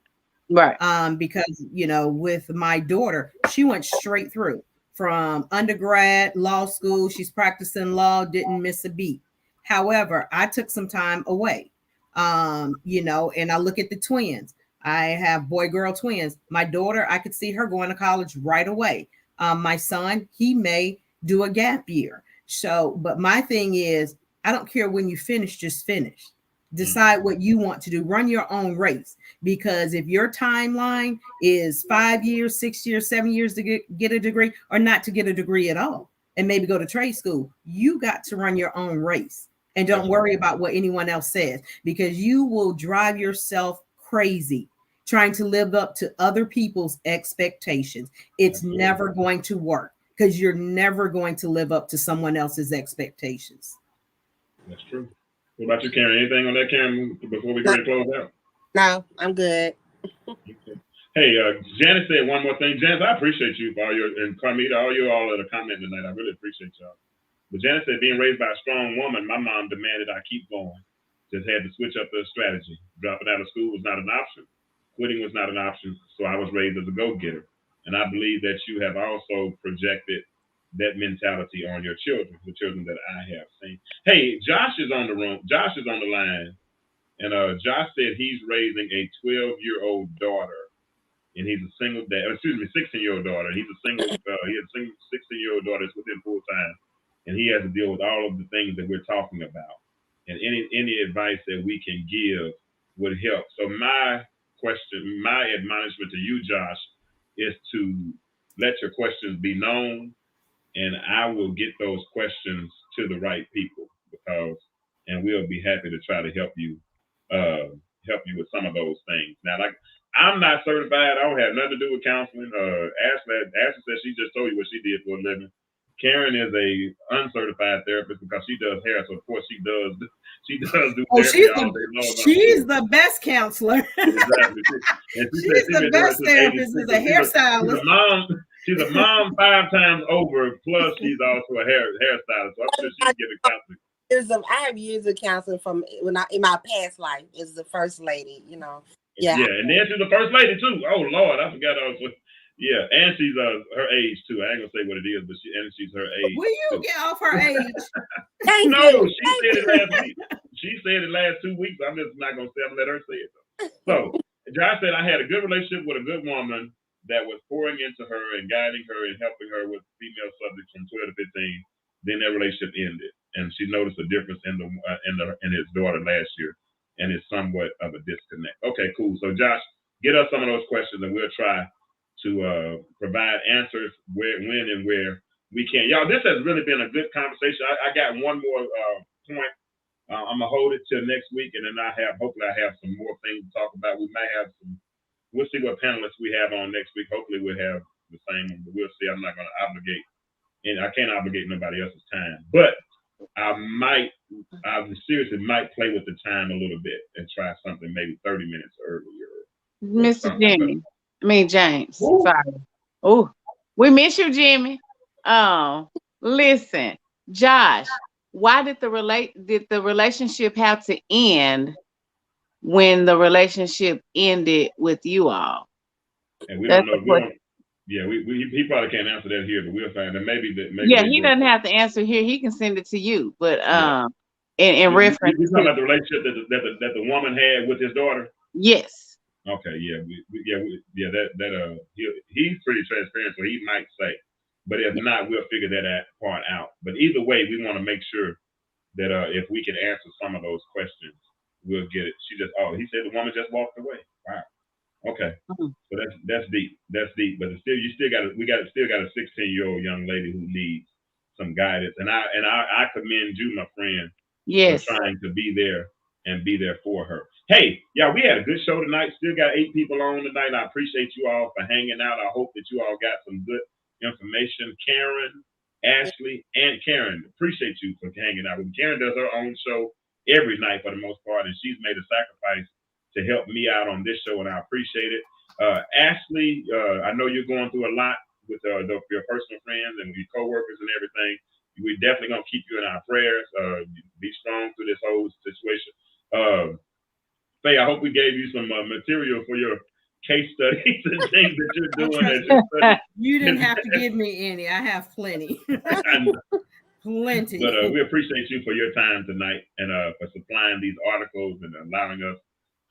Speaker 5: Right.
Speaker 4: Because, with my daughter, she went straight through from undergrad, law school. She's practicing law, didn't miss a beat. However, I took some time away, and I look at the twins. I have boy-girl twins. My daughter, I could see her going to college right away. My son, he may do a gap year. So, but my thing is, I don't care when you finish, just finish. Decide what you want to do. Run your own race. Because if your timeline is 5 years, 6 years, 7 years to get a degree, or not to get a degree at all, and maybe go to trade school, you got to run your own race. And don't worry about what anyone else says, because you will drive yourself crazy trying to live up to other people's expectations. It's never going to work, because you're never going to live up to someone else's expectations.
Speaker 2: That's true. What about you, Karen? Anything on that, Karen, before we go to close out?
Speaker 3: No, I'm good.
Speaker 2: Okay. Hey, Janice said one more thing. Janice, I appreciate you for all your, and Carmita, all that are commenting tonight. I really appreciate y'all. But Janice said, being raised by a strong woman, my mom demanded I keep going. Just had to switch up the strategy. Dropping out of school was not an option. Quitting was not an option. So I was raised as a go-getter. And I believe that you have also projected that mentality on your children, the children that I have seen. Hey, Josh is on the room. Josh is on the line. And Josh said he's raising a 12-year-old daughter. And he's a single dad, 16-year-old daughter. He's a single, he has a single 16-year-old daughter that's within full time. And he has to deal with all of the things that we're talking about. And any advice that we can give would help. So my admonishment to you, Josh, is to let your questions be known, and I will get those questions to the right people, and we'll be happy to try to help you with some of those things. Now, like, I'm not certified. I don't have nothing to do with counseling. Ashley said she just told you what she did for a living. Karen is a uncertified therapist because she does hair, so of course she does do therapy all day long.
Speaker 4: She's the best counselor.
Speaker 2: Exactly. And
Speaker 4: she's the best therapist. She's a hairstylist.
Speaker 2: She's a mom 5 times over. Plus, she's also a hairstylist. So I'm sure she can give a counseling.
Speaker 3: I have years of counseling from in my past life as the first lady. Yeah.
Speaker 2: Yeah, and then she's the first lady too. Oh Lord, I forgot also. Yeah, and she's her age too. I ain't gonna say what it is, but she's her age.
Speaker 4: Will you get off her age?
Speaker 2: No, she said it last week. She said it last 2 weeks. I'm just not gonna say. I'm gonna let her say it though. So Josh said I had a good relationship with a good woman that was pouring into her and guiding her and helping her with female subjects from 12 to 15. Then that relationship ended, and she noticed a difference in his daughter last year. And it's somewhat of a disconnect. Okay, cool. So Josh, get us some of those questions and we'll try to provide answers when and where we can. Y'all, this has really been a good conversation. I got one more point. I'm gonna hold it till next week, and then hopefully I have some more things to talk about. We'll see what panelists we have on next week. Hopefully we'll have the same one, but we'll see. I'm not gonna obligate, and I can't obligate nobody else's time. But I seriously might play with the time a little bit and try something maybe 30 minutes earlier.
Speaker 5: Mr. James. Ooh. Sorry. Oh, we miss you, Jimmy. Listen, Josh, why did the relationship have to end when the relationship ended with you all?
Speaker 2: And we don't know. He probably can't answer that here, but we'll find that maybe
Speaker 5: he doesn't have to answer here. He can send it to you, but in reference.
Speaker 2: You're talking about the relationship that the woman had with his daughter.
Speaker 5: Yes.
Speaker 2: Okay. Yeah. He's pretty transparent, so he might say, but if not, we'll figure that part out. But either way, we want to make sure that if we can answer some of those questions, we'll get it. He said the woman just walked away. Wow. Okay, so that's deep. That's deep. But we still got a 16-year-old young lady who needs some guidance. And I commend you, my friend,
Speaker 5: yes,
Speaker 2: for trying to be there and be there for her. Hey, y'all, we had a good show tonight. Still got 8 people on tonight. I appreciate you all for hanging out. I hope that you all got some good information. Karen, Ashley, and Karen, appreciate you for hanging out. Karen does her own show every night for the most part, and she's made a sacrifice to help me out on this show, and I appreciate it. Ashley, I know you're going through a lot with your personal friends and your coworkers and everything. We're definitely gonna keep you in our prayers. Be strong through this whole situation. Faye, I hope we gave you some material for your case studies and things that you're doing.
Speaker 4: You didn't have to give me any. I have plenty. Plenty.
Speaker 2: But we appreciate you for your time tonight and for supplying these articles and allowing us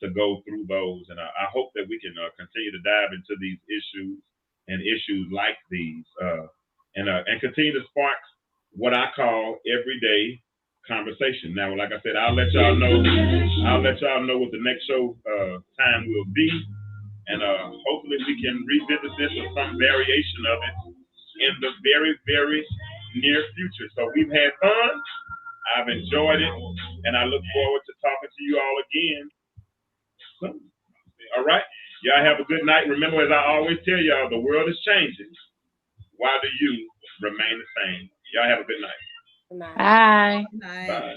Speaker 2: to go through those. And I hope that we can continue to dive into these issues and issues like these and continue to spark what I call everyday conversation. Now, like I said, I'll let y'all know what the next show time will be. And hopefully we can revisit this or some variation of it in the very, very near future. So we've had fun. I've enjoyed it. And I look forward to talking to you all again. All right. Y'all have a good night. Remember, as I always tell y'all, the world is changing. Why do you remain the same? Y'all have a good night.
Speaker 5: Bye.
Speaker 2: Bye.